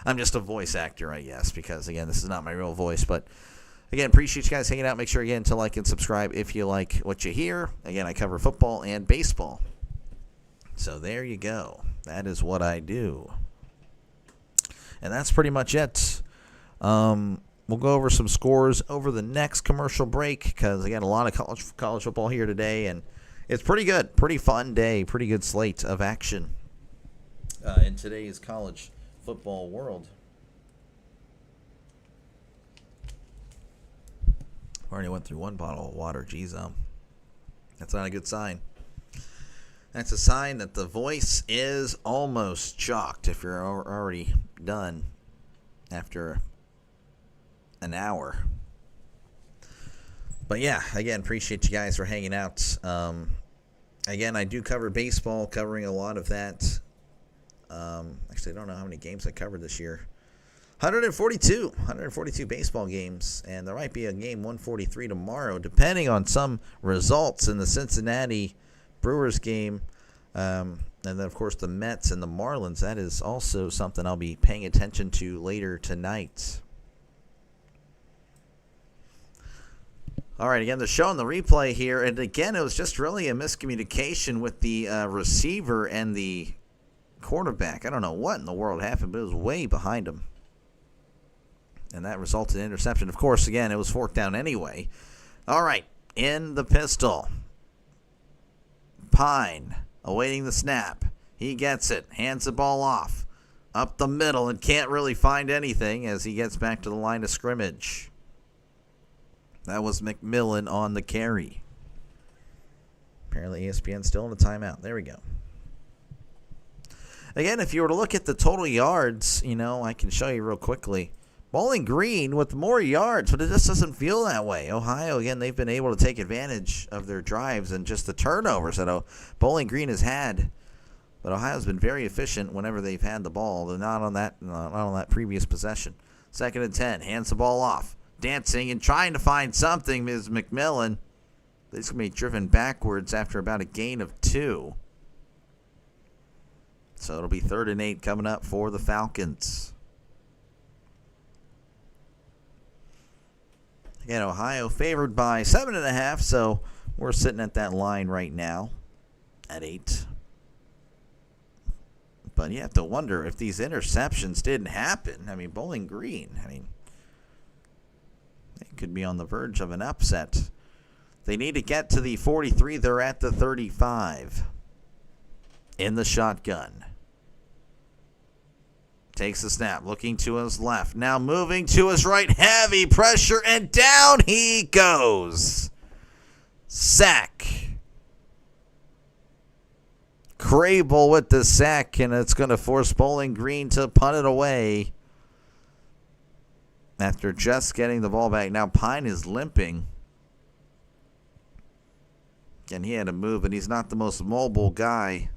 I'm just a voice actor, I guess, because, again, this is not my real voice. But, again, appreciate you guys hanging out. Make sure, again, to like and subscribe if you like what you hear. Again, I cover football and baseball. So there you go. That is what I do. And that's pretty much it. We'll go over some scores over the next commercial break because, again, a lot of college football here today. And it's pretty good. Pretty fun day. Pretty good slate of action in today's college football world. Already went through one bottle of water. Geez, that's not a good sign. That's a sign that the voice is almost chalked if you're already done after an hour. But yeah, again, appreciate you guys for hanging out. Again, I do cover baseball, covering a lot of that. Actually, I don't know how many games I covered this year. 142 baseball games, and there might be a game 143 tomorrow, depending on some results in the Cincinnati Brewers game, and then, of course, the Mets and the Marlins. That is also something I'll be paying attention to later tonight. All right, again, the show and the replay here, and again, it was just really a miscommunication with the receiver and the quarterback. I don't know what in the world happened, but it was way behind him, and that resulted in interception. Of course, again, it was fourth down anyway. All right, in the pistol. Pine awaiting the snap. He gets it, hands the ball off up the middle and can't really find anything as he gets back to the line of scrimmage. That was McMillan on the carry. Apparently ESPN still in a timeout. There we go. Again, if you were to look at the total yards, I can show you real quickly. Bowling Green with more yards, but it just doesn't feel that way. Ohio, again, they've been able to take advantage of their drives and just the turnovers that Bowling Green has had. But Ohio's been very efficient whenever they've had the ball. They're not on that previous possession. 2nd and 10, hands the ball off. Dancing and trying to find something, Ms. McMillan. This going to be driven backwards after about a gain of 2. So it'll be 3rd and 8 coming up for the Falcons. Again, Ohio favored by 7.5, so we're sitting at that line right now at 8. But you have to wonder if these interceptions didn't happen. Bowling Green, they could be on the verge of an upset. They need to get to the 43. They're at the 35 in the shotgun. Takes the snap, looking to his left. Now moving to his right. Heavy pressure, and down he goes. Sack. Crable with the sack, and it's going to force Bowling Green to punt it away after just getting the ball back. Now Pine is limping. And he had to move, and he's not the most mobile guy.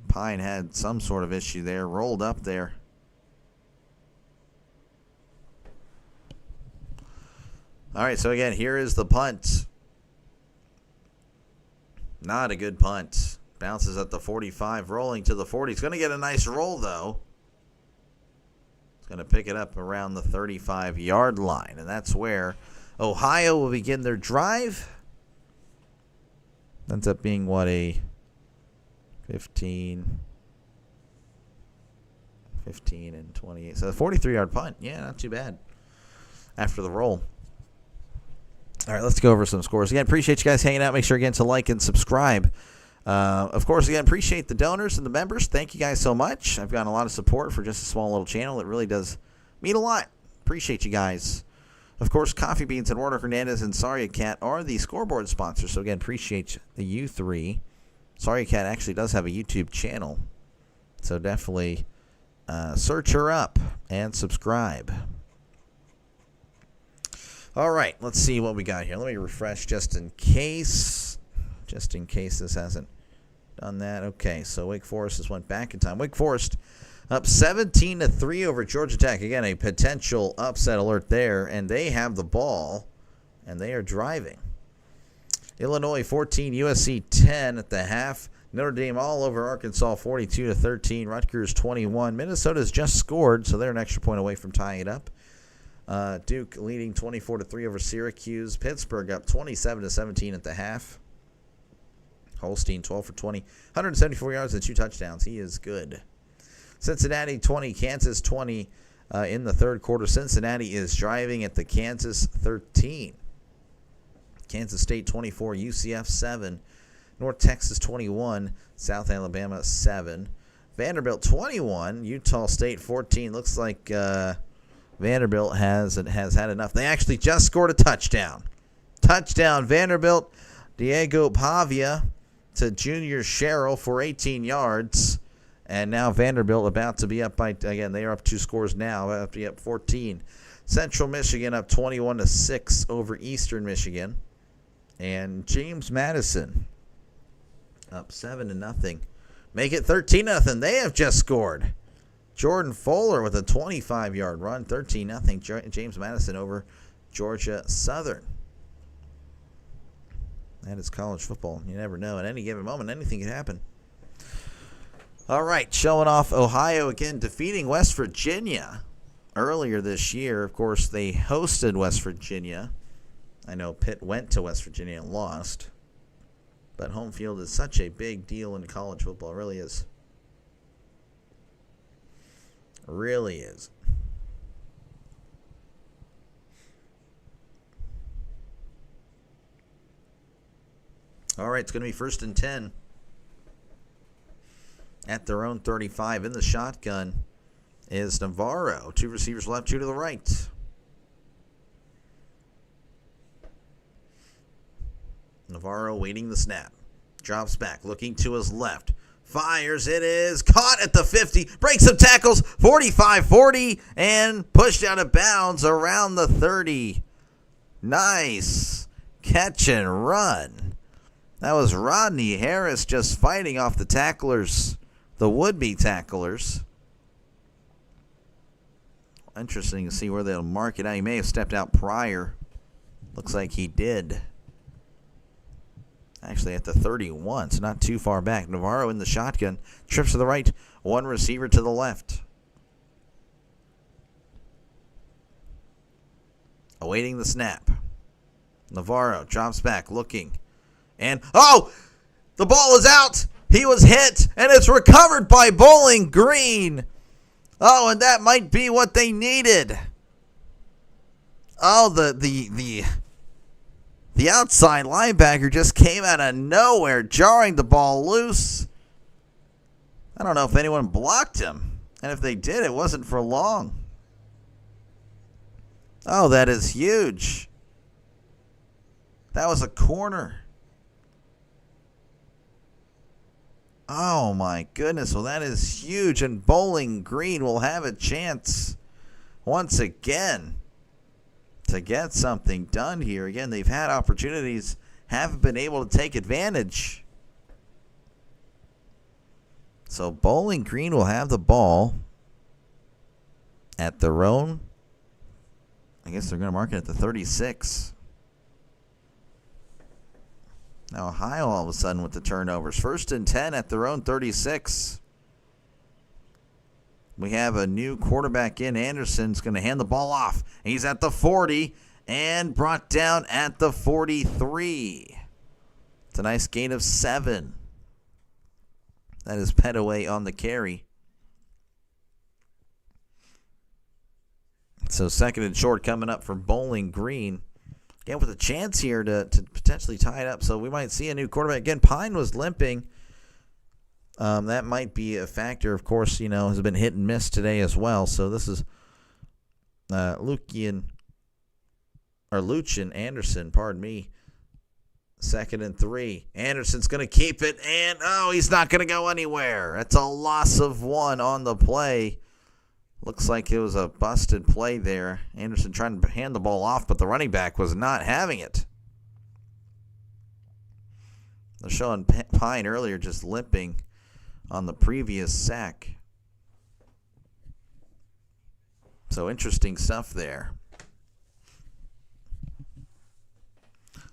Pine had some sort of issue there, rolled up there. All right, so again, here is the punt. Not a good punt. Bounces at the 45, rolling to the 40. He's going to get a nice roll, though. He's going to pick it up around the 35-yard line, and that's where Ohio will begin their drive. Ends up being, a 15 and 28. So the 43-yard punt. Yeah, not too bad. after the roll. All right, let's go over some scores. Again, appreciate you guys hanging out. Make sure, again, to like and subscribe. Of course, again, appreciate the donors and the members. Thank you guys so much. I've gotten a lot of support for just a small little channel. It really does mean a lot. Appreciate you guys. Of course, Coffee Beans and Warner Hernandez and Sorry Cat are the scoreboard sponsors. So, again, appreciate you three. Sorry Cat actually does have a YouTube channel. So, definitely search her up and subscribe. All right, let's see what we got here. Let me refresh just in case this hasn't done that. Okay, so Wake Forest has went back in time. Wake Forest up 17-3 over Georgia Tech. Again, a potential upset alert there, and they have the ball, and they are driving. Illinois 14, USC 10 at the half. Notre Dame all over Arkansas 42-13. Rutgers 21. Minnesota's just scored, so they're an extra point away from tying it up. Duke leading 24-3 over Syracuse. Pittsburgh up 27-17 at the half. Holstein 12 for 20, 174 yards and 2 touchdowns. He is good. Cincinnati 20, Kansas 20 in the third quarter. Cincinnati is driving at the Kansas 13. Kansas State 24, UCF 7. North Texas 21, South Alabama 7. Vanderbilt 21, Utah State 14. Looks like Vanderbilt has had enough. They actually just scored a touchdown. Touchdown, Vanderbilt. Diego Pavia to Junior Sherrill for 18 yards. And now Vanderbilt about to be up by, again, they are up 2 scores now, about to be up 14. Central Michigan up 21-6 over Eastern Michigan. And James Madison up 7-0. Make it 13-0. They have just scored. Jordan Fuller with a 25-yard run, 13-0. James Madison over Georgia Southern. That is college football. You never know. At any given moment, anything can happen. All right, showing off Ohio again, defeating West Virginia earlier this year. Of course, they hosted West Virginia. I know Pitt went to West Virginia and lost. But home field is such a big deal in college football. It really is. Really is. All right, it's going to be 1st and 10 at their own 35. In the shotgun is Navarro. 2 receivers left, 2 to the right. Navarro waiting the snap. Drops back, looking to his left. Fires, it is caught at the 50. Breaks some tackles, 45-40, and pushed out of bounds around the 30. Nice catch and run. That was Rodney Harris just fighting off the tacklers, the would-be tacklers. Interesting to see where they'll mark it out. He may have stepped out prior. Looks like he did. Actually at the 31, so not too far back. Navarro in the shotgun. Trips to the right. 1 receiver to the left. Awaiting the snap. Navarro drops back, looking. And, oh! The ball is out! He was hit, and it's recovered by Bowling Green. Oh, and that might be what they needed. Oh, the outside linebacker just came out of nowhere, jarring the ball loose. I don't know if anyone blocked him. And if they did, it wasn't for long. Oh, that is huge. That was a corner. Oh, my goodness. Well, that is huge. And Bowling Green will have a chance once again to get something done here. Again, they've had opportunities, haven't been able to take advantage. So Bowling Green will have the ball at their own. I guess they're going to mark it at the 36. Now Ohio all of a sudden with the turnovers. 1st and 10 at their own 36. We have a new quarterback in. Anderson's going to hand the ball off. He's at the 40 and brought down at the 43. It's a nice gain of 7. That is Petaway on the carry. So second and short coming up for Bowling Green. Again, with a chance here to potentially tie it up. So we might see a new quarterback. Again, Pine was limping. That might be a factor. Of course, has been hit and miss today as well. So this is Lucian Anderson, pardon me. Second and 3. Anderson's going to keep it, and he's not going to go anywhere. That's a loss of 1 on the play. Looks like it was a busted play there. Anderson trying to hand the ball off, but the running back was not having it. They're showing Pine earlier just limping on the previous sack. So interesting stuff there.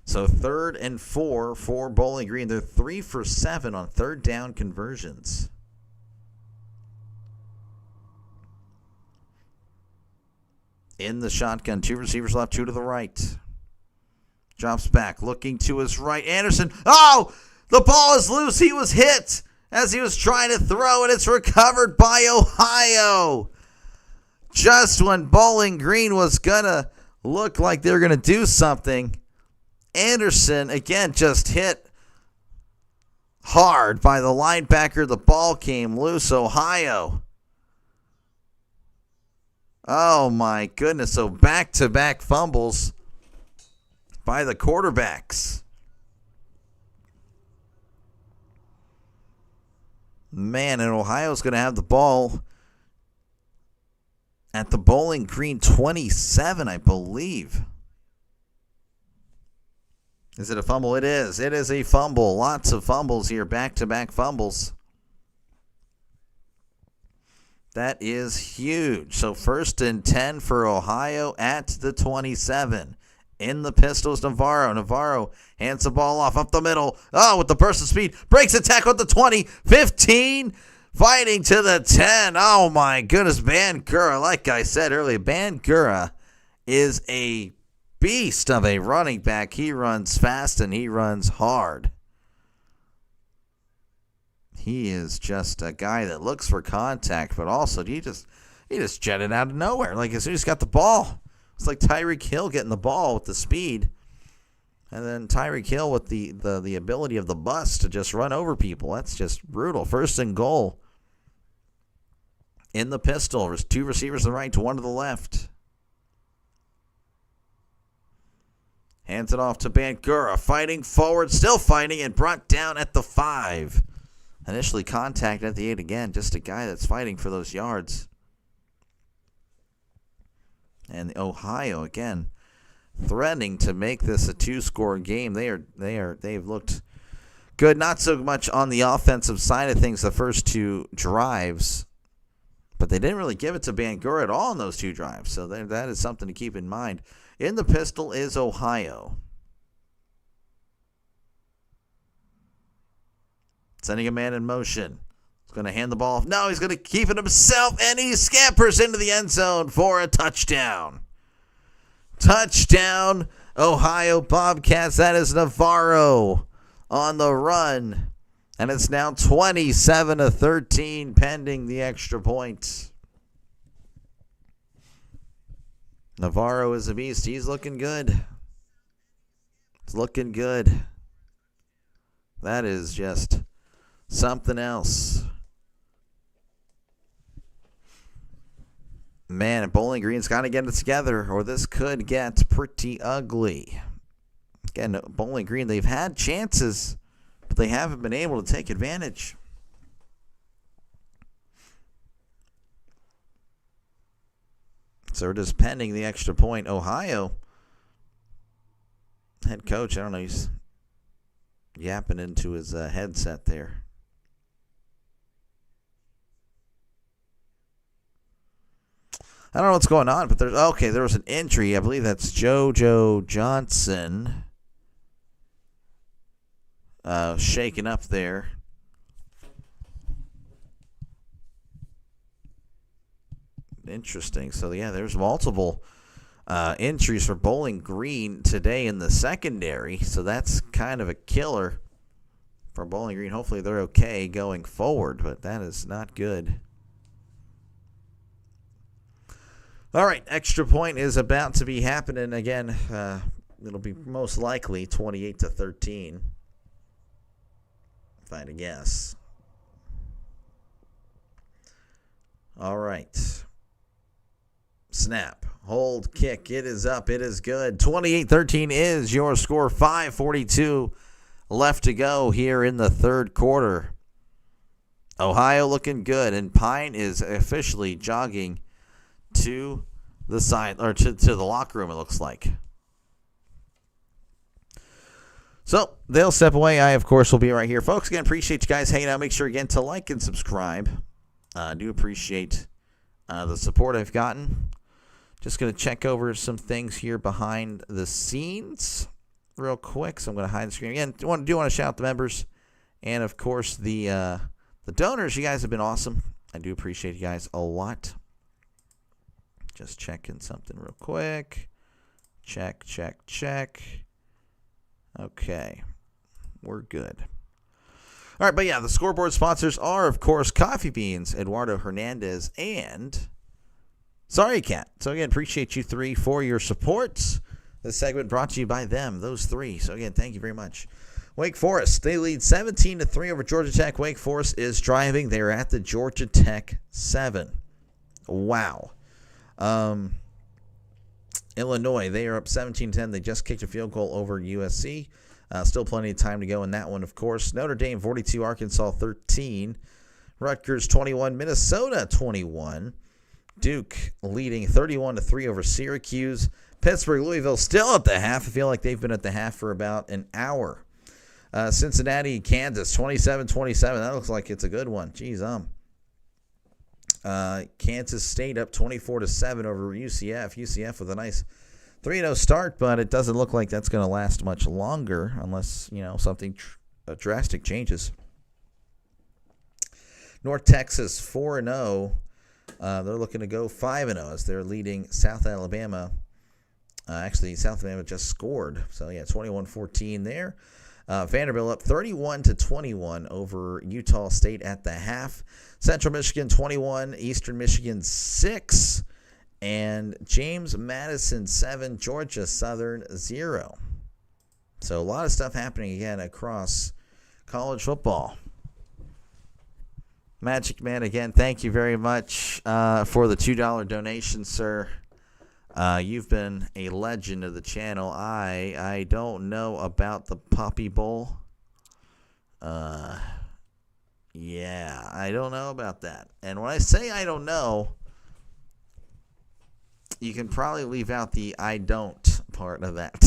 So 3rd and 4 for Bowling Green. They're 3 for 7 on third down conversions. In the shotgun, 2 receivers left, 2 to the right. Drops back, looking to his right. Anderson, the ball is loose. He was hit as he was trying to throw, and it's recovered by Ohio. Just when Bowling Green was going to look like they were going to do something, Anderson, again, just hit hard by the linebacker. The ball came loose. Ohio. Oh, my goodness. So back-to-back fumbles by the quarterbacks. Man, and Ohio's going to have the ball at the Bowling Green 27, I believe. Is it a fumble? It is. It is a fumble. Lots of fumbles here. Back-to-back fumbles. That is huge. So 1st and 10 for Ohio at the 27. In the pistols, Navarro. Navarro hands the ball off up the middle. With the burst of speed. Breaks a tackle at the 20. 15. Fighting to the 10. Oh, my goodness. Bangura, like I said earlier, Bangura is a beast of a running back. He runs fast and he runs hard. He is just a guy that looks for contact, but also he just jetted out of nowhere. Like as soon as he got the ball, it's like Tyreek Hill getting the ball with the speed, and then Tyreek Hill with the ability of the bus to just run over people. That's just brutal. 1st and goal. In the pistol, there's 2 receivers to the right, 1 to the left. Hands it off to Bangura, fighting forward, still fighting, and brought down at the 5. Initially contact at the 8 again, just a guy that's fighting for those yards. And Ohio, again, threatening to make this a 2-score game. They've looked good, not so much on the offensive side of things the first 2 drives, but they didn't really give it to Bangura at all in those 2 drives. So that is something to keep in mind. In the pistol is Ohio. Sending a man in motion. He's going to hand the ball off. No, he's going to keep it himself, and he scampers into the end zone for a touchdown. Touchdown, Ohio Bobcats. That is Navarro on the run. And it's now 27-13 pending the extra point. Navarro is a beast. He's looking good. It's looking good. That is just something else. Man, and Bowling Green's got to get it together, or this could get pretty ugly. Again, Bowling Green, they've had chances, but they haven't been able to take advantage. So we're just pending the extra point. Ohio head coach, I don't know, he's yapping into his headset there. I don't know what's going on, but there was an injury. I believe that's JoJo Johnson shaken up there. Interesting. So, yeah, there's multiple injuries for Bowling Green today in the secondary. So that's kind of a killer for Bowling Green. Hopefully they're okay going forward, but that is not good. All right, extra point is about to be happening again. It'll be most likely 28-13, if I had to guess. All right. Snap. Hold. Kick. It is up. It is good. 28-13 is your score. 5:42 left to go here in the third quarter. Ohio looking good, and Pine is officially jogging to the side, or to the locker room, it looks like. So they'll step away. I, of course, will be right here. Folks, again, appreciate you guys hanging out. Make sure, again, to like and subscribe. I do appreciate the support I've gotten. Just going to check over some things here behind the scenes real quick. So I'm going to hide the screen. Again, do want to shout out the members and, of course, the donors. You guys have been awesome. I do appreciate you guys a lot. Just checking something real quick. Check. Okay. We're good. All right, but yeah, the scoreboard sponsors are, of course, Coffee Beans, Eduardo Hernandez, and Sorry Cat. So, again, appreciate you three for your support. This segment brought to you by them, those three. So, again, thank you very much. Wake Forest, they lead 17-3 over Georgia Tech. Wake Forest is driving. They're at the Georgia Tech 7. Wow. Illinois, they are up 17-10. They just kicked a field goal over USC. Still plenty of time to go in that one, of course. Notre Dame 42, Arkansas 13. Rutgers 21, Minnesota 21. Duke leading 31-3 over Syracuse. Pittsburgh, Louisville still at the half. I feel like they've been at the half for about an hour. Cincinnati, Kansas 27-27. That looks like it's a good one. Jeez, Kansas State up 24-7 over UCF. UCF with a nice 3-0 start, but it doesn't look like that's going to last much longer unless, something drastic changes. North Texas 4-0. They're looking to go 5-0 as they're leading South Alabama. Actually, South Alabama just scored. So, yeah, 21-14 there. Vanderbilt up 31-21 over Utah State at the half. Central Michigan 21, Eastern Michigan 6, and James Madison 7, Georgia Southern 0. So a lot of stuff happening again across college football. Magic Man, again, thank you very much for the $2 donation, sir. You've been a legend of the channel. I don't know about the Poppy Bowl. Yeah, I don't know about that. And when I say I don't know, you can probably leave out the I don't part of that.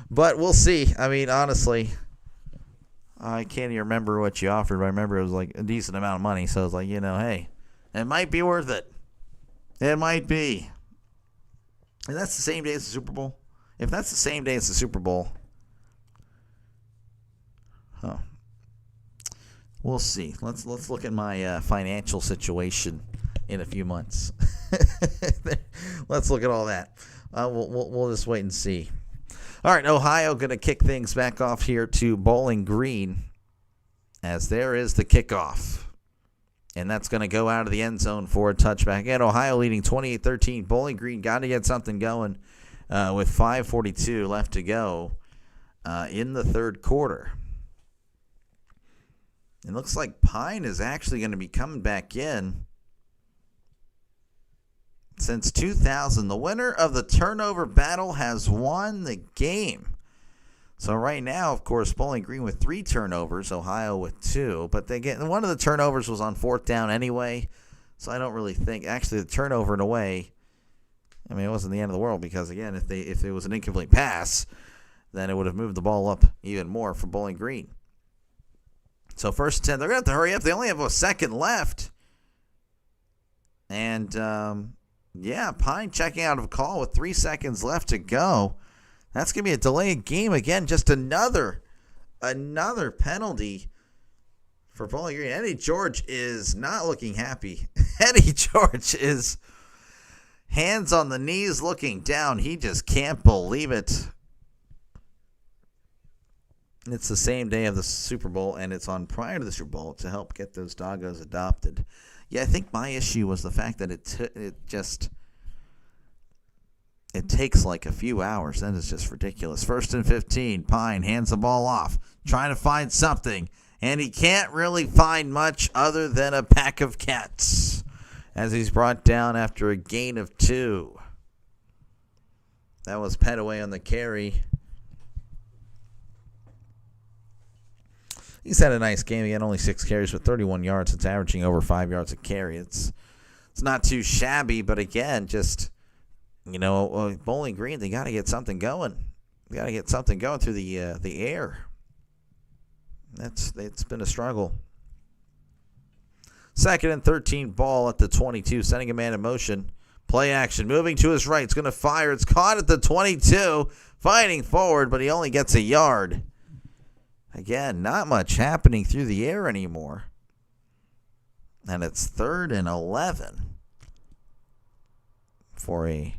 But we'll see. I mean, honestly, I can't even remember what you offered, but I remember it was like a decent amount of money. So I was like, hey, it might be worth it. It might be. And that's the same day as the Super Bowl. If that's the same day as the Super Bowl, we'll see. Let's look at my financial situation in a few months. Let's look at all that. We'll just wait and see. All right, Ohio going to kick things back off here to Bowling Green as there is the kickoff. And that's going to go out of the end zone for a touchback. Again, Ohio leading 28-13. Bowling Green got to get something going with 5:42 left to go in the third quarter. It looks like Pine is actually going to be coming back in. Since 2000, the winner of the turnover battle has won the game. So right now, of course, Bowling Green with 3 turnovers, Ohio with 2. But one of the turnovers was on 4th down anyway, so I don't really think. Actually, the turnover in a way, I mean, it wasn't the end of the world because, again, if it was an incomplete pass, then it would have moved the ball up even more for Bowling Green. So 1st and 10, they're going to have to hurry up. They only have a second left. And, Pine checking out of a call with 3 seconds left to go. That's going to be a delayed game again. Just another penalty for Bowling Green. Eddie George is not looking happy. Eddie George is hands on the knees looking down. He just can't believe it. It's the same day of the Super Bowl, and it's on prior to the Super Bowl to help get those doggos adopted. Yeah, I think my issue was the fact that it takes like a few hours. Then it's just ridiculous. 1st and 15. Pine hands the ball off, trying to find something, and he can't really find much other than a pack of cats as he's brought down after a gain of 2. That was Petaway on the carry. He's had a nice game. He had only 6 carries with 31 yards. It's averaging over 5 yards a carry. It's not too shabby, but again, just, Bowling Green, they got to get something going. They got to get something going through the air. It's been a struggle. 2nd and 13 ball at the 22, sending a man in motion. Play action, moving to his right. It's going to fire. It's caught at the 22, fighting forward, but he only gets a yard. Again, not much happening through the air anymore. And it's 3rd and 11 3rd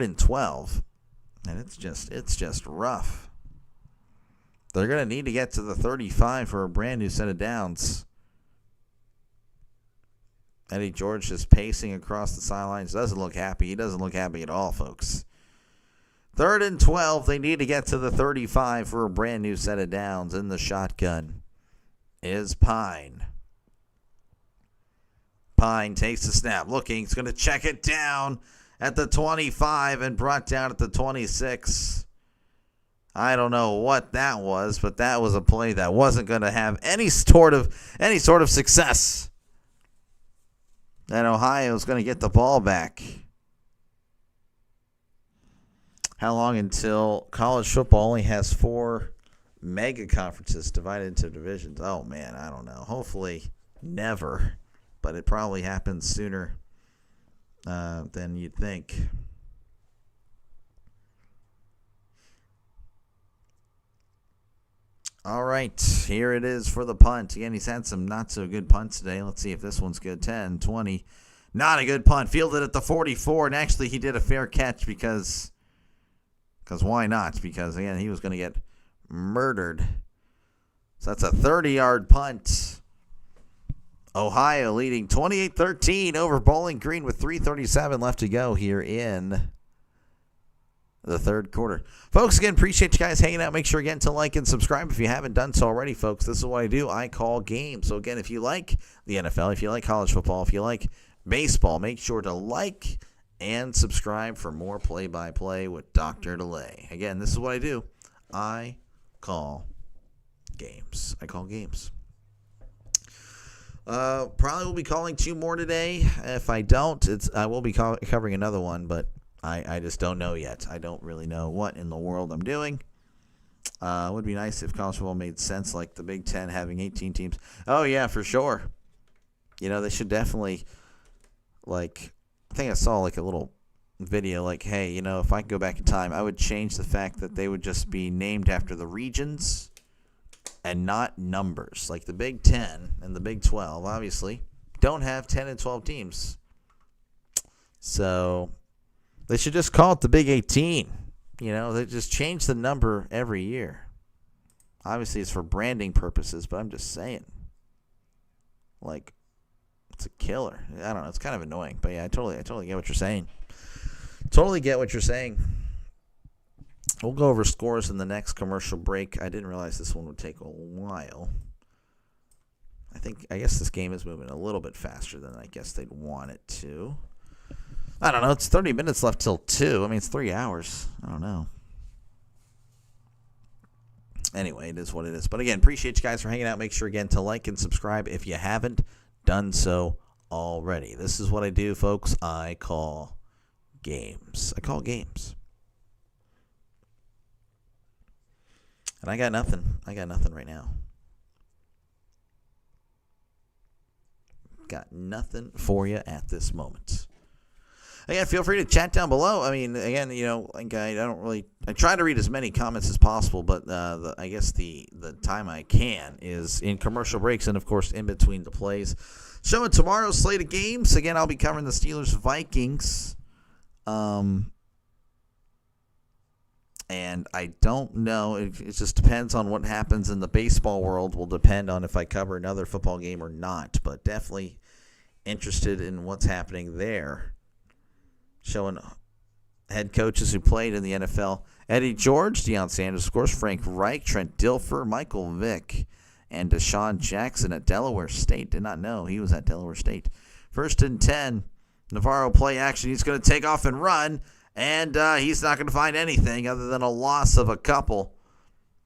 and 12. And it's just rough. They're going to need to get to the 35 for a brand new set of downs. Eddie George just pacing across the sidelines. Doesn't look happy. He doesn't look happy at all, folks. 3rd and 12. They need to get to the 35 for a brand new set of downs. In the shotgun is Pine. Pine takes the snap. Looking. He's going to check it down at the 25 and brought down at the 26. I don't know what that was, but that was a play that wasn't going to have any sort of success. And Ohio's going to get the ball back. How long until college football only has 4 mega conferences divided into divisions? Oh, man, I don't know. Hopefully never, but it probably happens sooner than you'd think. All right, here it is for the punt. Again, he's had some not-so-good punts today. Let's see if this one's good. 10, 20. Not a good punt. Fielded at the 44, and actually he did a fair catch because why not? Because, again, he was going to get murdered. So that's a 30-yard punt. Ohio leading 28-13 over Bowling Green with 3:37 left to go here in the third quarter. Folks, again, appreciate you guys hanging out. Make sure, again, to like and subscribe if you haven't done so already, folks. This is what I do. I call games. So, again, if you like the NFL, if you like college football, if you like baseball, make sure to like and subscribe for more play-by-play with Dr. Delay. Again, this is what I do. I call games. I call games. Probably will be calling 2 more today. If I don't, I will be covering another one, but I just don't know yet. I don't really know what in the world I'm doing. It would be nice if college football made sense, like the Big Ten having 18 teams. Oh, yeah, for sure. They should definitely, I think I saw, a little video, hey, if I could go back in time, I would change the fact that they would just be named after the regions and not numbers. Like the Big Ten and the Big 12, obviously, don't have 10 and 12 teams. So they should just call it the Big 18. They just change the number every year. Obviously, it's for branding purposes, but I'm just saying. It's a killer. I don't know. It's kind of annoying. But, yeah, I totally get what you're saying. Totally get what you're saying. We'll go over scores in the next commercial break. I didn't realize this one would take a while. I guess this game is moving a little bit faster than I guess they'd want it to. I don't know. It's 30 minutes left till 2. I mean, it's 3 hours. I don't know. Anyway, it is what it is. But again, appreciate you guys for hanging out. Make sure, again, to like and subscribe if you haven't done so already. This is what I do, folks. I call games. I call games. And I got nothing. I got nothing right now. Got nothing for you at this moment. Again, feel free to chat down below. I mean, again, I try to read as many comments as possible, but I guess the time I can is in commercial breaks and, of course, in between the plays. Showing tomorrow's slate of games. Again, I'll be covering the Steelers-Vikings. And I don't know. It just depends on what happens in the baseball world. Will depend on if I cover another football game or not. But definitely interested in what's happening there. Showing head coaches who played in the NFL. Eddie George, Deion Sanders, of course, Frank Reich, Trent Dilfer, Michael Vick, and Deshaun Jackson at Delaware State. Did not know he was at Delaware State. 1st and 10. Navarro play action. He's going to take off and run. And he's not going to find anything other than a loss of a couple.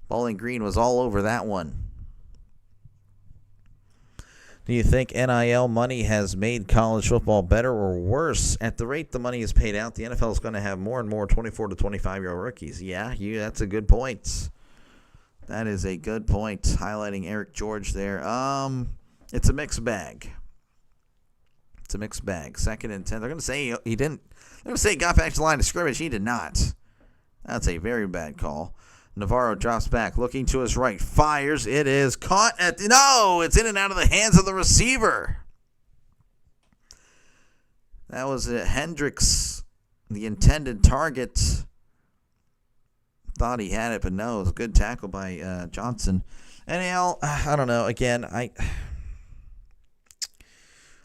Bowling Green was all over that one. Do you think NIL money has made college football better or worse? At the rate the money is paid out, the NFL is going to have more and more 24 to 25-year-old rookies. Yeah, that's a good point. That is a good point. Highlighting Eric George there. It's a mixed bag. It's a mixed bag. 2nd and 10. They're going to say he didn't. They're going to say he got back to the line of scrimmage. He did not. That's a very bad call. Navarro drops back, looking to his right, fires. It is caught at no. It's in and out of the hands of the receiver. That was Hendricks, the intended target. Thought he had it, but no. It was a good tackle by Johnson. NIL, I don't know. Again, I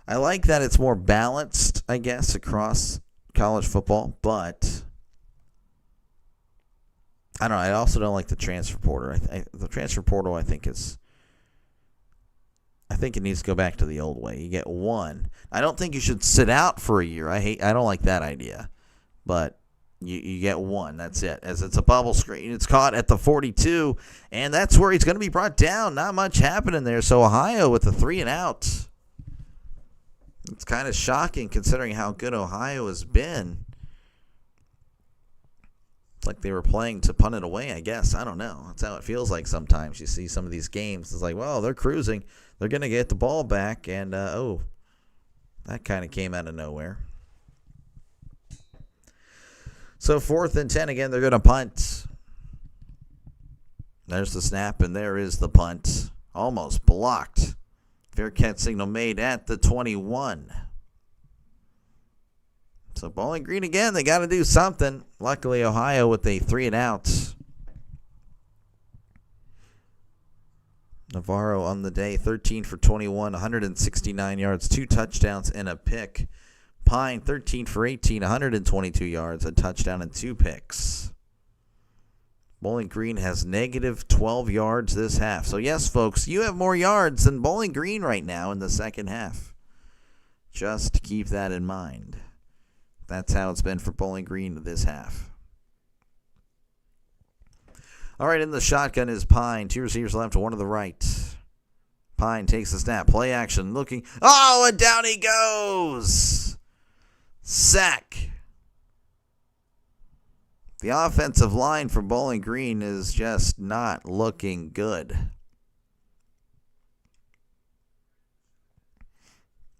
like that it's more balanced, I guess, across college football, but I don't know. I also don't like the transfer portal. The transfer portal, I think it needs to go back to the old way. You get one. I don't think you should sit out for a year. I don't like that idea, but you get one. That's it. As it's a bubble screen, it's caught at the 42, and that's where he's going to be brought down. Not much happening there. So Ohio with the 3 and out. It's kind of shocking considering how good Ohio has been. It's like they were playing to punt it away, I guess. I don't know. That's how it feels like sometimes. You see some of these games. It's like, well, they're cruising. They're going to get the ball back. And, that kind of came out of nowhere. So 4th and 10 again. They're going to punt. There's the snap, and there is the punt. Almost blocked. Fair catch signal made at the 21. So Bowling Green again, they got to do something. Luckily, Ohio with a 3 and out. Navarro on the day, 13 for 21, 169 yards, 2 touchdowns, and a pick. Pine, 13 for 18, 122 yards, a touchdown, and 2 picks. Bowling Green has negative 12 yards this half. So, yes, folks, you have more yards than Bowling Green right now in the second half. Just keep that in mind. That's how it's been for Bowling Green this half. All right, in the shotgun is Pine. 2 receivers left, 1 to the right. Pine takes the snap. Play action, looking. Oh, and down he goes. Sack. The offensive line for Bowling Green is just not looking good.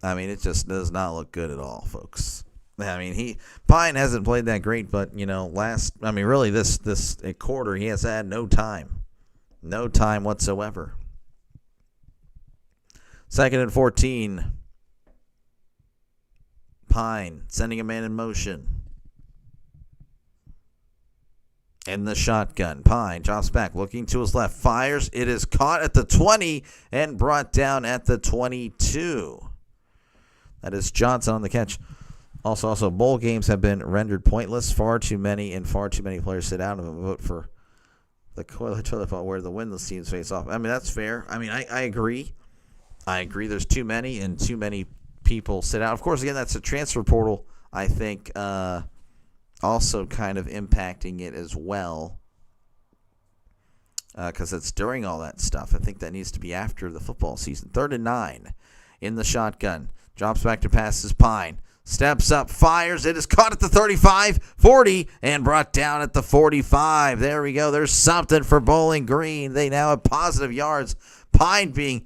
I mean, it just does not look good at all, folks. I mean, Pine hasn't played that great, but really this quarter he has had no time whatsoever. 2nd and 14. Pine sending a man in motion. In the shotgun, Pine drops back, looking to his left, fires. It is caught at the 20 and brought down at the 22. That is Johnson on the catch. Also, bowl games have been rendered pointless. Far too many players sit out and vote for the toilet bowl where the winless teams face off. I mean, that's fair. I mean, I agree. There's too many, and too many people sit out. Of course, again, that's a transfer portal, I think, also kind of impacting it as well, because it's during all that stuff. I think that needs to be after the football season. 3rd and 9 in the shotgun. Drops back to pass his Pine. Steps up, fires. It is caught at the 35, 40, and brought down at the 45. There we go. There's something for Bowling Green. They now have positive yards. Pine being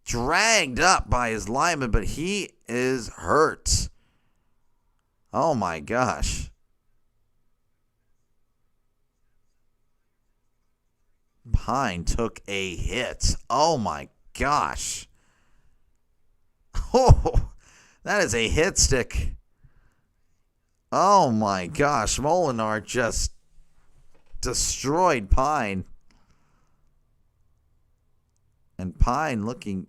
dragged up by his lineman, but he is hurt. Oh, my gosh. Pine took a hit. Oh, my gosh. Oh, that is a hit stick. Oh, my gosh. Molinar just destroyed Pine. And Pine looking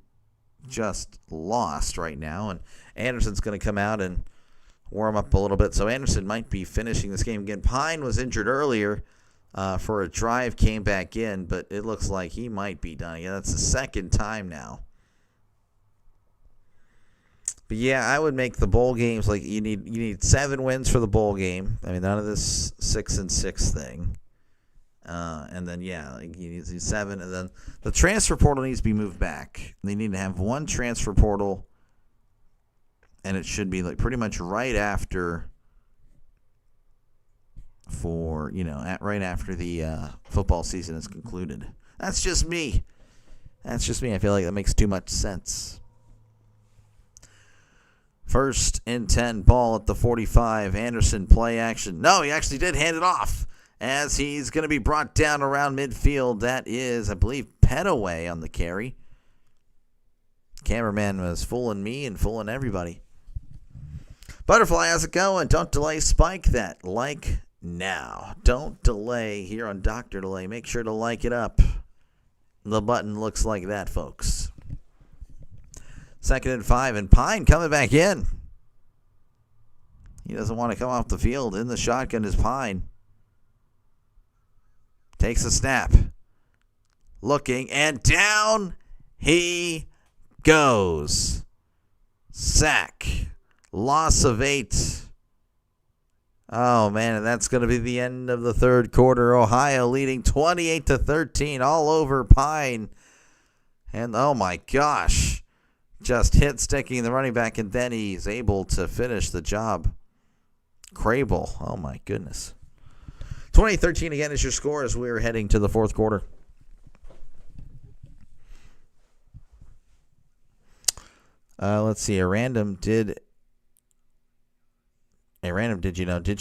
just lost right now. And Anderson's going to come out and warm up a little bit. So Anderson might be finishing this game. Again, Pine was injured earlier for a drive, came back in, but it looks like he might be done. Yeah, that's the second time now. But yeah, I would make the bowl games like you need 7 wins for the bowl game. I mean, none of this 6-6 thing. And then like you need 7, and then the transfer portal needs to be moved back. They need to have 1 transfer portal, and it should be like pretty much right after right after the football season is concluded. That's just me. I feel like that makes too much sense. 1st and 10, ball at the 45. Anderson, play action. No, he actually did hand it off as he's going to be brought down around midfield. That is, I believe, Petaway on the carry. Cameraman was fooling me and fooling everybody. Butterfly, how's it going? Don't delay, spike that like now. Don't delay here on Dr. Delay. Make sure to like it up. The button looks like that, folks. 2nd and 5, and Pine coming back in. He doesn't want to come off the field. In the shotgun is Pine. Takes a snap. Looking, and down he goes. Sack. Loss of 8. Oh, man, and that's going to be the end of the 3rd quarter. Ohio leading 28-13 all over Pine. And, oh, my gosh. Just hit sticking the running back, and then he's able to finish the job. Crable. Oh, my goodness. 2013 again is your score as we're heading to the 4th quarter. Let's see. Did you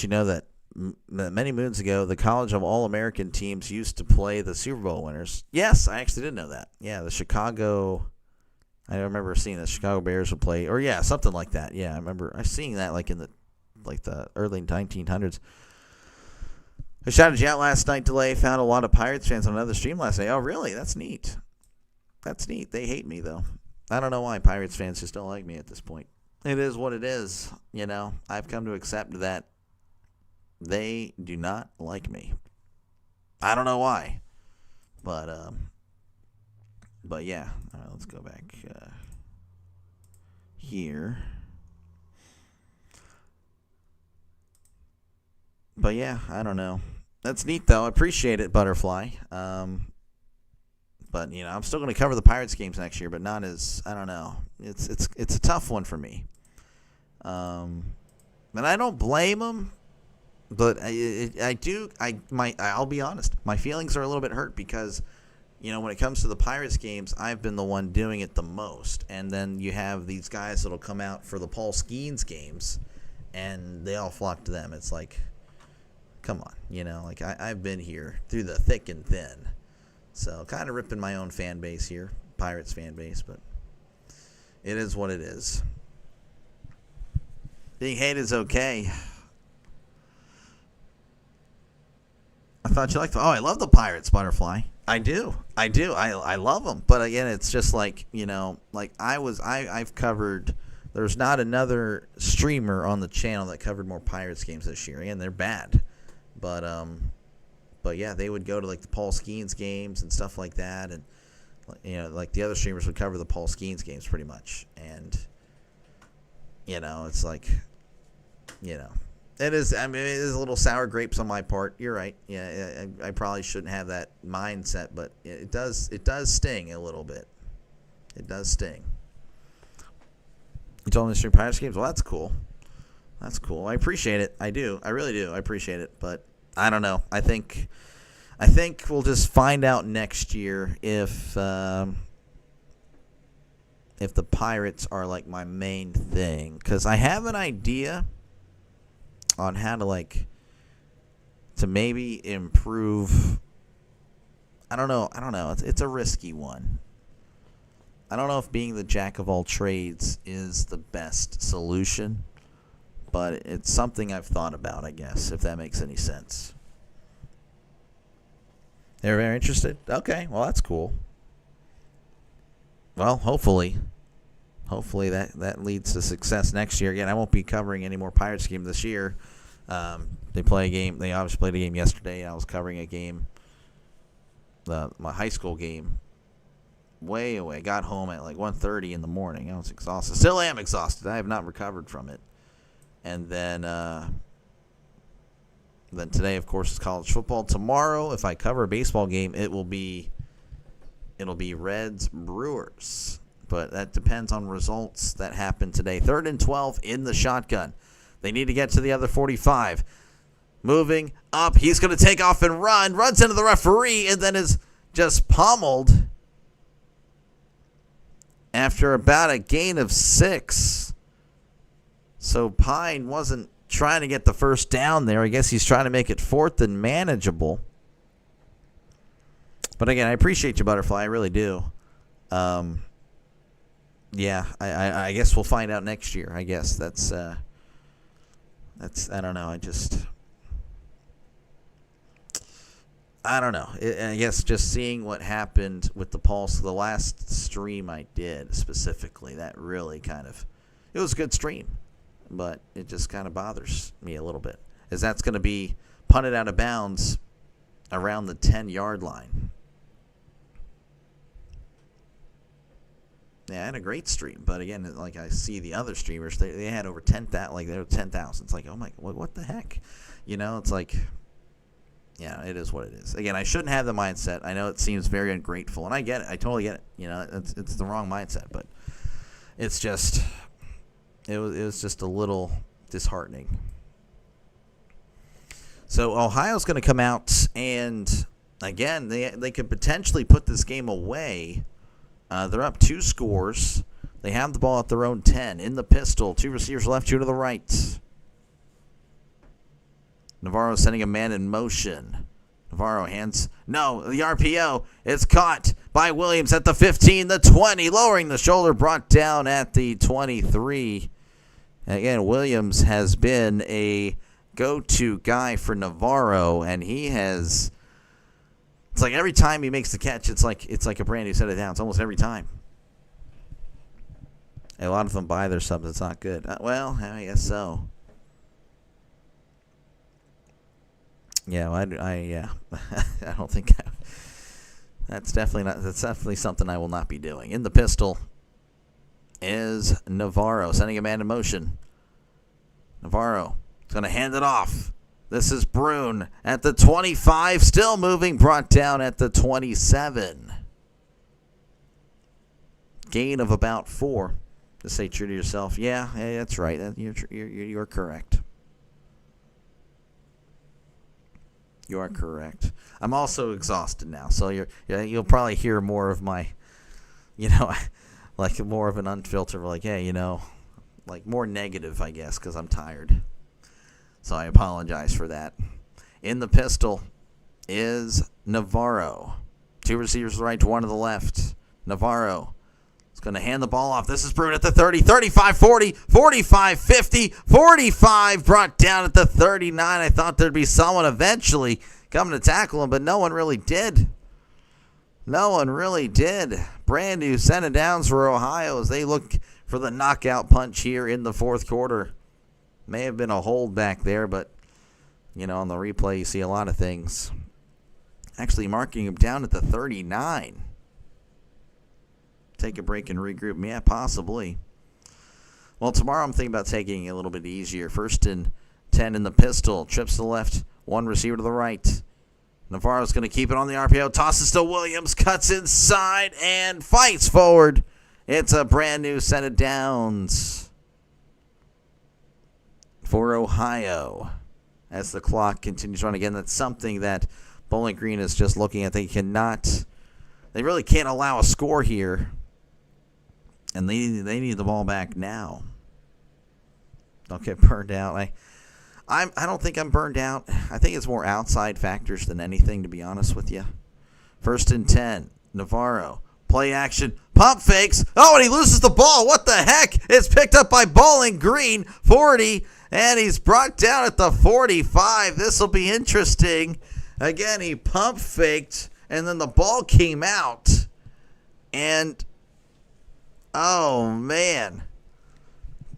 know that many moons ago the College of All-American teams used to play the Super Bowl winners? Yes, I actually did know that. Yeah, I remember seeing the Chicago Bears would play, or yeah, something like that. Yeah, I remember seeing that like in the early 1900s. I shouted you out last night, Delay. Found a lot of Pirates fans on another stream last night. Oh, really? That's neat. They hate me, though. I don't know why Pirates fans just don't like me at this point. It is what it is. I've come to accept that they do not like me. I don't know why. But yeah. All right, let's go back here. But yeah, I don't know. That's neat, though. I appreciate it, Butterfly. But I'm still going to cover the Pirates games next year, but not as, I don't know. It's a tough one for me. And I don't blame them, but I'll be honest. My feelings are a little bit hurt because, when it comes to the Pirates games, I've been the one doing it the most. And then you have these guys that'll come out for the Paul Skeens games, and they all flock to them. It's like, come on, I've been here through the thick and thin. So kind of ripping my own fan base here, Pirates fan base, but it is what it is. Being hated is okay. I thought you liked I love the Pirates, Butterfly. I do. I love them. But again, it's just like, I've covered, there's not another streamer on the channel that covered more Pirates games this year. Again, they're bad. But yeah, they would go to the Paul Skeens games and stuff like that, and the other streamers would cover the Paul Skeens games pretty much, and it's like, it is. I mean, it is a little sour grapes on my part. You're right. Yeah, I probably shouldn't have that mindset, but it does sting a little bit. It does sting. You told me to stream Pirates games. Well, that's cool. That's cool. I appreciate it. I do. I really do. I appreciate it, but I don't know. I think we'll just find out next year if the Pirates are my main thing, because I have an idea on how to maybe improve. I don't know. It's a risky one. I don't know if being the jack of all trades is the best solution. But it's something I've thought about, I guess, if that makes any sense. They're very interested? Okay, well, that's cool. Well, hopefully that leads to success next year. Again, I won't be covering any more Pirates games this year. They play a game. They obviously played a game yesterday. I was covering a game, my high school game, way away. Got home at like 1:30 in the morning. I was exhausted. Still am exhausted. I have not recovered from it. And then today, of course, is college football. Tomorrow, if I cover a baseball game, it'll be Reds Brewers. But that depends on results that happen today. 3rd and 12 in the shotgun. They need to get to the other 45. Moving up. He's going to take off and run. Runs into the referee and then is just pummeled after about a gain of 6. So Pine wasn't trying to get the first down there. I guess he's trying to make it 4th and manageable. But again, I appreciate you, Butterfly. I really do. Yeah, I guess we'll find out next year. I guess that's I don't know. I don't know. I guess just seeing what happened with the Pulse, the last stream I did specifically, that really it was a good stream, but it just kind of bothers me a little bit, as that's going to be punted out of bounds around the 10-yard line. Yeah, I had a great stream, but again, like I see the other streamers, they had over 10,000, like they were 10,000. It's like, oh my, what the heck? It's like, yeah, it is what it is. Again, I shouldn't have the mindset. I know it seems very ungrateful, and I get it. I totally get it. It's the wrong mindset, but it's just, it was just a little disheartening. So Ohio's going to come out, and again, they could potentially put this game away. They're up 2 scores. They have the ball at their own 10. In the pistol, 2 receivers left, 2 to the right. Navarro sending a man in motion. Navarro hands. No, the RPO. It's caught by Williams at the 15, the 20. Lowering the shoulder, brought down at the 23. Again, Williams has been a go-to guy for Navarro, and he has... It's like every time he makes the catch, it's like a brand new set of downs. Almost every time. A lot of them buy their subs. It's not good. Well, I guess so. Yeah, I don't think that's definitely something I will not be doing. In the pistol is Navarro sending a man in motion. Navarro is going to hand it off. This is Brune at the 25, still moving, brought down at the 27. Gain of about 4. Just say true to yourself. Yeah, that's right. You're correct. You are correct. I'm also exhausted now, so you'll probably hear more of my, like more of an unfiltered, like, hey, like more negative, I guess, because I'm tired. So I apologize for that. In the pistol is Navarro. 2 receivers to the right, 1 to the left. Navarro is going to hand the ball off. This is Brune at the 30, 35, 40, 45, 50, 45. Brought down at the 39. I thought there'd be someone eventually coming to tackle him, but no one really did. No one really did. Brand new set of downs for Ohio as they look for the knockout punch here in the 4th quarter. May have been a hold back there, but, on the replay you see a lot of things. Actually marking him down at the 39. Take a break and regroup. Yeah, possibly. Well, tomorrow I'm thinking about taking it a little bit easier. 1st and 10 in the pistol. Trips to the left. 1 receiver to the right. Navarro's going to keep it on the RPO. Tosses to Williams. Cuts inside and fights forward. It's a brand new set of downs for Ohio as the clock continues running. Again, that's something that Bowling Green is just looking at. They really can't allow a score here, and they need the ball back now. Don't get burned out. I don't think I'm burned out. I think it's more outside factors than anything, to be honest with you. 1st and 10, Navarro. Play action. Pump fakes. Oh, and he loses the ball. What the heck? It's picked up by Bowling Green. 40. And he's brought down at the 45. This will be interesting. Again, he pump faked and then the ball came out, and oh man,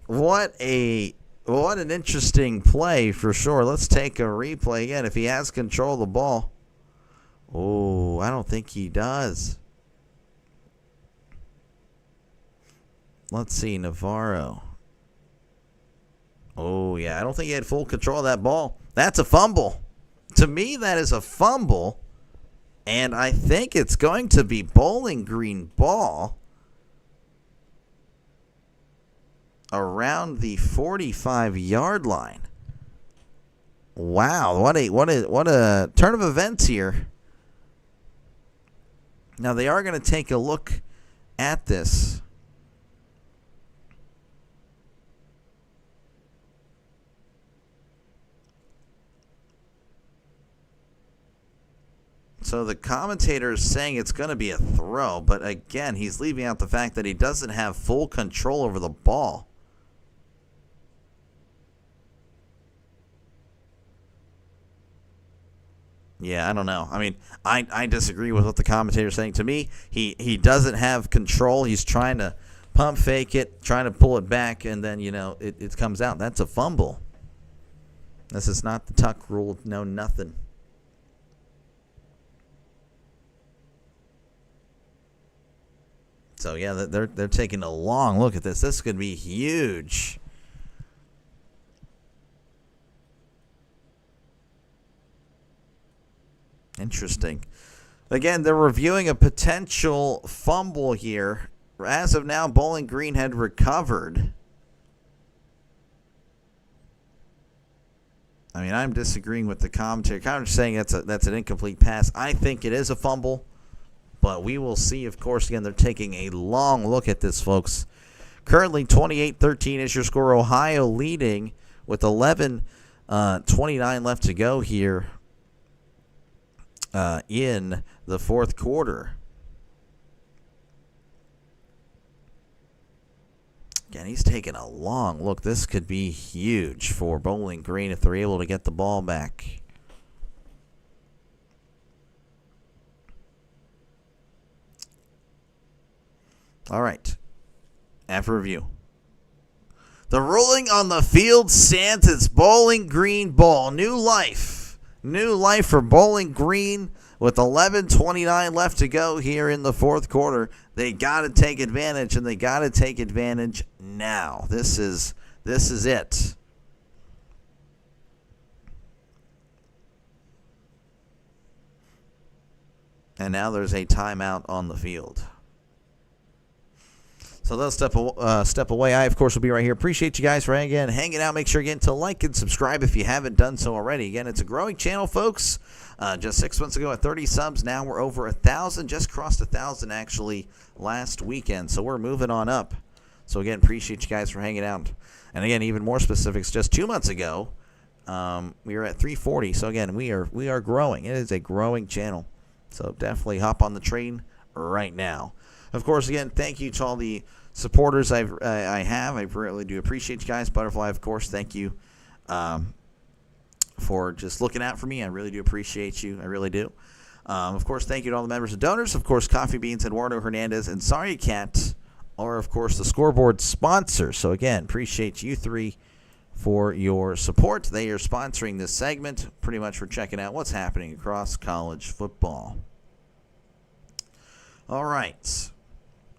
what an interesting play for sure. Let's take a replay again. If he has control of the ball. Oh, I don't think he does. Let's see, Navarro. Oh, yeah, I don't think he had full control of that ball. That's a fumble. To me, that is a fumble. And I think it's going to be Bowling Green ball around the 45-yard line. Wow, what a turn of events here. Now they are going to take a look at this. So the commentator is saying it's going to be a throw, but again, he's leaving out the fact that he doesn't have full control over the ball. Yeah, I don't know. I mean, I disagree with what the commentator is saying. To me, he doesn't have control. He's trying to pump fake it, trying to pull it back, and then, it comes out. That's a fumble. This is not the tuck rule. No, nothing. So, yeah, they're taking a long look at this. This could be huge. Interesting. Again, they're reviewing a potential fumble here. As of now, Bowling Green had recovered. I mean, I'm disagreeing with the commentary. Kind of saying that's an incomplete pass. I think it is a fumble. But we will see, of course. Again, they're taking a long look at this, folks. Currently, 28-13 is your score. Ohio leading with 11:29 left to go here in the fourth quarter. Again, he's taking a long look. This could be huge for Bowling Green if they're able to get the ball back. All right. After review. The ruling on the field stands. It's Bowling Green ball. New life. New life for Bowling Green with 11:29 left to go here in the fourth quarter. They got to take advantage, and they got to take advantage now. This is it. And now there's a timeout on the field. So they'll step away. I, of course, will be right here. Appreciate you guys for hanging out. Make sure again to like and subscribe if you haven't done so already. Again, it's a growing channel, folks. Just 6 months ago at 30 subs. Now we're over 1,000. Just crossed 1,000 actually last weekend. So we're moving on up. So again, appreciate you guys for hanging out. And again, even more specifics. Just 2 months ago, we were at 340. So again, we are growing. It is a growing channel. So definitely hop on the train right now. Of course, again, thank you to all the supporters I have. I really do appreciate you guys. Butterfly, of course, thank you for just looking out for me. I really do appreciate you. I really do. Of course, thank you to all the members and donors. Of course, Coffee Beans, Eduardo Hernandez, and Sorry Cat are, of course, the scoreboard sponsors. So, again, appreciate you three for your support. They are sponsoring this segment pretty much for checking out what's happening across college football. All right.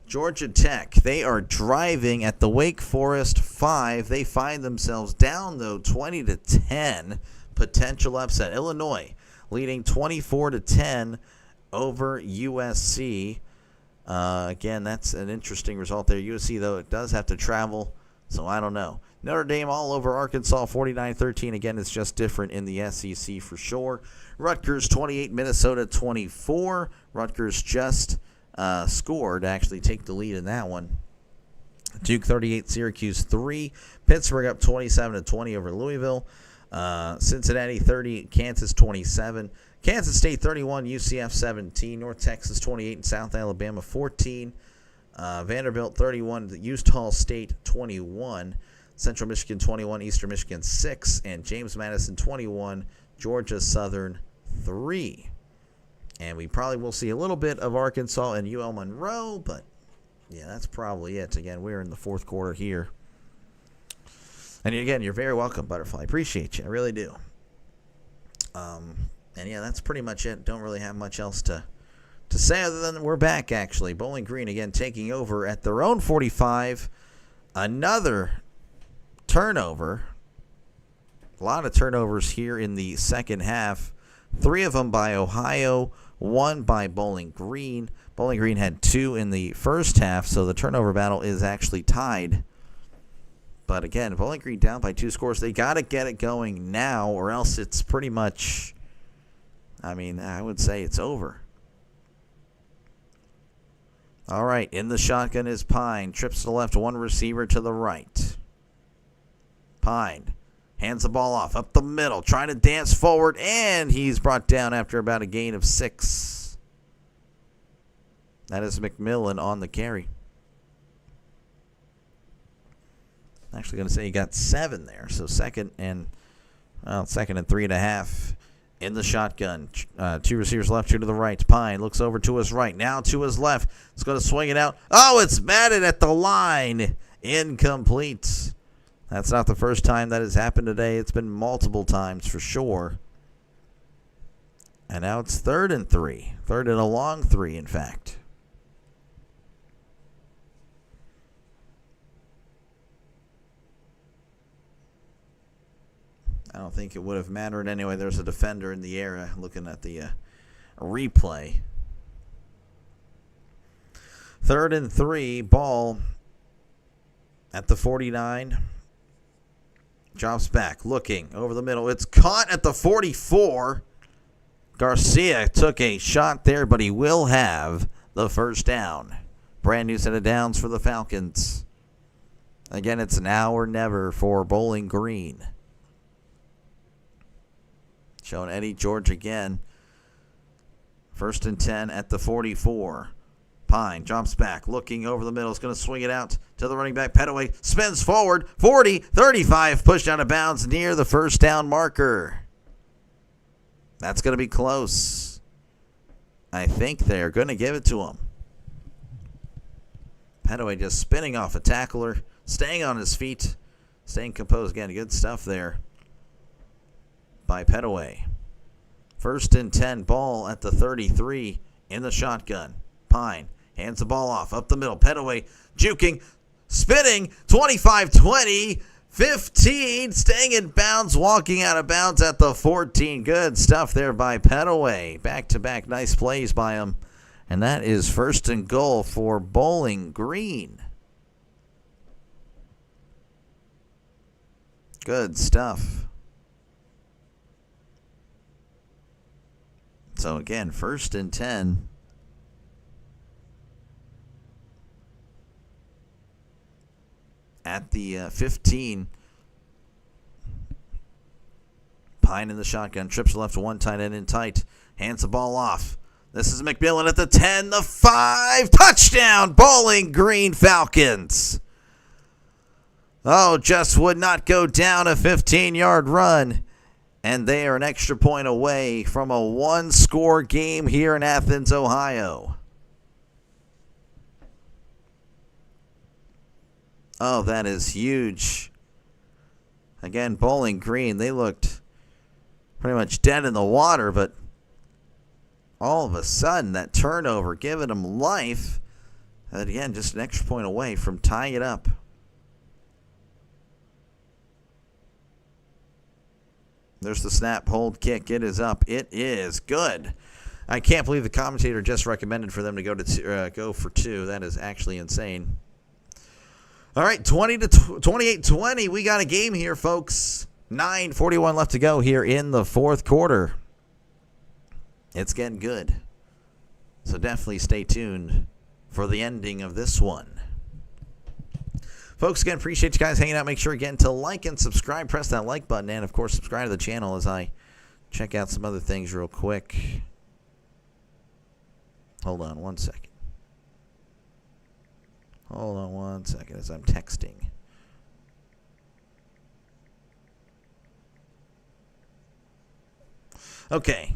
Georgia Tech, they are driving at the Wake Forest 5. They find themselves down, though, 20-10. Potential upset. Illinois leading 24-10 over USC. Again, that's an interesting result there. USC, though, it does have to travel, so I don't know. Notre Dame all over Arkansas, 49-13. Again, it's just different in the SEC for sure. Rutgers 28, Minnesota 24. Rutgers just scored to actually take the lead in that one. Duke 38, Syracuse 3. Pittsburgh up 27-20 over Louisville. Cincinnati 30, Kansas 27. Kansas State 31, UCF 17. North Texas 28, and South Alabama 14. Vanderbilt 31, Utah State 21. Central Michigan 21, Eastern Michigan 6. And James Madison 21, Georgia Southern 3. And we probably will see a little bit of Arkansas and UL Monroe, but yeah, that's probably it. Again, we're in the fourth quarter here. And again, you're very welcome, Butterfly. Appreciate you. I really do. And yeah, that's pretty much it. Don't really have much else to say other than we're back, actually. Bowling Green, again, taking over at their own 45. Another turnover. A lot of turnovers here in the second half. 3 of them by Ohio, 1 by Bowling Green. Bowling Green had 2 in the first half, so the turnover battle is actually tied. But again, Bowling Green down by 2 scores. They got to get it going now, or else it's pretty much, I would say it's over. All right, in the shotgun is Pine. Trips to the left, 1 receiver to the right. Pine hands the ball off, up the middle, trying to dance forward, and he's brought down after about a gain of 6. That is McMillan on the carry. Actually going to say he got 7 there, so second and 3.5 in the shotgun. 2 receivers left, 2 to the right. Pine looks over to his right, now to his left. He's going to swing it out. Oh, it's batted at the line. Incomplete. That's not the first time that has happened today. It's been multiple times for sure. And now it's 3rd and 3. 3rd and a long 3, in fact. I don't think it would have mattered anyway. There's a defender in the area looking at the replay. 3rd and 3, ball at the 49. Drops back, looking over the middle. It's caught at the 44. Garcia took a shot there, but he will have the first down. Brand new set of downs for the Falcons. Again, it's now or never for Bowling Green. Showing Eddie George again. 1st and 10 at the 44. Pine jumps back, looking over the middle. Is going to swing it out to the running back. Petaway spins forward. 40, 35, pushed out of bounds near the first down marker. That's going to be close. I think they're going to give it to him. Petaway just spinning off a tackler, staying on his feet, staying composed. Again, good stuff there by Petaway. 1st and 10, ball at the 33 in the shotgun. Pine hands the ball off, up the middle. Petaway juking, spinning, 25, 20, 15, staying in bounds, walking out of bounds at the 14. Good stuff there by Petaway. Back-to-back nice plays by him. And that is 1st and goal for Bowling Green. Good stuff. So again, 1st and 10. At the 15. Pine in the shotgun. Trips left, 1 tight end in tight. Hands the ball off. This is McMillan at the 10, the 5. Touchdown, Bowling Green Falcons. Oh, just would not go down. A 15-yard run. And they are an extra point away from a 1-score game here in Athens, Ohio. Oh, that is huge. Again, Bowling Green, they looked pretty much dead in the water, but all of a sudden, that turnover giving them life. And again, just an extra point away from tying it up. There's the snap, hold, kick. It is up. It is good. I can't believe the commentator just recommended for them to go for 2. That is actually insane. All right, 28-20. We got a game here, folks. 9:41 left to go here in the fourth quarter. It's getting good. So definitely stay tuned for the ending of this one. Folks, again, appreciate you guys hanging out. Make sure, again, to like and subscribe. Press that like button. And, of course, subscribe to the channel as I check out some other things real quick. Hold on one second. Hold on one second as I'm texting. Okay.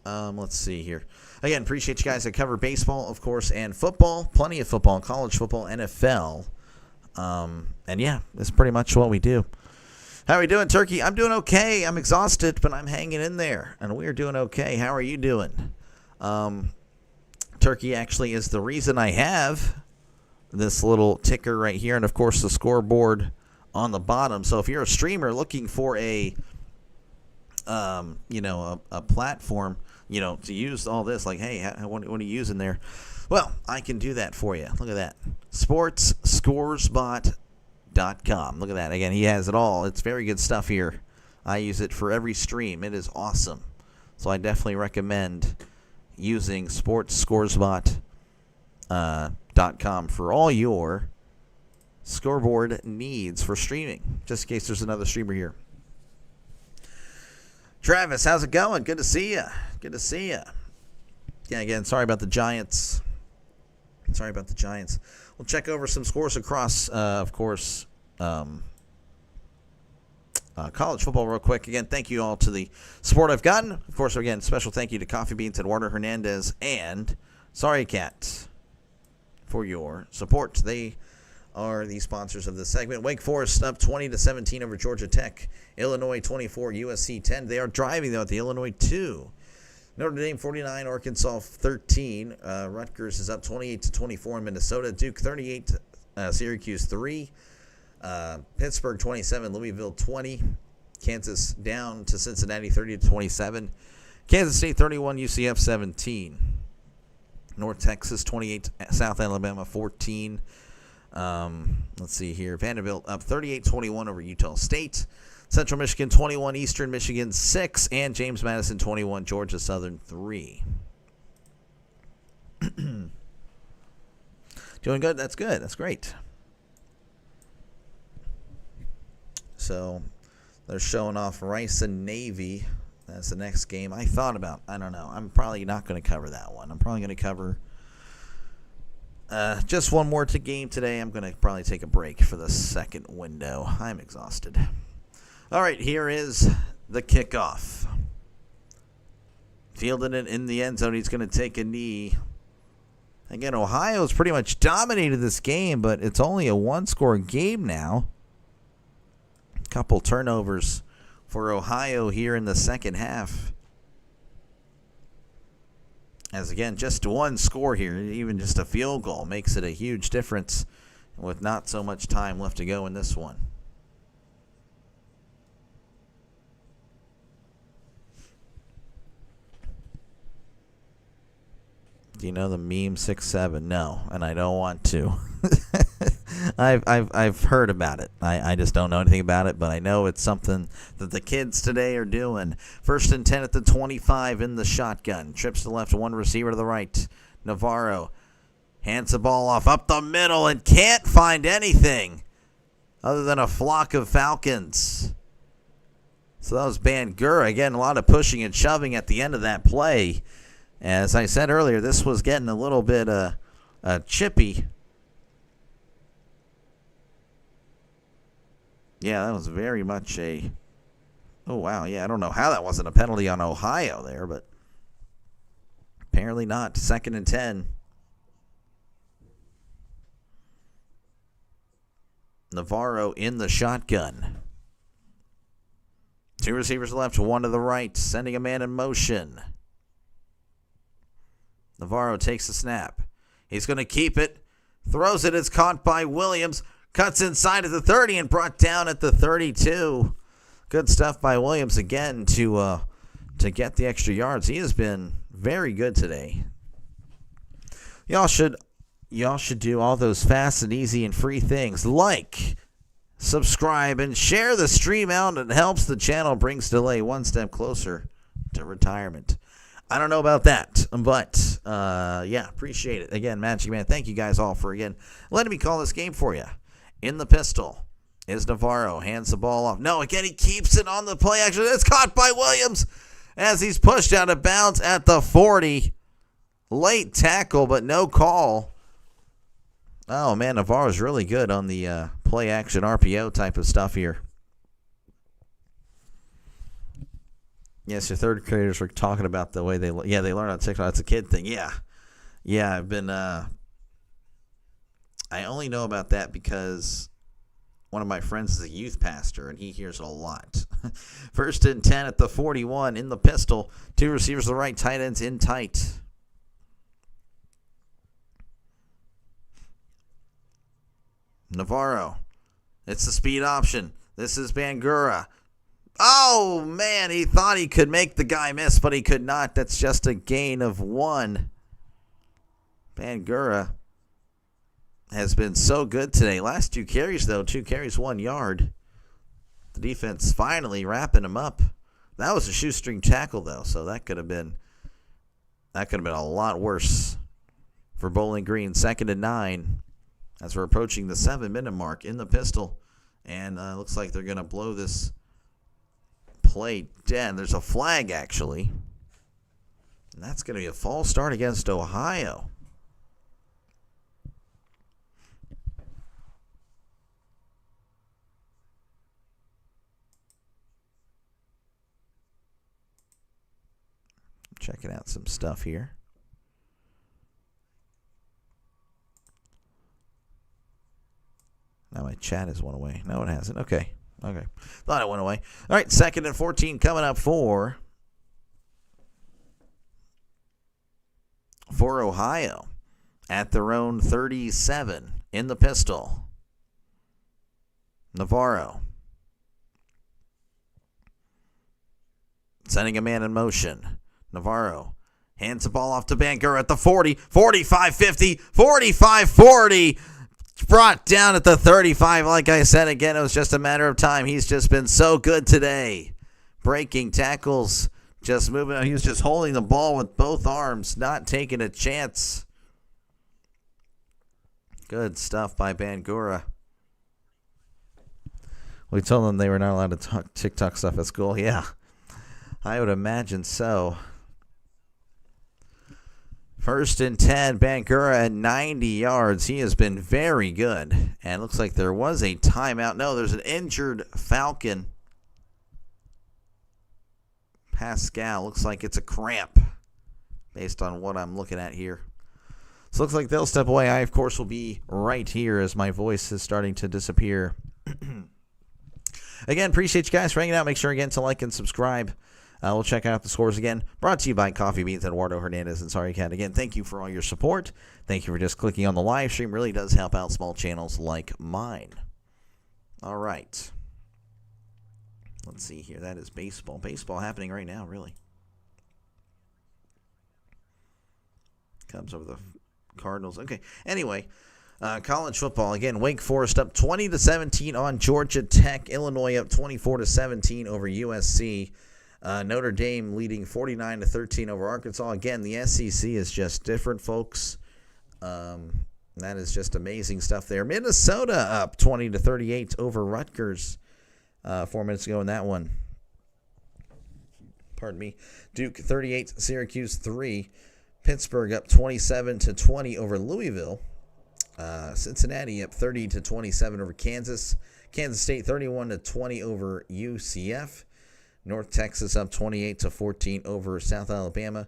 Let's see here. Again, appreciate you guys that cover baseball, of course, and football. Plenty of football, college football, NFL. And yeah, that's pretty much what we do. How are we doing, Turkey? I'm doing okay. I'm exhausted, but I'm hanging in there, and we're doing okay. How are you doing? Turkey actually is the reason I have this little ticker right here, and of course the scoreboard on the bottom. So if you're a streamer looking for a platform, to use all this, like, hey, what are you using there? Well, I can do that for you. Look at that. SportsScoresBot.com. Look at that. Again, he has it all. It's very good stuff here. I use it for every stream. It is awesome. So I definitely recommend using SportsScoresBot.com for all your scoreboard needs for streaming, just in case there's another streamer here. Travis, how's it going? Good to see you. Good to see you. Yeah, again, sorry about the Giants. We'll check over some scores across, of course, college football real quick. Again, thank you all to the support I've gotten. Of course, again, special thank you to Coffee Beans, Eduardo Hernandez, and Sorry Cat for your support. They are the sponsors of this segment. Wake Forest up 20-17 over Georgia Tech. Illinois 24, USC 10. They are driving, though, at the Illinois 2. Notre Dame 49, Arkansas 13. Rutgers is up 28-24 in Minnesota. Duke 38, Syracuse 3. Pittsburgh 27, Louisville 20. Kansas down to Cincinnati 30-27. Kansas State 31, UCF 17. North Texas 28, South Alabama 14. Let's see here. Vanderbilt up 38-21 over Utah State. Central Michigan 21, Eastern Michigan 6, and James Madison 21, Georgia Southern 3. Doing good? That's good. That's great. So they're showing off Rice and Navy. That's the next game. I don't know. I'm probably not going to cover that one. I'm probably going to cover just one more game today. I'm going to probably take a break for the second window. I'm exhausted. All right, here is the kickoff. Fielding it in the end zone. He's going to take a knee. Again, Ohio's pretty much dominated this game, but it's only a one-score game now. Couple turnovers for Ohio here in the second half. As again, just one score here, even just a field goal makes it a huge difference with not so much time left to go in this one. Do you know the meme 6-7? No, and I don't want to. I've heard about it. I just don't know anything about it, but I know it's something that the kids today are doing. 1st and 10 at the 25 in the shotgun. Trips to the left, one receiver to the right. Navarro hands the ball off up the middle and can't find anything other than a flock of Falcons. So that was Bangura. Again, a lot of pushing and shoving at the end of that play. As I said earlier, this was getting a little bit chippy. Yeah, that was very much a... Oh, wow. Yeah, I don't know how that wasn't a penalty on Ohio there, but apparently not. 2nd and 10. Navarro in the shotgun. 2 receivers left, 1 to the right, sending a man in motion. Navarro takes the snap. He's going to keep it. Throws it. It's caught by Williams. Cuts inside at the 30 and brought down at the 32. Good stuff by Williams again to get the extra yards. He has been very good today. Y'all should do all those fast and easy and free things like subscribe and share the stream out. It helps the channel, brings delay one step closer to retirement. I don't know about that, but yeah, appreciate it. Again, Magic Man, thank you guys all for, again, letting me call this game for you. In the pistol is Navarro. Hands the ball off. No, again, he keeps it on the play action. It's caught by Williams as he's pushed out of bounds at the 40. Late tackle, but no call. Oh, man, Navarro's really good on the play action RPO type of stuff here. Yes, your third graders were talking about the way they learn on TikTok. It's a kid thing. Yeah. I've been. I only know about that because one of my friends is a youth pastor, and he hears it a lot. 1st and 10 at the 41 in the pistol. 2 receivers to the right, tight ends in tight. Navarro. It's the speed option. This is Bangura. Oh, man, he thought he could make the guy miss, but he could not. That's just a gain of 1. Bangura has been so good today. Last 2 carries, though. 2 carries, 1 yard. The defense finally wrapping him up. That was a shoestring tackle, though, so that could have been a lot worse for Bowling Green. 2nd and 9 as we're approaching the 7-minute mark in the pistol. And looks like they're going to blow this play dead. There's a flag, actually. And that's going to be a false start against Ohio. Checking out some stuff here. Now my chat has went away. No, it hasn't. Okay. Thought it went away. All right, 2nd and 14 coming up for Ohio at their own 37 in the pistol. Navarro. Sending a man in motion. Navarro hands the ball off to Bangura at the 40, 45, 50, 45, 40. Brought down at the 35. Like I said, again, it was just a matter of time. He's just been so good today. Breaking tackles, just moving. He was just holding the ball with both arms, not taking a chance. Good stuff by Bangura. We told them they were not allowed to talk TikTok stuff at school. Yeah, I would imagine so. 1st and 10, Bangura at 90 yards. He has been very good. And it looks like there was a timeout. No, there's an injured Falcon. Pascal, looks like it's a cramp based on what I'm looking at here. So it looks like they'll step away. I, of course, will be right here as my voice is starting to disappear. Again, appreciate you guys for hanging out. Make sure, again, to like and subscribe. We'll check out the scores again. Brought to you by Coffee Beans, Eduardo Hernandez, and Sorry Cat. Again, thank you for all your support. Thank you for just clicking on the live stream. Really does help out small channels like mine. All right. Let's see here. That is baseball. Baseball happening right now, really. Cubs over the Cardinals. Okay. Anyway, college football. Again, Wake Forest up 20-17 on Georgia Tech. Illinois up 24-17 over USC. Notre Dame leading 49-13 over Arkansas. Again, the SEC is just different, folks. That is just amazing stuff there. Minnesota up 20-38 over Rutgers 4 minutes ago in that one. Pardon me. Duke 38, Syracuse 3. Pittsburgh up 27-20 over Louisville. Cincinnati up 30-27 over Kansas. Kansas State 31-20 over UCF. North Texas up 28-14 over South Alabama.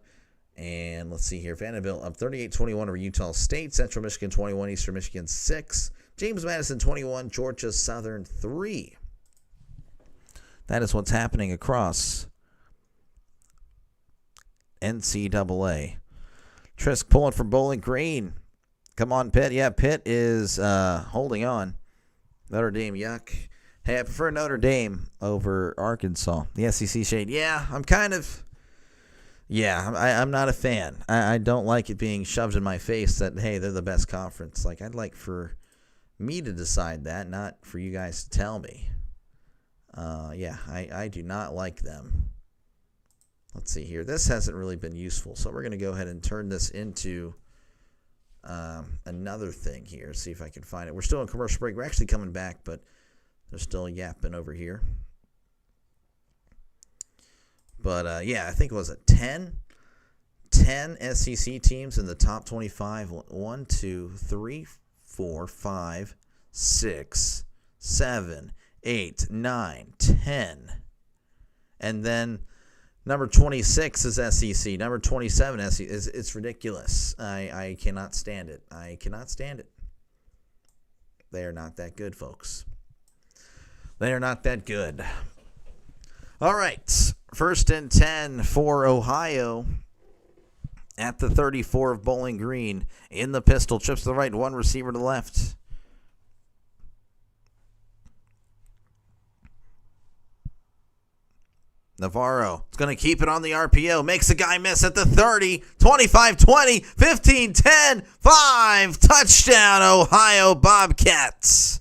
And let's see here. Vanderbilt up 38-21 over Utah State. Central Michigan 21, Eastern Michigan 6. James Madison 21, Georgia Southern 3. That is what's happening across NCAA. Trisk pulling from Bowling Green. Come on, Pitt. Yeah, Pitt is holding on. Notre Dame, yuck. Hey, I prefer Notre Dame over Arkansas. The SEC shade. Yeah, I'm not a fan. I don't like it being shoved in my face that, hey, they're the best conference. Like, I'd like for me to decide that, not for you guys to tell me. I do not like them. Let's see here. This hasn't really been useful, so we're going to go ahead and turn this into another thing here. See if I can find it. We're still in commercial break. We're actually coming back, but they're still yapping over here. But, I think it was 10 SEC teams in the top 25. 1, 2, 3, 4, 5, 6, 7, 8, 9, 10. And then Number 26 is SEC. Number 27 SEC. It's ridiculous. I cannot stand it. I cannot stand it. They are not that good, folks. They are not that good. All right. 1st and 10 for Ohio at the 34 of Bowling Green. In the pistol. Trips to the right. One receiver to the left. Navarro is going to keep it on the RPO. Makes a guy miss at the 30, 25-20, 15-10, 5. Touchdown, Ohio Bobcats.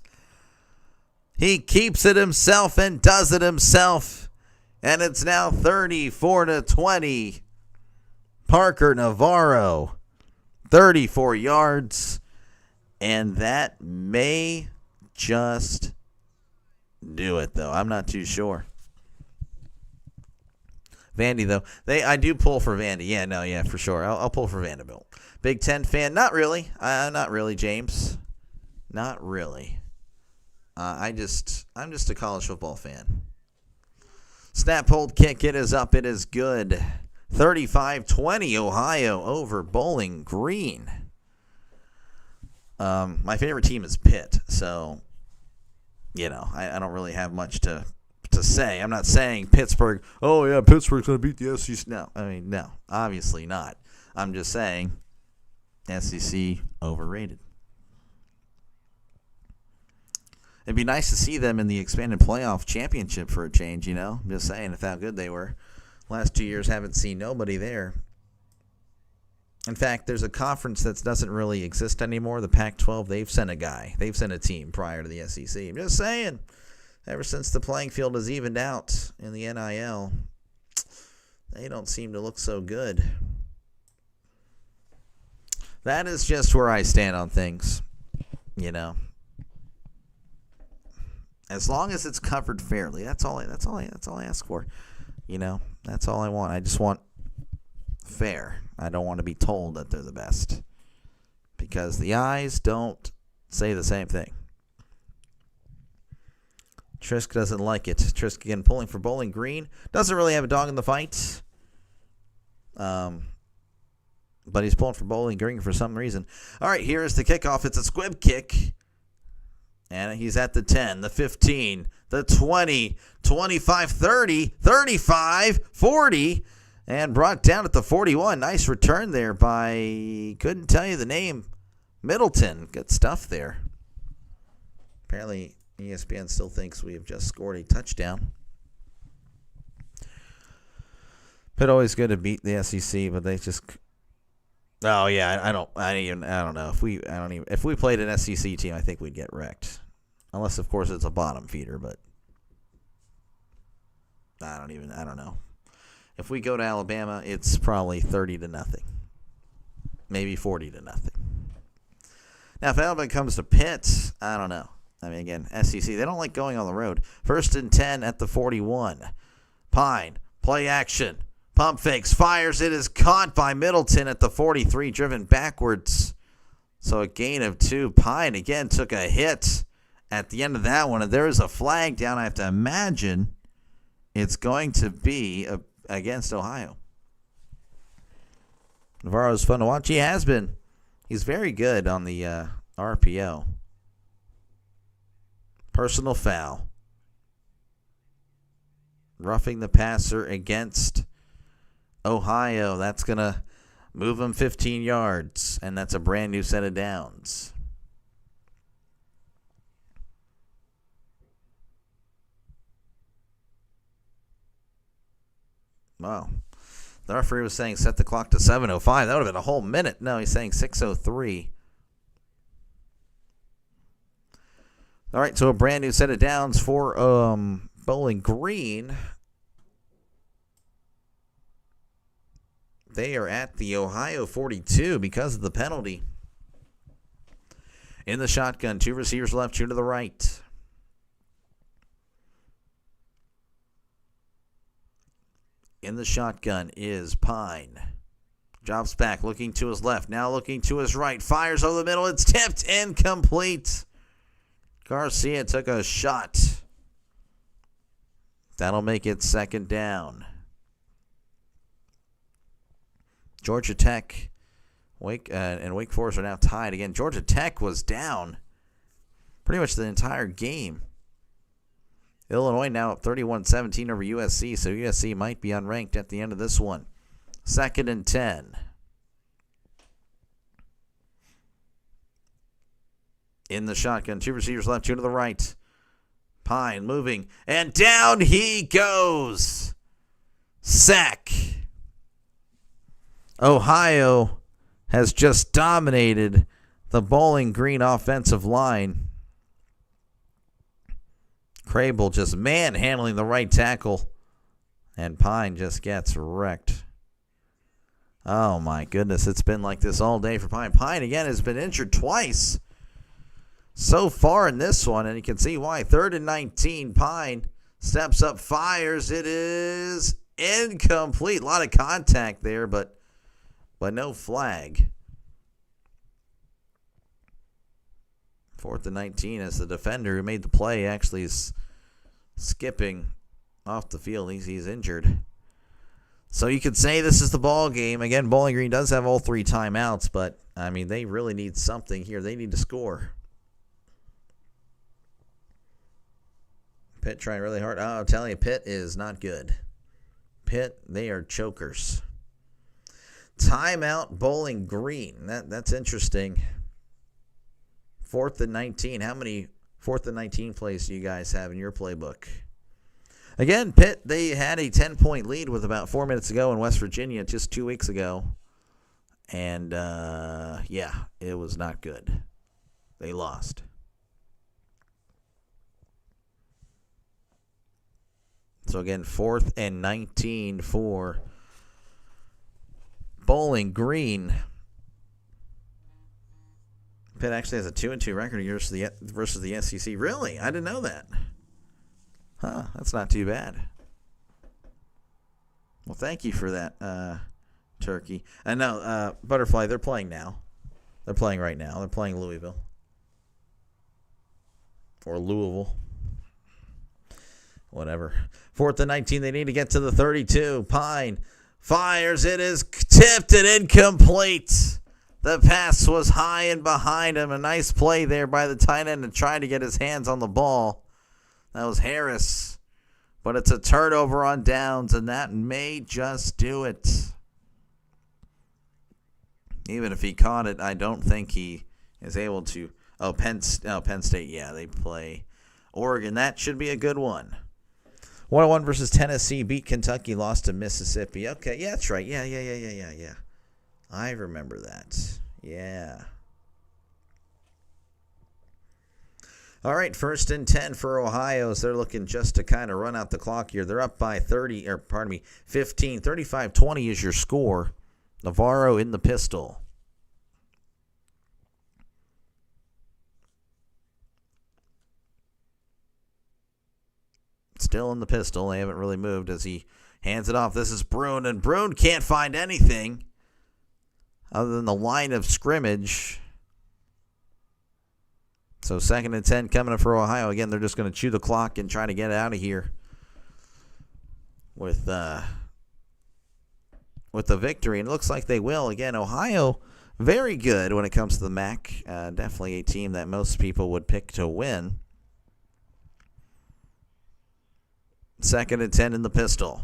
He keeps it himself and does it himself. And it's now 34-20. Parker Navarro, 34 yards. And that may just do it, though. I'm not too sure. Vandy, though. I do pull for Vandy. Yeah, for sure. I'll pull for Vanderbilt. Big Ten fan? Not really. Not really, James. Not really. I'm just a college football fan. Snap, hold, kick. It is up. It is good. 35-20 Ohio over Bowling Green. My favorite team is Pitt, so, I don't really have much to say. I'm not saying Pittsburgh, oh yeah, Pittsburgh's going to beat the SEC. No, obviously not. I'm just saying SEC overrated. It'd be nice to see them in the expanded playoff championship for a change, I'm just saying how good they were. Last 2 years, haven't seen nobody there. In fact, there's a conference that doesn't really exist anymore, the Pac-12. They've sent a team prior to the SEC. I'm just saying. Ever since the playing field has evened out in the NIL, they don't seem to look so good. That is just where I stand on things, As long as it's covered fairly, that's all I ask for. That's all I want. I just want fair. I don't want to be told that they're the best, because the eyes don't say the same thing. Trisk doesn't like it. Trisk, again, pulling for Bowling Green. Doesn't really have a dog in the fight. But he's pulling for Bowling Green for some reason. All right, here is the kickoff. It's a squib kick. And he's at the 10, the 15, the 20, 25, 30, 35, 40, and brought down at the 41. Nice return there by, couldn't tell you the name, Middleton. Good stuff there. Apparently ESPN still thinks we have just scored a touchdown. But always good to beat the SEC, but they just. Oh yeah, I don't know if we played an SEC team, I think we'd get wrecked, unless of course it's a bottom feeder. But I don't know. If we go to Alabama, it's probably 30-0, maybe 40-0. Now if Alabama comes to Pitt, I don't know. Again, SEC, they don't like going on the road. 1st and 10 at the 41. Pine, play action. Pump fakes, fires. It is caught by Middleton at the 43, driven backwards. So a gain of 2. Pine, again, took a hit at the end of that one. And there is a flag down. I have to imagine it's going to be against Ohio. Navarro's fun to watch. He has been. He's very good on the RPO. Personal foul. Roughing the passer against Ohio. That's going to move him 15 yards, and that's a brand new set of downs. Wow. The referee was saying set the clock to 7:05. That would have been a whole minute. No, he's saying 6:03. All right, so a brand new set of downs for Bowling Green. They are at the Ohio 42 because of the penalty. In the shotgun, 2 receivers left, 2 to the right. In the shotgun is Pine. Drops back, looking to his left, now looking to his right. Fires over the middle, it's tipped, incomplete. Garcia took a shot. That'll make it 2nd down. Georgia Tech and Wake Forest are now tied again. Georgia Tech was down pretty much the entire game. Illinois now up 31-17 over USC, so USC might be unranked at the end of this one. 2nd and 10. In the shotgun, 2 receivers left, 2 to the right. Pine moving, and down he goes. Sack. Ohio has just dominated the Bowling Green offensive line. Crable just manhandling the right tackle, and Pine just gets wrecked. Oh my goodness, it's been like this all day for Pine. Pine again has been injured twice so far in this one, and you can see why. 3rd and 19, Pine steps up, fires. It is incomplete. A lot of contact there, but no flag. 4th and 19 as the defender who made the play actually is skipping off the field. He's injured. So you could say this is the ball game. Again, Bowling Green does have all 3 timeouts, but, I mean, they really need something here. They need to score. Pitt trying really hard. Oh, I'm telling you, Pitt is not good. Pitt, they are chokers. Timeout Bowling Green. That's interesting. 4th and 19. How many 4th and 19 plays do you guys have in your playbook? Again, Pitt, they had a 10-point lead with about 4 minutes to go in West Virginia just 2 weeks ago. And, yeah, it was not good. They lost. So, again, 4th and 19 for Bowling Green. Pitt actually has a 2-2 record versus the SEC. Really? I didn't know that. Huh, that's not too bad. Well, thank you for that, Turkey. I know, Butterfly, they're playing now. They're playing right now. They're playing Louisville. Or Louisville. Whatever. 4th and 19, they need to get to the 32. Pine fires. It is tipped and incomplete. The pass was high and behind him. A nice play there by the tight end to try to get his hands on the ball. That was Harris. But it's a turnover on downs, and that may just do it. Even if he caught it, I don't think he is able to. Penn State, yeah, they play Oregon. That should be a good one. 101 versus Tennessee beat Kentucky, lost to Mississippi. Okay, yeah, that's right. Yeah. I remember that. Yeah. All right, 1st and 10 for Ohio. So they're looking just to kind of run out the clock here. They're up by 15. 35-20 is your score. Navarro in the pistol. Still in the pistol. They haven't really moved as he hands it off. This is Brune, and Brune can't find anything other than the line of scrimmage. So 2nd and 10 coming up for Ohio. Again, they're just going to chew the clock and try to get out of here with the victory. And it looks like they will. Again, Ohio, very good when it comes to the MAC. Definitely a team that most people would pick to win. 2nd and 10 in the pistol.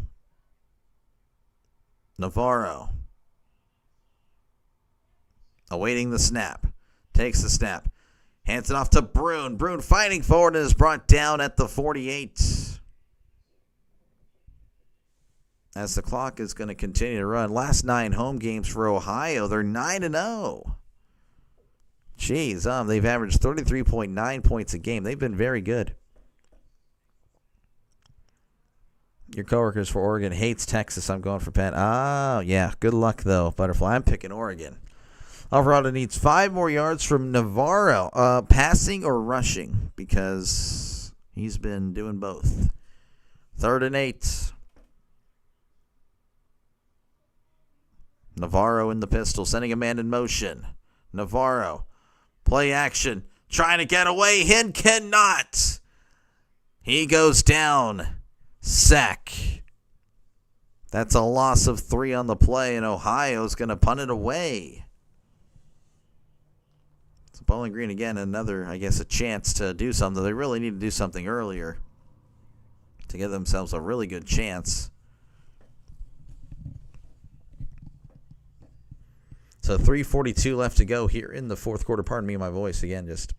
Navarro. Awaiting the snap. Takes the snap. Hands it off to Brune. Brune fighting forward and is brought down at the 48. As the clock is going to continue to run. Last 9 home games for Ohio. They're 9-0. Jeez, they've averaged 33.9 points a game. They've been very good. Your coworkers for Oregon hates Texas. I'm going for Penn. Oh, yeah. Good luck, though, Butterfly. I'm picking Oregon. Alvarado needs 5 more yards from Navarro. Passing or rushing? Because he's been doing both. 3rd and 8. Navarro in the pistol, sending a man in motion. Navarro. Play action. Trying to get away. Hinn cannot. He goes down. Sack. That's a loss of 3 on the play, and Ohio's going to punt it away. So Bowling Green, again, another, I guess, a chance to do something. They really need to do something earlier to give themselves a really good chance. So 3:42 left to go here in the fourth quarter. Pardon me, my voice again, just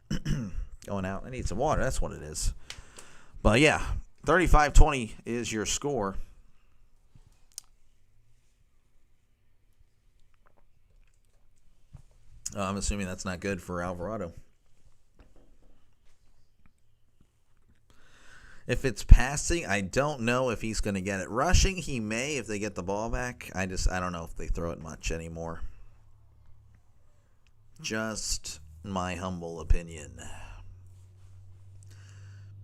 going out. I need some water. That's what it is. But yeah, 35-20 is your score. I'm assuming that's not good for Alvarado. If it's passing, I don't know if he's going to get it. Rushing, he may if they get the ball back. I don't know if they throw it much anymore. Just my humble opinion.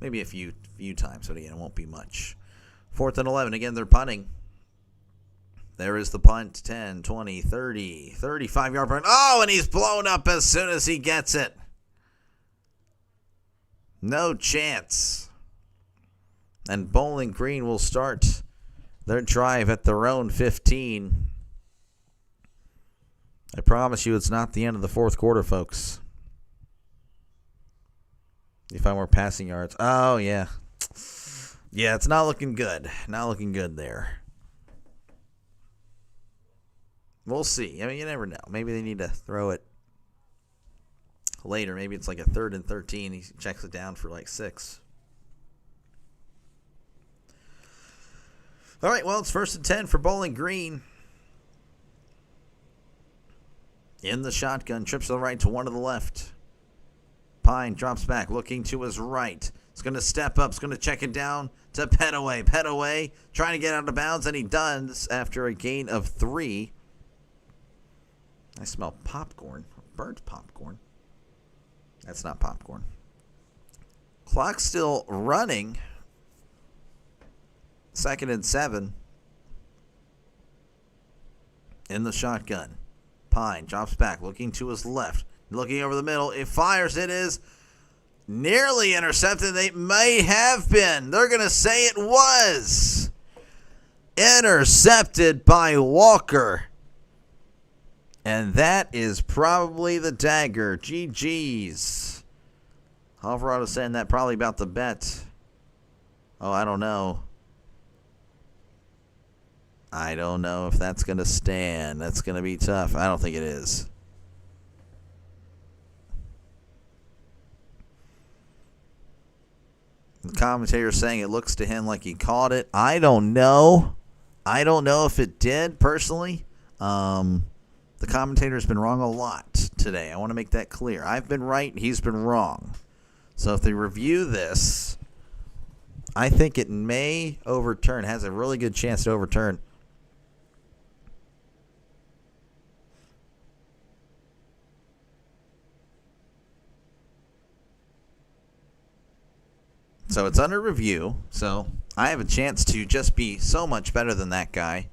Maybe a few times, but again, it won't be much. 4th and 11. Again, they're punting. There is the punt. 10, 20, 30, 35-yard punt. Oh, and he's blown up as soon as he gets it. No chance. And Bowling Green will start their drive at their own 15. I promise you it's not the end of the fourth quarter, folks. You find more passing yards. Oh, yeah. Yeah, it's not looking good. Not looking good there. We'll see. I mean, you never know. Maybe they need to throw it later. Maybe it's like a 3rd and 13. He checks it down for like 6. All right, well, it's 1st and 10 for Bowling Green. In the shotgun, trips to the right to one to the left. Pine drops back, looking to his right. He's going to step up. He's going to check it down to Petaway. Petaway trying to get out of bounds, and he does after a gain of 3. I smell popcorn. Burnt popcorn. That's not popcorn. Clock still running. 2nd and 7. In the shotgun. Pine drops back, looking to his left. Looking over the middle. It fires. It is nearly intercepted. They may have been. They're going to say it was. Intercepted by Walker. And that is probably the dagger. GG's. Alvarado saying that probably about the bet. Oh, I don't know. I don't know if that's going to stand. That's going to be tough. I don't think it is. The commentator saying it looks to him like he caught it. I don't know. I don't know if it did, personally. The commentator's been wrong a lot today. I want to make that clear. I've been right. He's been wrong. So if they review this, I think it may overturn. It has a really good chance to overturn. So it's under review. So I have a chance to just be so much better than that guy.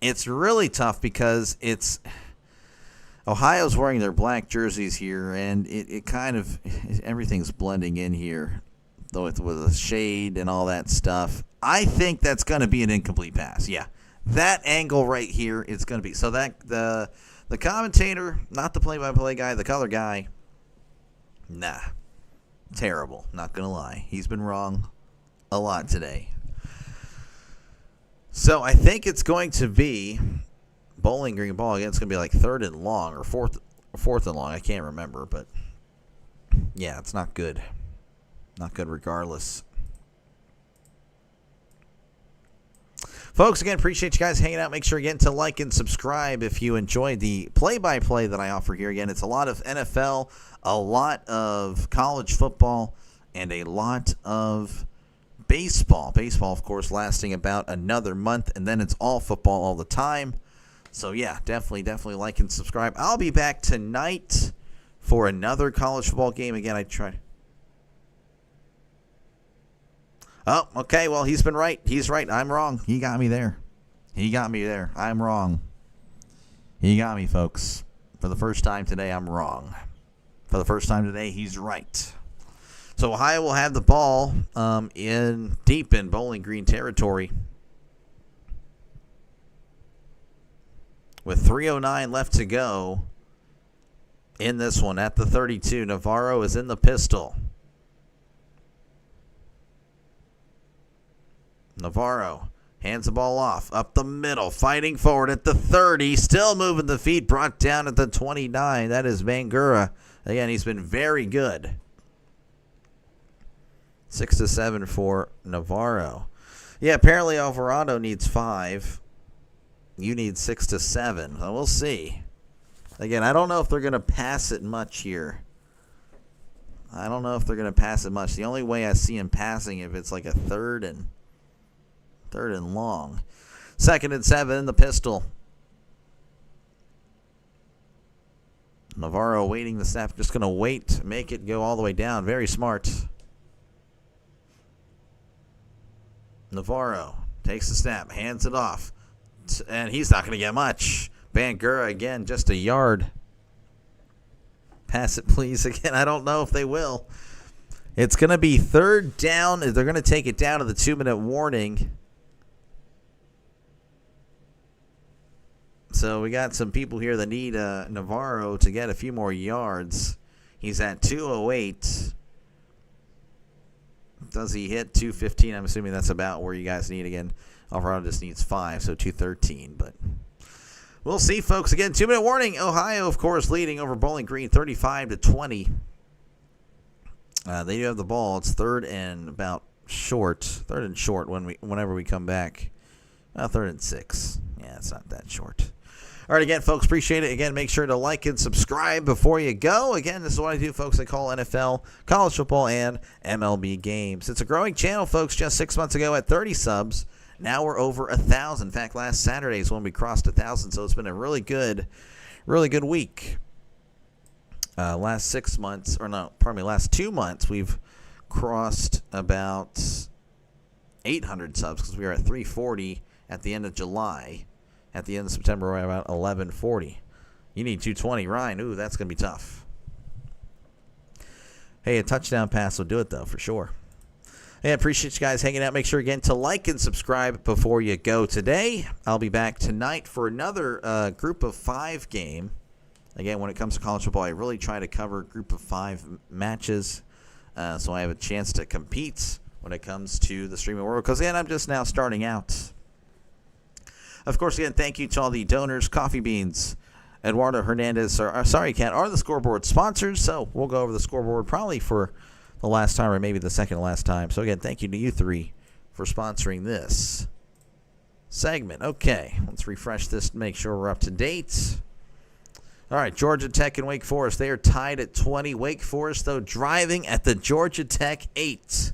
It's really tough because it's Ohio's wearing their black jerseys here, and it kind of everything's blending in here, though with a shade and all that stuff. I think that's going to be an incomplete pass. Yeah, that angle right here is going to be so that the commentator, not the play-by-play guy, the color guy. Nah, terrible. Not going to lie. He's been wrong a lot today. So I think it's going to be Bowling Green ball again. It's going to be like 3rd and long or 4th and long. I can't remember, but yeah, it's not good. Not good regardless. Folks, again, appreciate you guys hanging out. Make sure again to like and subscribe if you enjoyed the play-by-play that I offer here. Again, it's a lot of NFL, a lot of college football, and a lot of baseball. Baseball, of course, lasting about another month, and then it's all football all the time. So, yeah, definitely like and subscribe. I'll be back tonight for another college football game. Again, I tried. Oh, okay, well, he's been right. He's right. I'm wrong. He got me there. I'm wrong. He got me, folks. For the first time today, I'm wrong. For the first time today, he's right. So Ohio will have the ball deep in Bowling Green territory. With 3:09 left to go in this one at the 32. Navarro is in the pistol. Navarro hands the ball off, up the middle, fighting forward at the 30, still moving the feet, brought down at the 29. That is Bangura. Again, he's been very good. 6-7 for Navarro. Yeah, apparently Alvarado needs 5. You need 6-7. So we'll see. Again, I don't know if they're going to pass it much here. I don't know if they're going to pass it much. The only way I see him passing if it's like a third and long. 2nd and 7 in the pistol. Navarro waiting the snap. Just going to wait, make it go all the way down. Very smart. Navarro takes the snap, hands it off, and he's not going to get much. Bangura again, just a yard. Pass it, please. Again, I don't know if they will. It's going to be 3rd down. They're going to take it down to the 2-minute warning. So we got some people here that need Navarro to get a few more yards. He's at 2:08. Does he hit 2:15? I'm assuming that's about where you guys need again. Alvarado just needs 5, so 2:13. But we'll see, folks. Again, 2-minute warning. Ohio, of course, leading over Bowling Green 35-20. They do have the ball. It's 3rd and short. 3rd and short whenever we come back. 3rd and 6. Yeah, it's not that short. All right, again, folks, appreciate it. Again, make sure to like and subscribe before you go. Again, this is what I do, folks. I call NFL, college football, and MLB games. It's a growing channel, folks. Just 6 months ago at 30 subs. Now we're over 1,000. In fact, last Saturday is when we crossed 1,000, so it's been a really good week. Last 6 months, last 2 months, we've crossed about 800 subs because we were at 340 at the end of July. At the end of September, we're at about 1140. You need 220, Ryan. Ooh, that's going to be tough. Hey, a touchdown pass will do it, though, for sure. Hey, I appreciate you guys hanging out. Make sure, again, to like and subscribe before you go today. I'll be back tonight for another group of 5 game. Again, when it comes to college football, I really try to cover group of 5 matches so I have a chance to compete when it comes to the streaming world. Because, again, I'm just now starting out. Of course, again, thank you to all the donors. Coffee Beans, Eduardo Hernandez, Sorry Cat are the scoreboard sponsors. So we'll go over the scoreboard probably for the last time or maybe the second to last time. So, again, thank you to you 3 for sponsoring this segment. Okay, let's refresh this to make sure we're up to date. All right, Georgia Tech and Wake Forest. They are tied at 20. Wake Forest, though, driving at the Georgia Tech 8.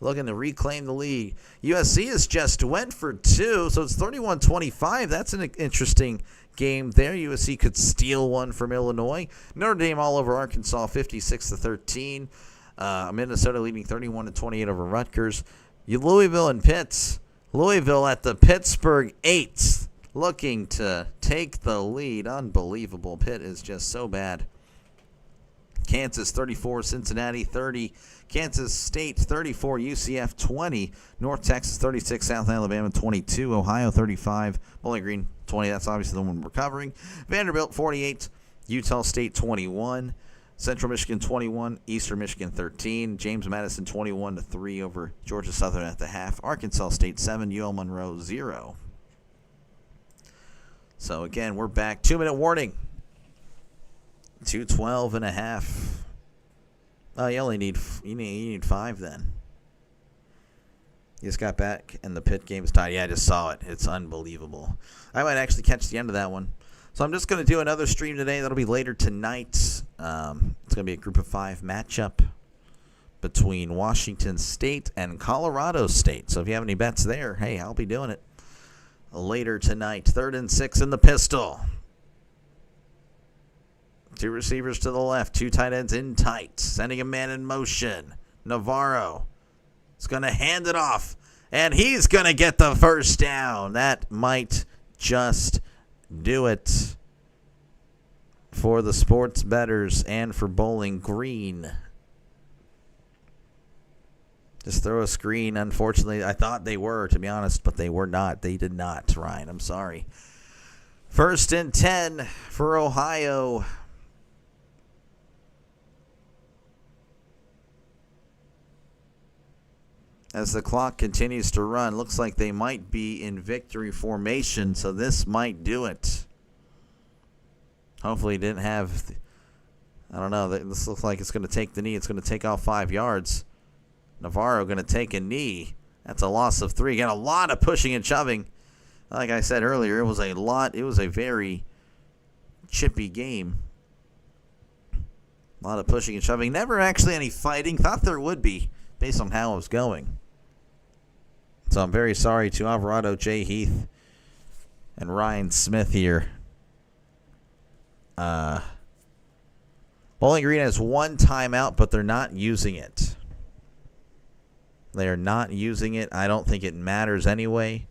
Looking to reclaim the lead. USC has just went for 2, so it's 31-25. That's an interesting game there. USC could steal one from Illinois. Notre Dame all over Arkansas, 56-13. Minnesota leading 31-28 over Rutgers. Louisville and Pitt. Louisville at the Pittsburgh 8, looking to take the lead. Unbelievable. Pitt is just so bad. Kansas 34, Cincinnati 30, Kansas State 34, UCF 20, North Texas 36, South Alabama 22, Ohio 35, Bowling Green 20. That's obviously the one we're covering. Vanderbilt 48, Utah State 21, Central Michigan 21, Eastern Michigan 13, James Madison 21-3 over Georgia Southern at the half, Arkansas State 7, UL Monroe 0. So again, we're back. 2-minute warning. 2:12.5. Oh, you only need 5 then. You just got back and the Pitt game is tied. Yeah, I just saw it. It's unbelievable. I might actually catch the end of that one. So I'm just going to do another stream today. That'll be later tonight. It's going to be a group of 5 matchup between Washington State and Colorado State. So if you have any bets there, hey, I'll be doing it later tonight. 3rd and 6 in the pistol. 2 receivers to the left, 2 tight ends in tight, sending a man in motion. Navarro is going to hand it off, and he's going to get the first down. That might just do it for the sports bettors and for Bowling Green. Just throw a screen. Unfortunately, I thought they were, to be honest, but they were not. They did not, Ryan. I'm sorry. 1st and 10 for Ohio. As the clock continues to run, looks like they might be in victory formation, so this might do it. Hopefully, didn't have. I don't know. This looks like it's going to take the knee. It's going to take off 5 yards. Navarro going to take a knee. That's a loss of 3. Again, a lot of pushing and shoving. Like I said earlier, it was a lot. It was a very chippy game. A lot of pushing and shoving. Never actually any fighting. Thought there would be, based on how it was going. So I'm very sorry to Alvarado, Jay Heath, and Ryan Smith here. Bowling Green has 1 timeout, but they're not using it. They are not using it. I don't think it matters anyway,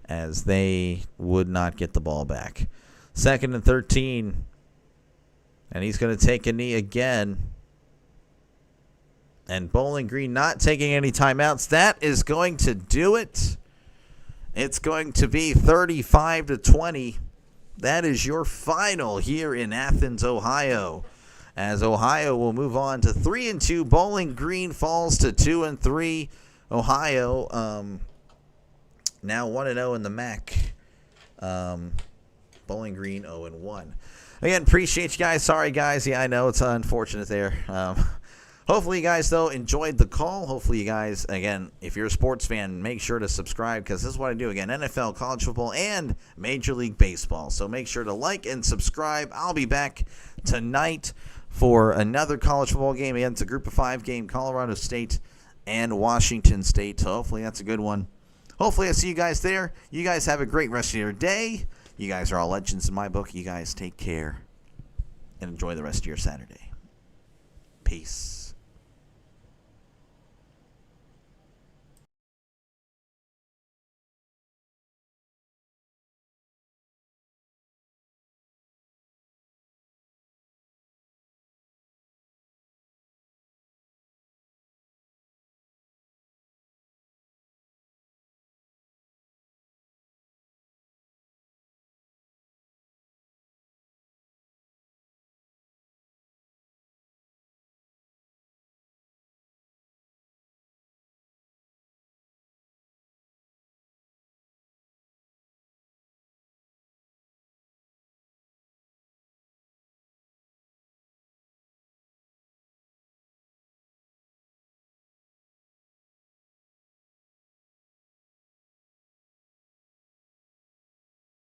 as they would not get the ball back. 2nd and 13. And he's going to take a knee again. And Bowling Green not taking any timeouts. That is going to do it. It's going to be 35-20. That is your final here in Athens, Ohio. As Ohio will move on to 3-2. Bowling Green falls to 2-3. Ohio now 1-0 in the MAC. Bowling Green 0-1. Again, appreciate you guys. Sorry, guys. Yeah, I know it's unfortunate there. Hopefully you guys, though, enjoyed the call. Hopefully you guys, again, if you're a sports fan, make sure to subscribe because this is what I do. Again, NFL, college football, and Major League Baseball. So make sure to like and subscribe. I'll be back tonight for another college football game. Again, it's a group of 5 game, Colorado State and Washington State. So hopefully that's a good one. Hopefully I see you guys there. You guys have a great rest of your day. You guys are all legends in my book. You guys take care and enjoy the rest of your Saturday. Peace.